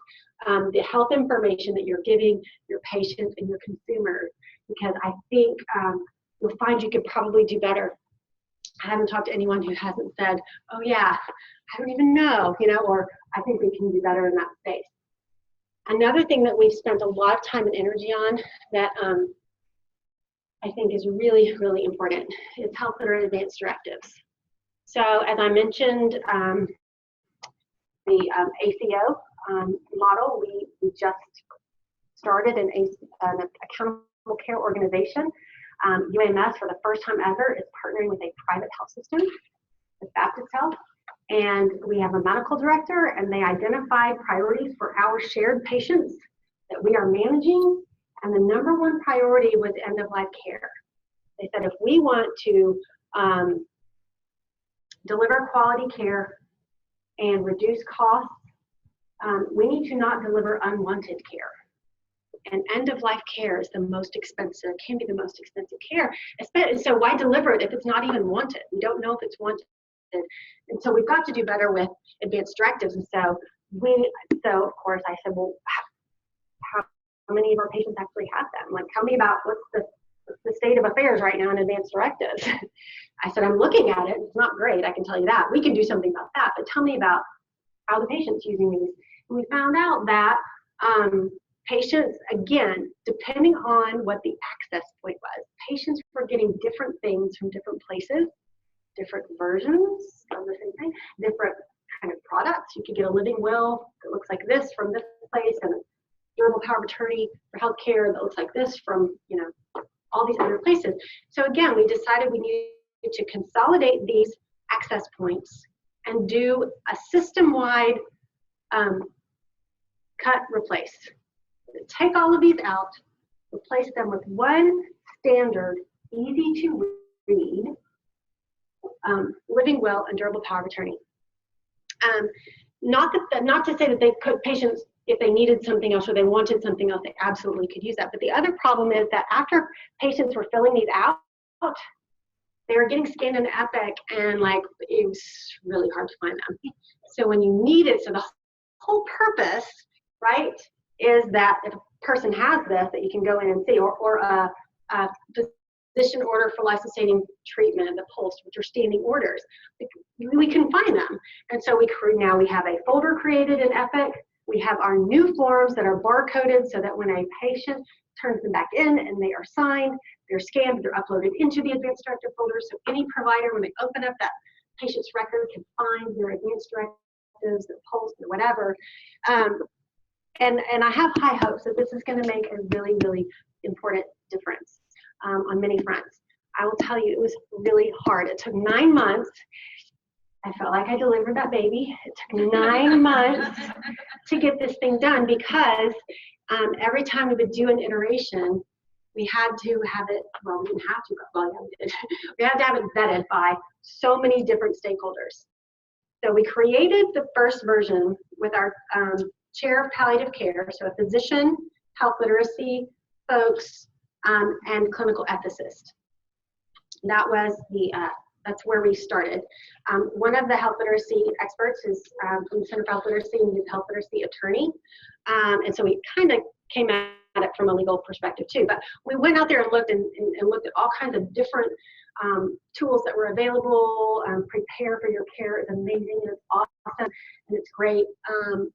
the health information that you're giving your patients and your consumers, because I think you'll find you could probably do better. I haven't talked to anyone who hasn't said, oh yeah, I don't even know, or I think we can do better in that space. Another thing that we've spent a lot of time and energy on that I think is really, really important is health literate advanced directives. So as I mentioned, the ACO model, we just started an accountable care organization. UMS, for the first time ever, is partnering with a private health system, with Baptist Health, and we have a medical director, and they identified priorities for our shared patients that we are managing, and the number 1 priority was end-of-life care. They said if we want to deliver quality care and reduce costs, we need to not deliver unwanted care. And end-of-life care is the most expensive, can be the most expensive care. So why deliver it if it's not even wanted? We don't know if it's wanted. And so we've got to do better with advanced directives. And so of course I said, well, how many of our patients actually have them? Like, tell me about what's the state of affairs right now in advanced directives. I said, I'm looking at it. It's not great, I can tell you that. We can do something about that, but tell me about how the patient's using these. And we found out that patients, again, depending on what the access point was, patients were getting different things from different places, different versions of the same thing, different kind of products. You could get a living will that looks like this from this place, and a durable power of attorney for healthcare that looks like this from, all these other places. So again, we decided we needed to consolidate these access points and do a system-wide cut, replace. Take all of these out, replace them with one standard, easy to read, living will and durable power of attorney. Not to say that they could, patients, if they needed something else or they wanted something else, they absolutely could use that. But the other problem is that after patients were filling these out, they were getting scanned in Epic, and it was really hard to find them. So when you need it, so the whole purpose, right, is that if a person has this, that you can go in and see, or a physician order for life-sustaining treatment and the pulse, which are standing orders. We can find them. And so now we have a folder created in Epic. We have our new forms that are barcoded so that when a patient turns them back in and they are signed, they're scanned, they're uploaded into the advanced directive folder. So any provider, when they open up that patient's record, can find their advanced directives, their pulse, or whatever. And I have high hopes that this is going to make a really, really important difference on many fronts. I will tell you, it was really hard. It took 9 months. I felt like I delivered that baby. It took 9 months to get this thing done because every time we would do an iteration, we had to have it, well, we didn't have to, but well, yeah, we did. We had to have it vetted by so many different stakeholders. So we created the first version with our chair of palliative care, so a physician, health literacy folks, and clinical ethicist. That was the That's where we started. One of the health literacy experts is from the Center for Health Literacy, and he's a health literacy attorney. And so we kind of came at it from a legal perspective too. But we went out there and looked and looked at all kinds of different tools that were available. Prepare for Your Care is amazing, and it's awesome, and it's great.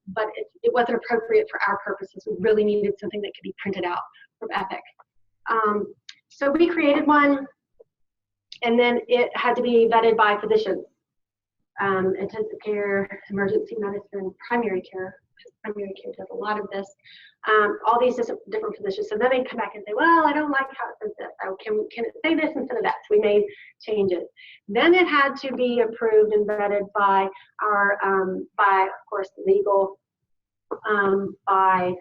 But it wasn't appropriate for our purposes. We really needed something that could be printed out from Epic. So we created one, and then it had to be vetted by physicians, intensive care, emergency medicine, primary care. Primary care does a lot of this. All these different physicians. So then they come back and say, well, I don't like how it says this. Oh, can it say this instead of that? So we made changes. Then it had to be approved and vetted by our, by of course, legal, by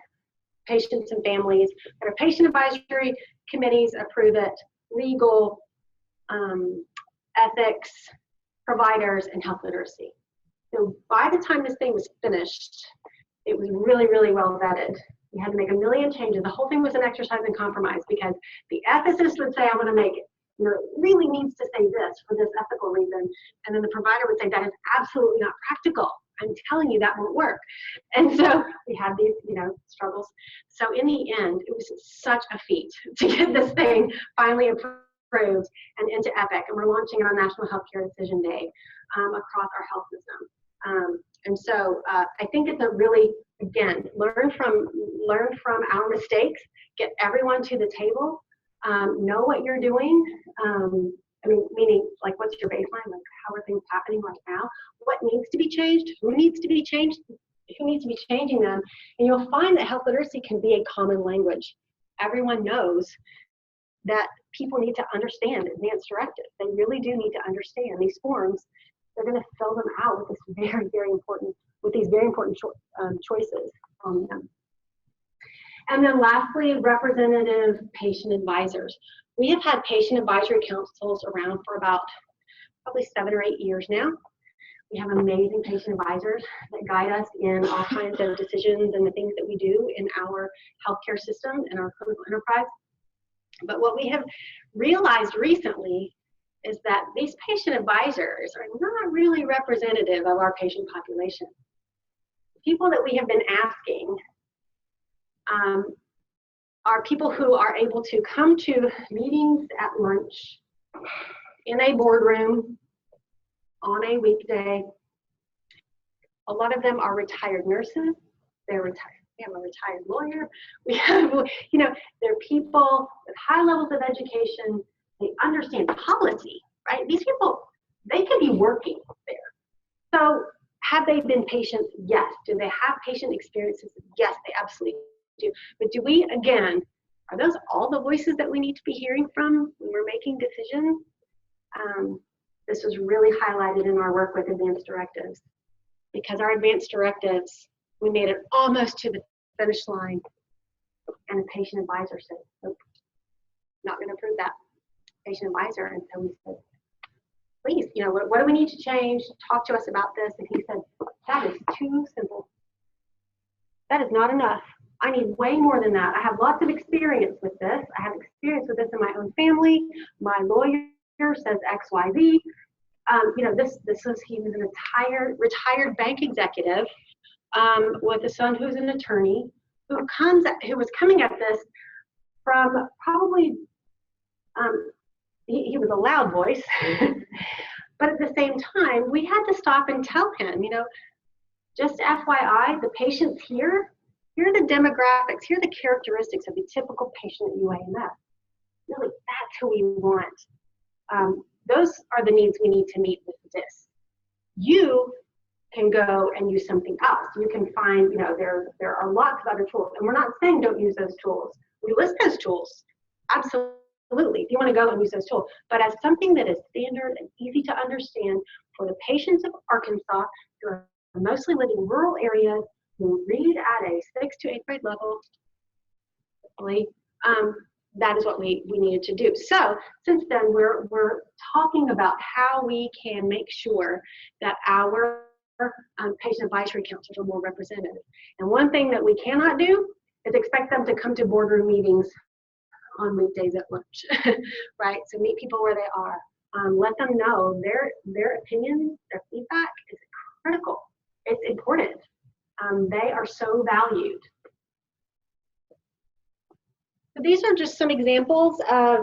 patients and families. Our patient advisory committees approve it, legal, ethics, providers, and health literacy. So by the time this thing was finished, it was really, really well vetted. We had to make a million changes. The whole thing was an exercise in compromise because the ethicist would say, I want to make it. It really needs to say this for this ethical reason. And then the provider would say, that is absolutely not practical. I'm telling you that won't work. And so we had these, struggles. So in the end, it was such a feat to get this thing finally approved and into Epic. And we're launching it on National Healthcare Decision Day across our health system. And so I think it's a really, again, learn from our mistakes, get everyone to the table, know what you're doing. Meaning, like, what's your baseline? Like, how are things happening right now? What needs to be changed? Who needs to be changed? Who needs to be changing them? And you'll find that health literacy can be a common language. Everyone knows that people need to understand advanced directives. They really do need to understand these forms. They're going to fill them out with this these very important choices on them. And then lastly, representative patient advisors. We have had patient advisory councils around for about probably 7 or 8 years now. We have amazing patient advisors that guide us in all kinds of decisions and the things that we do in our healthcare system and our clinical enterprise. But what we have realized recently is that these patient advisors are not really representative of our patient population. The people that we have been asking are people who are able to come to meetings at lunch, in a boardroom, on a weekday. A lot of them are retired nurses. They're retired. We have a retired lawyer. We have, they're people with high levels of education. They understand policy, right? These people, they could be working there. So have they been patients? Yes. Do they have patient experiences? Yes, they absolutely do. But do we, again, are those all the voices that we need to be hearing from when we're making decisions? This was really highlighted in our work with advanced directives, because our advanced directives, we made it almost to the finish line, and the patient advisor said, nope, not going to approve that. Patient advisor, and so we said, please, what do we need to change? Talk to us about this. And he said, that is too simple. That is not enough. I need way more than that. I have lots of experience with this. I have experience with this in my own family. My lawyer says X, Y, Z. He was a retired bank executive with a son who's an attorney who was coming at this from probably, he was a loud voice, but at the same time, we had to stop and tell him, just FYI, the patients here are the demographics, here are the characteristics of the typical patient at UAMF. Really, that's who we want. Those are the needs we need to meet with this. You can go and use something else. You can find, there are lots of other tools, and we're not saying don't use those tools. We list those tools, absolutely, if you want to go and use those tools, but as something that is standard and easy to understand for the patients of Arkansas who are mostly living in rural areas, who read at a 6th to 8th grade level, that is what we needed to do. So since then, we're talking about how we can make sure that our patient advisory councils are more representative. And one thing that we cannot do is expect them to come to boardroom meetings on weekdays at lunch, right? So meet people where they are. Let them know their opinions, their feedback is critical. It's important. They are so valued. So these are just some examples of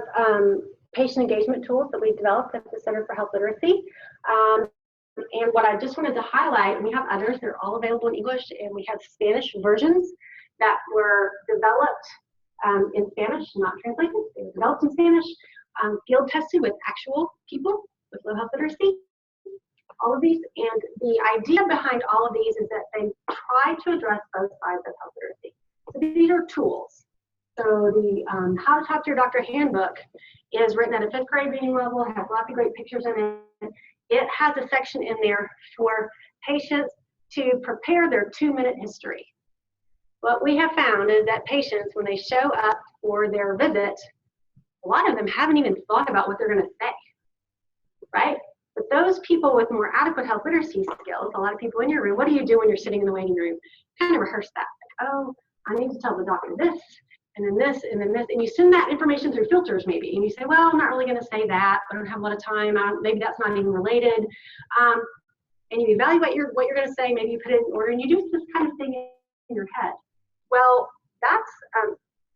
patient engagement tools that we've developed at the Center for Health Literacy. And what I just wanted to highlight, we have others, they're all available in English, and we have Spanish versions that were developed in Spanish, not translated. They were developed in Spanish, field tested with actual people with low health literacy. All of these, and the idea behind all of these is that they try to address both sides of health literacy. So these are tools. So the How to Talk to Your Doctor handbook is written at a 5th grade reading level, has lots of great pictures in it. It has a section in there for patients to prepare their 2-minute history. What we have found is that patients, when they show up for their visit, a lot of them haven't even thought about what they're going to say, right? But those people with more adequate health literacy skills, a lot of people in your room, what do you do when you're sitting in the waiting room? Kind of rehearse that. Like, oh, I need to tell the doctor this, and then this, and then this. And you send that information through filters maybe. And you say, well, I'm not really going to say that. I don't have a lot of time. Maybe that's not even related. And you evaluate what you're going to say. Maybe you put it in order, and you do this kind of thing in your head. Well,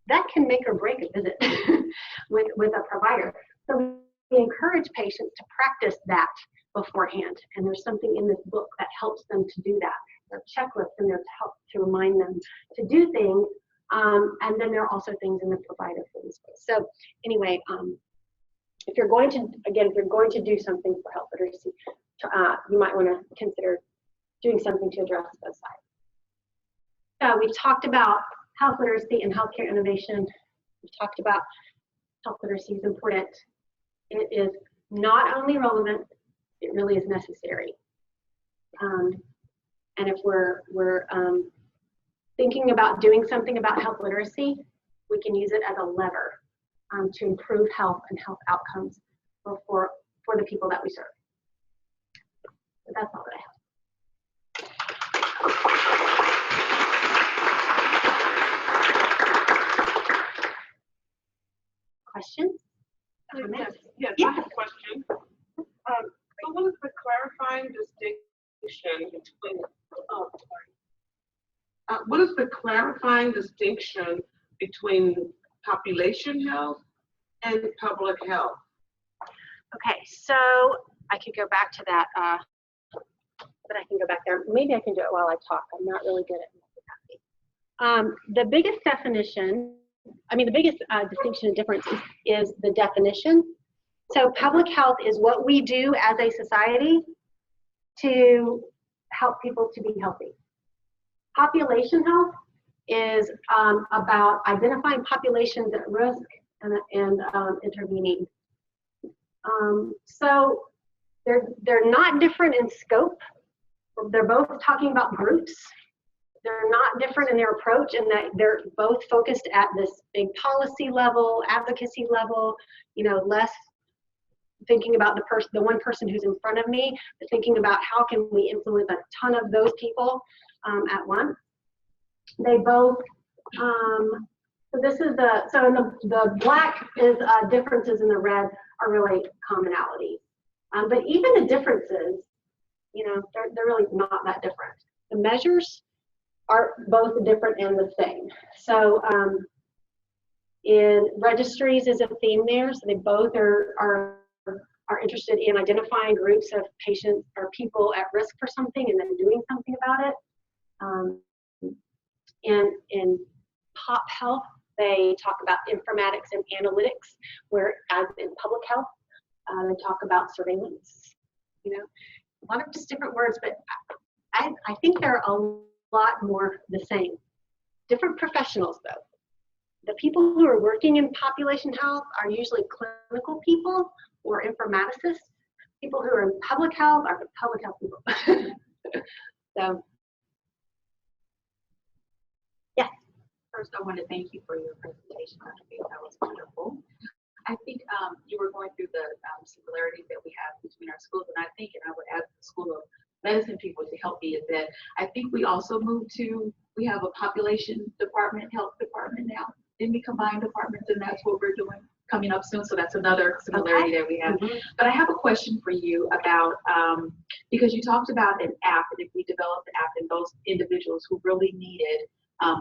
that can make or break a visit with a provider. So we encourage patients to practice that beforehand. And there's something in this book that helps them to do that. There are checklists in there to help to remind them to do things. And then there are also things in the provider things. So anyway, if you're going to do something for health literacy, you might want to consider doing something to address both sides. We've talked about health literacy and healthcare innovation. We've talked about health literacy is important. It is not only relevant, it really is necessary. And if we're thinking about doing something about health literacy, we can use it as a lever to improve health and health outcomes for the people that we serve. So that's all that I have. Questions? Yes, I have a question. So what is the clarifying distinction between, what is the clarifying distinction between population health and public health? Okay, so I could go back to that, but I can go back there. Maybe I can do it while I talk. I'm not really good at multitasking. The biggest definition, the biggest distinction and difference is the definition. So public health is what we do as a society to help people to be healthy. Population health is about identifying populations at risk and intervening. So they're not different in scope. They're both talking about groups. They're not different in their approach in that they're both focused at this big policy level, advocacy level, less thinking about the one person who's in front of me, but thinking about how can we influence a ton of those people at once. They both, so this is so in the black is differences, and the red are really commonalities. But even the differences, they're really not that different. The measures are both different and the same. So in registries is a theme there, so they both are interested in identifying groups of patients or people at risk for something and then doing something about it. In pop health, they talk about informatics and analytics, whereas in public health, they talk about surveillance. A lot of just different words, but I think they're a lot more the same. Different professionals, though. The people who are working in population health are usually clinical people or informaticists. People who are in public health are the public health people. So, yes. First, I want to thank you for your presentation. I think that was wonderful. I think you were going through the similarities that we have between our schools, and I would ask the School of Medicine people to help me, is that I think we also we have a population department, health department now. Didn't we combine departments, and that's what we're doing? coming up soon, so that's another similarity that we have. But I have a question for you about, because you talked about an app, and if we develop an app, and those individuals who really need it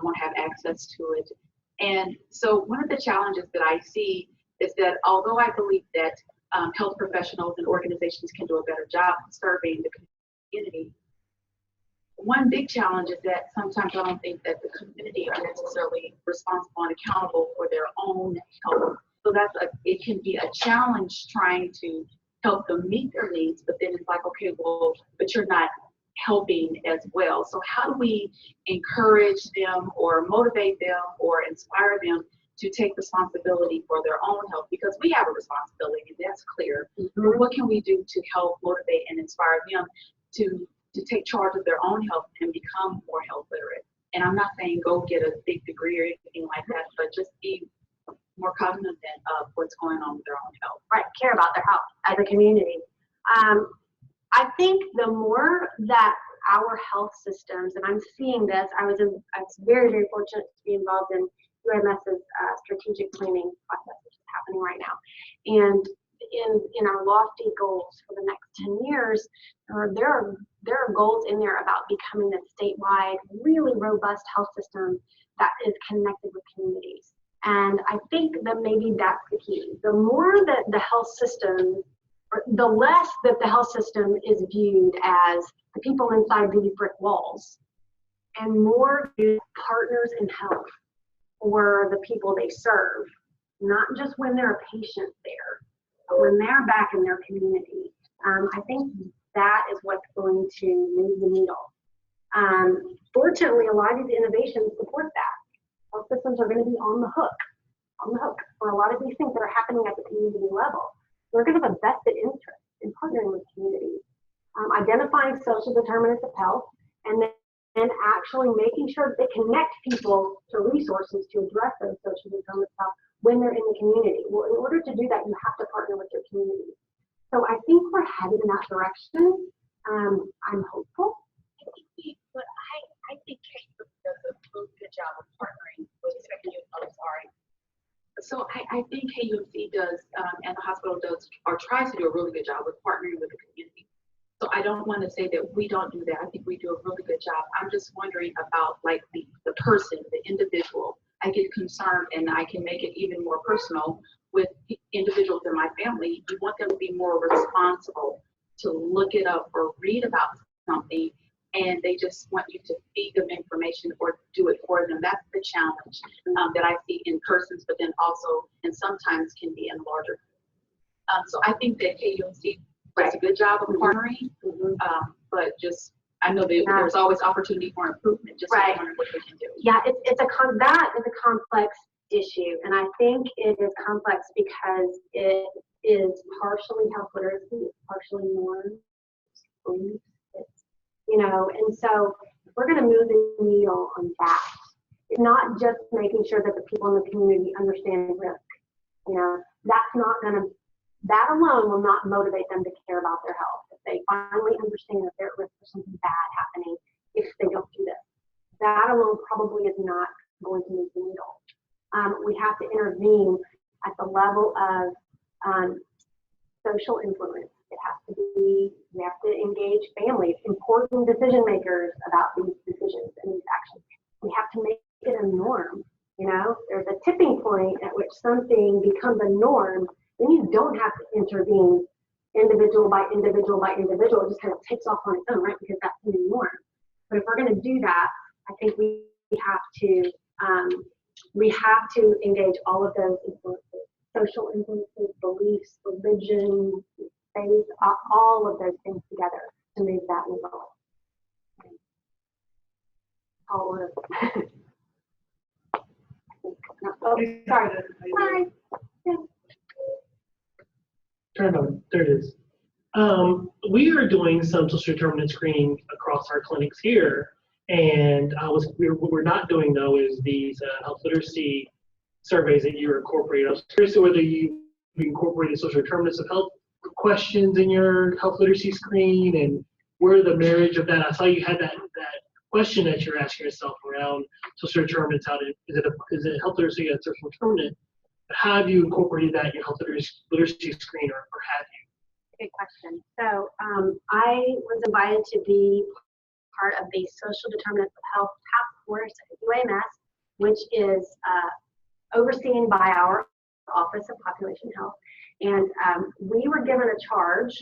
won't have access to it. And so one of the challenges that I see is that although I believe that health professionals and organizations can do a better job serving the community, one big challenge is that sometimes I don't think that the community are necessarily responsible and accountable for their own health. So it can be a challenge trying to help them meet their needs, but then it's like, okay, well, but you're not helping as well. So how do we encourage them or motivate them or inspire them to take responsibility for their own health? Because we have a responsibility, and that's clear. But what can we do to help motivate and inspire them to take charge of their own health and become more health literate? And I'm not saying go get a big degree or anything like that, but just be more cognizant of what's going on with their own health. Right, care about their health as a community. I think the more that our health systems, and I'm seeing this, I was very, very fortunate to be involved in UMS's strategic planning process, which is happening right now. And in our lofty goals for the next 10 years, there are goals in there about becoming a statewide, really robust health system that is connected with communities. And I think that maybe that's the key. The more that the health system, or the less that the health system is viewed as the people inside these brick walls, and more partners in health for the people they serve, not just when they're a patient there, but when they're back in their community. I think that is what's going to move the needle. Fortunately, a lot of these innovations support that. Health systems are going to be on the hook for a lot of these things that are happening at the community level. We're going to have a vested interest in partnering with communities, identifying social determinants of health, and then actually making sure that they connect people to resources to address those social determinants of health when they're in the community. Well, in order to do that, you have to partner with your community. So I think we're headed in that direction. I'm hopeful. I think Kate does a really good job of partnering with So I think KUMC does, and the hospital does, or tries to do a really good job with partnering with the community. So I don't want to say that we don't do that. I think we do a really good job. I'm just wondering about like the person, the individual. I get concerned, and I can make it even more personal with individuals in my family. You want them to be more responsible, to look it up or read about something, and they just want you to feed them information or do it for them. That's the challenge that I see in persons, but then also, and sometimes can be in larger. So I think that KUMC does a good job of partnering, but just, I know that there's always opportunity for improvement, just wondering what we can do. Yeah, that is a complex issue, and I think it is complex because it is partially health literacy, it's partially norms, beliefs, and so we're going to move the needle on that. It's not just making sure that the people in the community understand risk. That's not going to, that alone will not motivate them to care about their health. If they finally understand that they're at risk for something bad happening if they don't do this, that alone probably is not going to move the needle. We have to intervene at the level of social influence. It has to be, we have to engage families, important decision makers about these decisions and these actions. We have to make it a norm. There's a tipping point at which something becomes a norm, then you don't have to intervene individual by individual by individual. It just kind of takes off on its own, right? Because that's the new norm. But if we're going to do that, I think we have to engage all of those influences, social influences, beliefs, religion, faith, all of those things together to move that needle. Oh, sorry. Sorry. Turn on. There it is. We are doing some social determinant screening across our clinics here, and what we're not doing though is these health literacy surveys that you incorporate. I was curious whether you incorporated social determinants of health questions in your health literacy screen, and where the marriage of that. I saw you had that question that you're asking yourself around social determinants. Is it health literacy and social determinant? But how have you incorporated that in your health literacy screen, or have you? Good question. So I was invited to be part of the Social Determinants of Health Task Force at UAMS, which is overseen by our Office of Population Health. And we were given a charge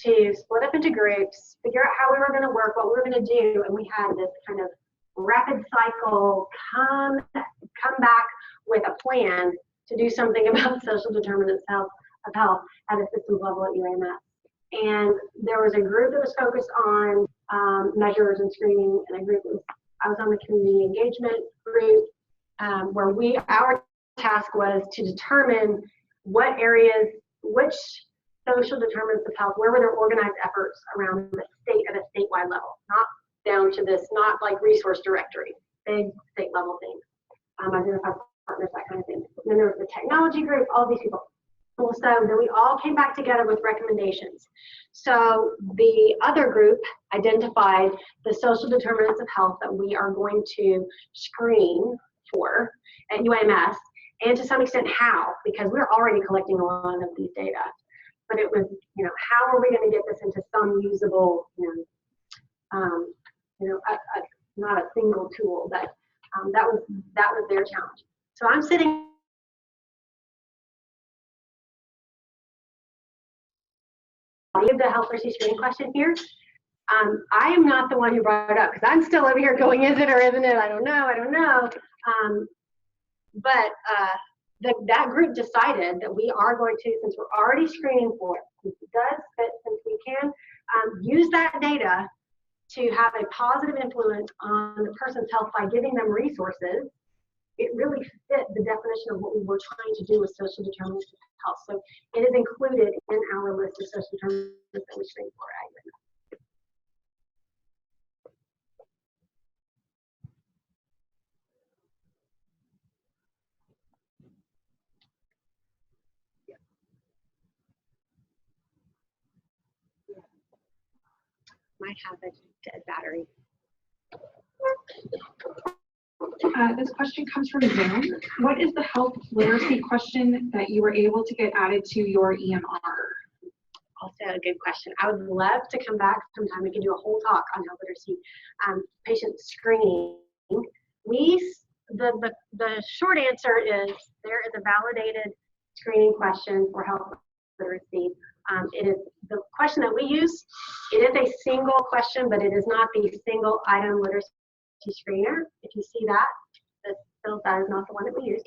to split up into groups, figure out how we were going to work, what we were going to do, and we had this kind of rapid cycle come back with a plan to do something about social determinants of health at a systems level at UAMS. And there was a group that was focused on measures and screening, and a group that I was on the community engagement group, where our task was to determine what areas, which social determinants of health, where were their organized efforts around the state at a statewide level, not down to this, not like resource directory, big state level things, identify partners, that kind of thing. And then there was the technology group, all these people. Well, so then we all came back together with recommendations. So the other group identified the social determinants of health that we are going to screen for at UAMS, and to some extent how, because we're already collecting a lot of these data. But it was, how are we going to get this into some usable, not a single tool, but that was their challenge. So I'm sitting of the health literacy screening question here. I am not the one who brought it up, because I'm still over here going, is it or isn't it? I don't know. That group decided that we are going to, since we're already screening for it, since it does fit, since we can use that data to have a positive influence on the person's health by giving them resources, it really fit the definition of what we were trying to do with social determinants of health. So it is included in our list of social determinants that we screen for at UAMS. Might have a dead battery. This question comes from Zoom. What is the health literacy question that you were able to get added to your EMR? Also a good question. I would love to come back sometime. We can do a whole talk on health literacy patient screening. The short answer is there is a validated screening question for health literacy. It is the question that we use. It is a single question, but it is not the single item literacy screener. If you see that, that is not the one that we use.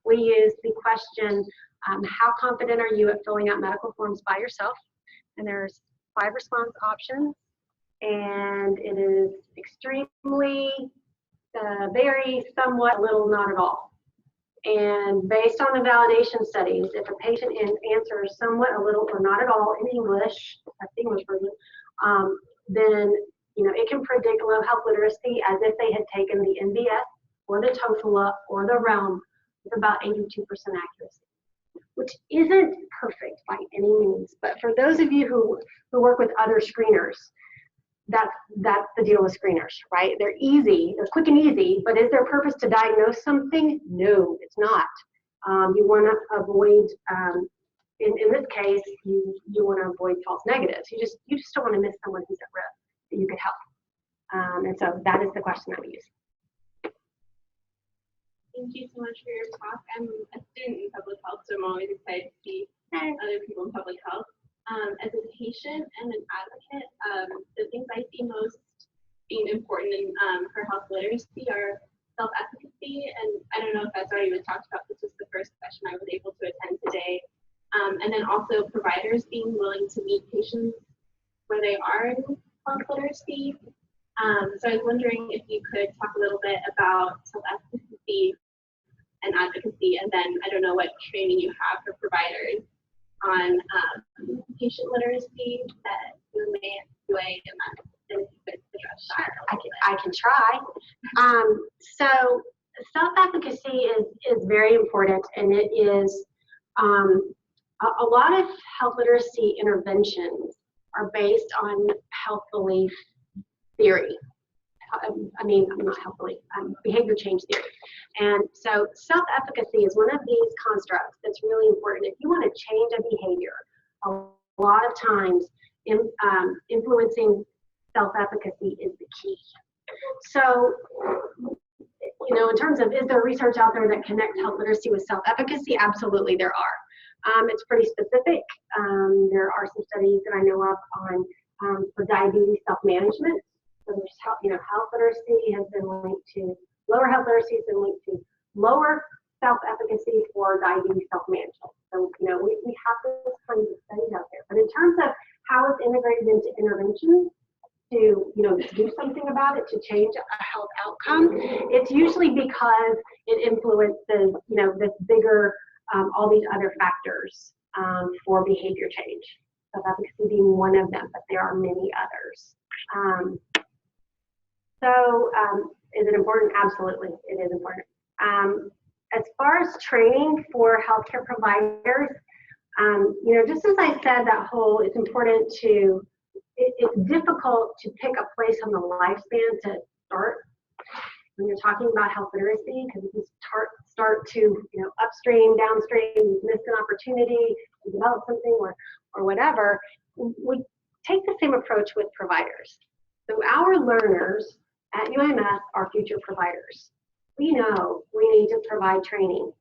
We use the question, how confident are you at filling out medical forms by yourself? And there's 5 response options, and it is extremely, very, somewhat, little, not at all. And based on the validation studies, if a patient answers somewhat, a little, or not at all in English, that's the English version, then it can predict low health literacy as if they had taken the NBS or the TOEFL or the REALM with about 82% accuracy, which isn't perfect by any means. But for those of you who work with other screeners, that's the deal with screeners, right? They're easy, they're quick and easy, but is their purpose to diagnose something? No, it's not. You want to avoid, in this case, you want to avoid false negatives. You just don't want to miss someone who's at risk that you could help. And so that is the question that we use. Thank you so much for your talk. I'm a student in public health, so I'm always excited to see other people in public health. As a patient and an advocate, the things I see most being important for health literacy are self-efficacy, and I don't know if that's already been talked about. This was the first session I was able to attend today. And then also providers being willing to meet patients where they are in health literacy. So I was wondering if you could talk a little bit about self-efficacy and advocacy, and then I don't know what training you have for providers on patient literacy that you may enjoy, and if you could address that. I can try. So self-efficacy is very important, and it is a lot of health literacy interventions are based on health belief theory. behavior change theory. And so self-efficacy is one of these constructs that's really important. If you want to change a behavior, a lot of times influencing self-efficacy is the key. So, in terms of, is there research out there that connects health literacy with self-efficacy? Absolutely, there are. It's pretty specific. There are some studies that I know of on for diabetes self-management. So there's health literacy has been linked to, lower health literacy has been linked to lower self-efficacy for diabetes self-management. So, we have those kinds of studies out there. But in terms of how it's integrated into interventions to, do something about it, to change a health outcome, it's usually because it influences, this bigger, all these other factors for behavior change. Self-efficacy being one of them, but there are many others. Is it important? Absolutely, it is important. As far as training for healthcare providers, just as I said, it's important to, it's difficult to pick a place on the lifespan to start when you're talking about health literacy, because if you start to, upstream, downstream, you've missed an opportunity to develop something or whatever. We take the same approach with providers. So our learners at UMS are future providers. We know we need to provide training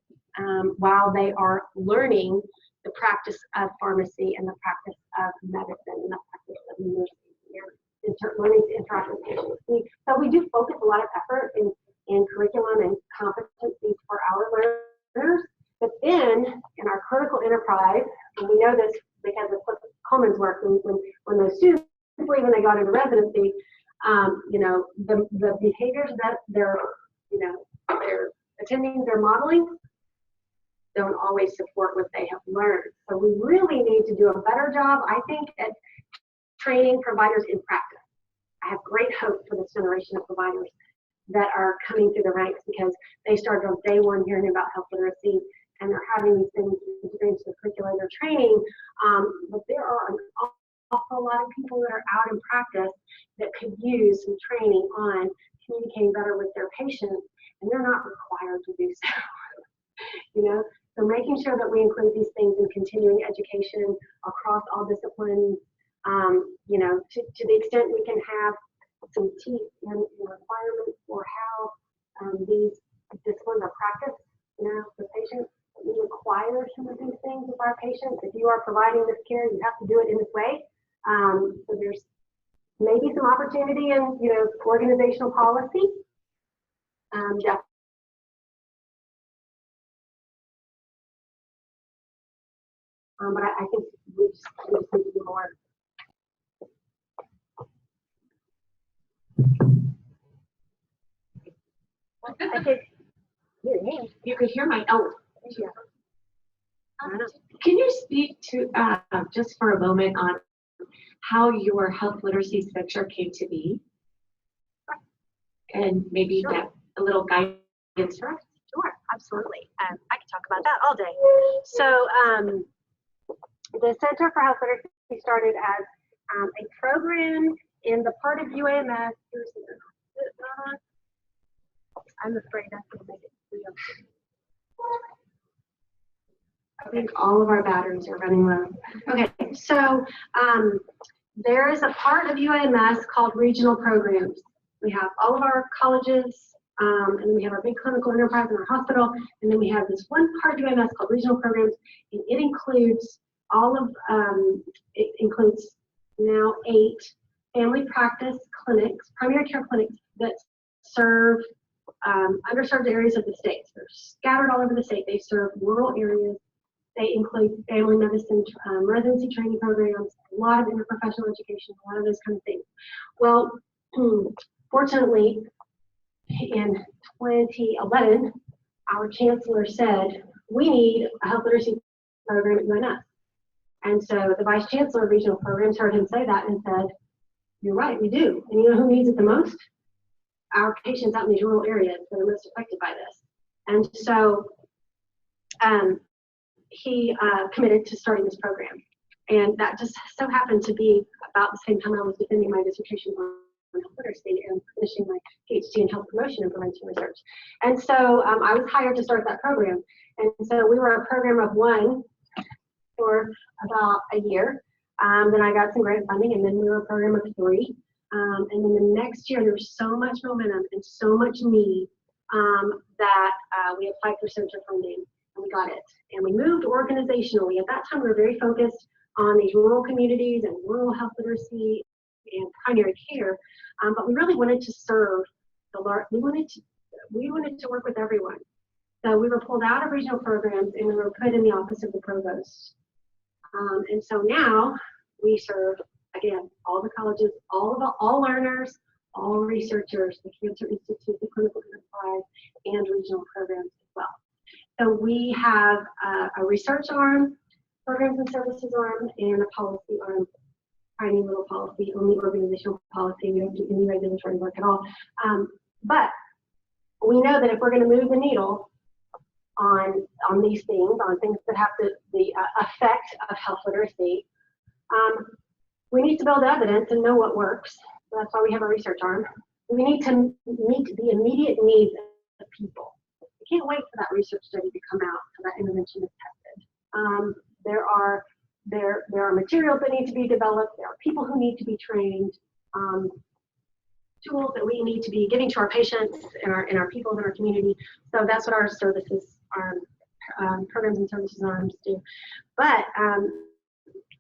while they are learning the practice of pharmacy and the practice of medicine and the practice of nursing, learning to interact with patients. So we do focus a lot of effort in curriculum and competencies for our learners. But then in our critical enterprise, and we know this because of Coleman's work, when those students leave when they got into residency, the behaviors that they're attending, they're modeling, don't always support what they have learned. So we really need to do a better job, I think, at training providers in practice. I have great hope for this generation of providers that are coming through the ranks, because they started on day one hearing about health literacy, and they're having these things integrated into the curriculum, they're training, but there are an awful lot of people that are out in practice that could use some training on communicating better with their patients, and they're not required to do so. So making sure that we include these things in continuing education across all disciplines, to the extent we can have some teeth and requirements for how these disciplines are practiced, for patients. We require some of these things of our patients. If you are providing this care, you have to do it in this way. So there's maybe some opportunity in, organizational policy. But I think we just need to do more. You could hear my, Can you speak to, just for a moment, on how your health literacy center came to be? And maybe get a little guidance for us? Sure, absolutely. I can talk about that all day. So the Center for Health Literacy started as a program in the part of UAMS. I'm afraid that's going to make it real. I think all of our batteries are running low. Okay, so there is a part of UAMS called regional programs. We have all of our colleges, and then we have our big clinical enterprise in our hospital, and then we have this one part of UAMS called regional programs, and it includes it includes now 8 family practice clinics, primary care clinics that serve underserved areas of the state. They're scattered all over the state. They serve rural areas. They include family medicine residency training programs, a lot of interprofessional education, a lot of those kind of things. Well, fortunately, in 2011, our chancellor said, we need a health literacy program at UNS. And so the vice chancellor of regional programs heard him say that and said, you're right, we do. And you know who needs it the most? Our patients out in these rural areas that are most affected by this. And so he committed to starting this program. And that just so happened to be about the same time I was defending my dissertation on health literacy and finishing my PhD in health promotion and prevention research. And so I was hired to start that program. And so we were a program of one for about a year. Then I got some grant funding, and then we were a program of three. And then the next year, there was so much momentum and so much need that we applied for center funding, and we got it. And we moved organizationally. At that time, we were very focused on these rural communities and rural health literacy and primary care, but we really wanted to serve the large. We wanted to work with everyone. So we were pulled out of regional programs, and we were put in the office of the provost. And so now we serve, again, all the colleges, all learners, all researchers, the Cancer Institute, the Clinical Enterprise, and regional programs as well. So we have a research arm, programs and services arm, and a policy arm. Tiny little policy, only organizational policy. We don't do any regulatory work at all. But we know that if we're going to move the needle on these things, on things that have the effect of health literacy, we need to build evidence and know what works. So that's why we have a research arm. We need to meet the immediate needs of people. We can't wait for that research study to come out so that intervention is tested. There are materials that need to be developed. There are people who need to be trained. Tools that we need to be giving to our patients and our people in our community. So that's what our services arm, programs and services arms do. But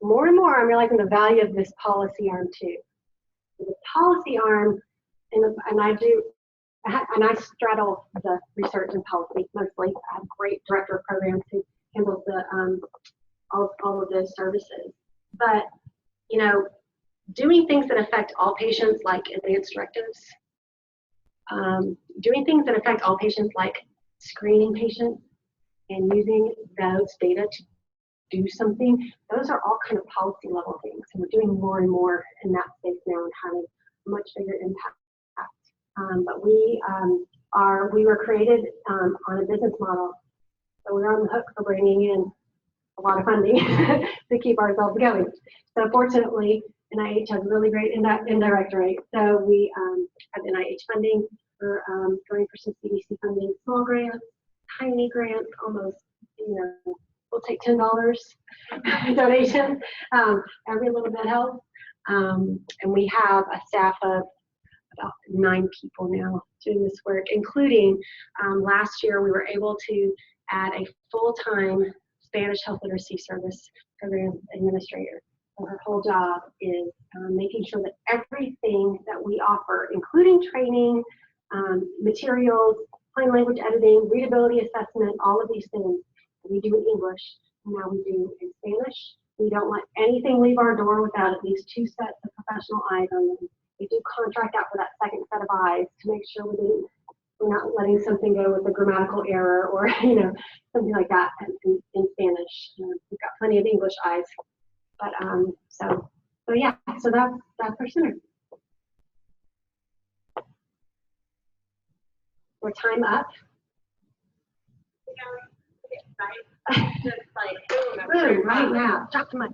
more and more, I'm realizing the value of this policy arm too. The policy arm, and I straddle the research and policy mostly. I have a great director of programs who handles the all of those services. But doing things that affect all patients, like advanced directives, doing things that affect all patients, like screening patients and using those data to do something, those are all kind of policy level things. And we're doing more and more in that space now and having a much bigger impact. But we were created on a business model. So we're on the hook for bringing in a lot of funding to keep ourselves going. So fortunately, NIH has a really great indirect rate. So we have NIH funding for going for some CDC funding, small grants, tiny grants, almost, we'll take $10 donation. Every little bit helps. And we have a staff of about 9 people now doing this work, including last year we were able to add a full-time Spanish health literacy service program administrator. So her whole job is making sure that everything that we offer, including training, materials, plain language editing, readability assessment, all of these things, we do in English, and now we do in Spanish. We don't let anything leave our door without at least 2 sets of professional eyes on them. We do contract out for that second set of eyes to make sure we're not letting something go with a grammatical error or something like that in Spanish. We've got plenty of English eyes, but so yeah, so that's our center. We're time up. Boom, right now. Drop the mic.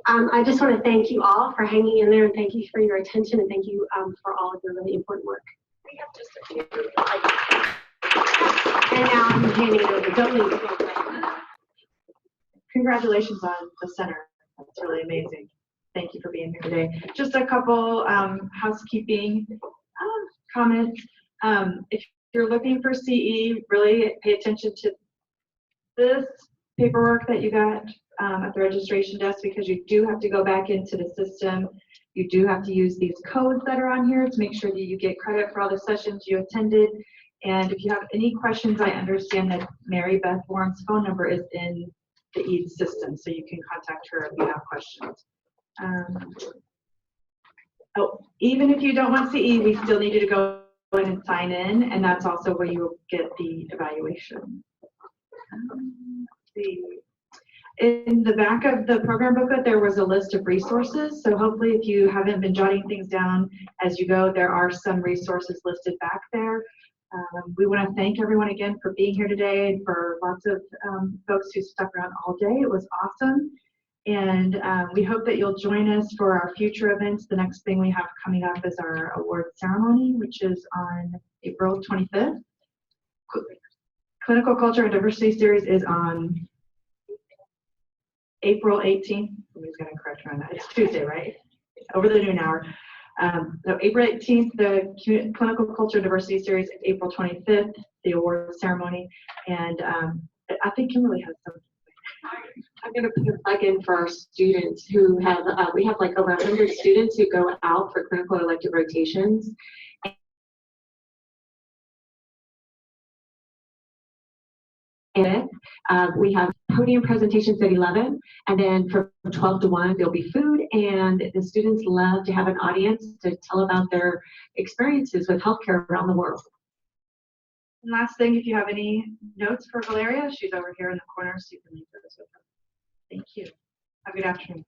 I just want to thank you all for hanging in there, and thank you for your attention, and thank you for all of your really important work. We have just a few. And now I'm handing it over. Don't leave. Congratulations on the center. That's really amazing. Thank you for being here today. Just a couple housekeeping comments. If you're looking for CE, really pay attention to this paperwork that you got at the registration desk, because you do have to go back into the system. You do have to use these codes that are on here to make sure that you get credit for all the sessions you attended. And if you have any questions, I understand that Mary Beth Warren's phone number is in the EAD system, so you can contact her if you have questions. Even if you don't want CE, we still need you to go in and sign in, and that's also where you will get the evaluation. Let's see. In the back of the program booklet, there was a list of resources. So hopefully if you haven't been jotting things down as you go, there are some resources listed back there. We want to thank everyone again for being here today, and for lots of folks who stuck around all day. It was awesome. And we hope that you'll join us for our future events. The next thing we have coming up is our award ceremony, which is on April 25th. Clinical Culture and Diversity Series is on April 18th. Somebody's going to correct me on that. It's Tuesday, right? Over the noon hour. So April 18th, the Clinical Culture and Diversity Series, April 25th, the award ceremony. And I think Kimberly has some. I'm going to put a plug in for our students who have, we have like over 100 students who go out for clinical elective rotations. And we have podium presentations at 11, and then from 12 to 1, there'll be food, and the students love to have an audience to tell about their experiences with healthcare around the world. And last thing, if you have any notes for Valeria, she's over here in the corner, so you can leave those with her. Thank you. Have a good afternoon.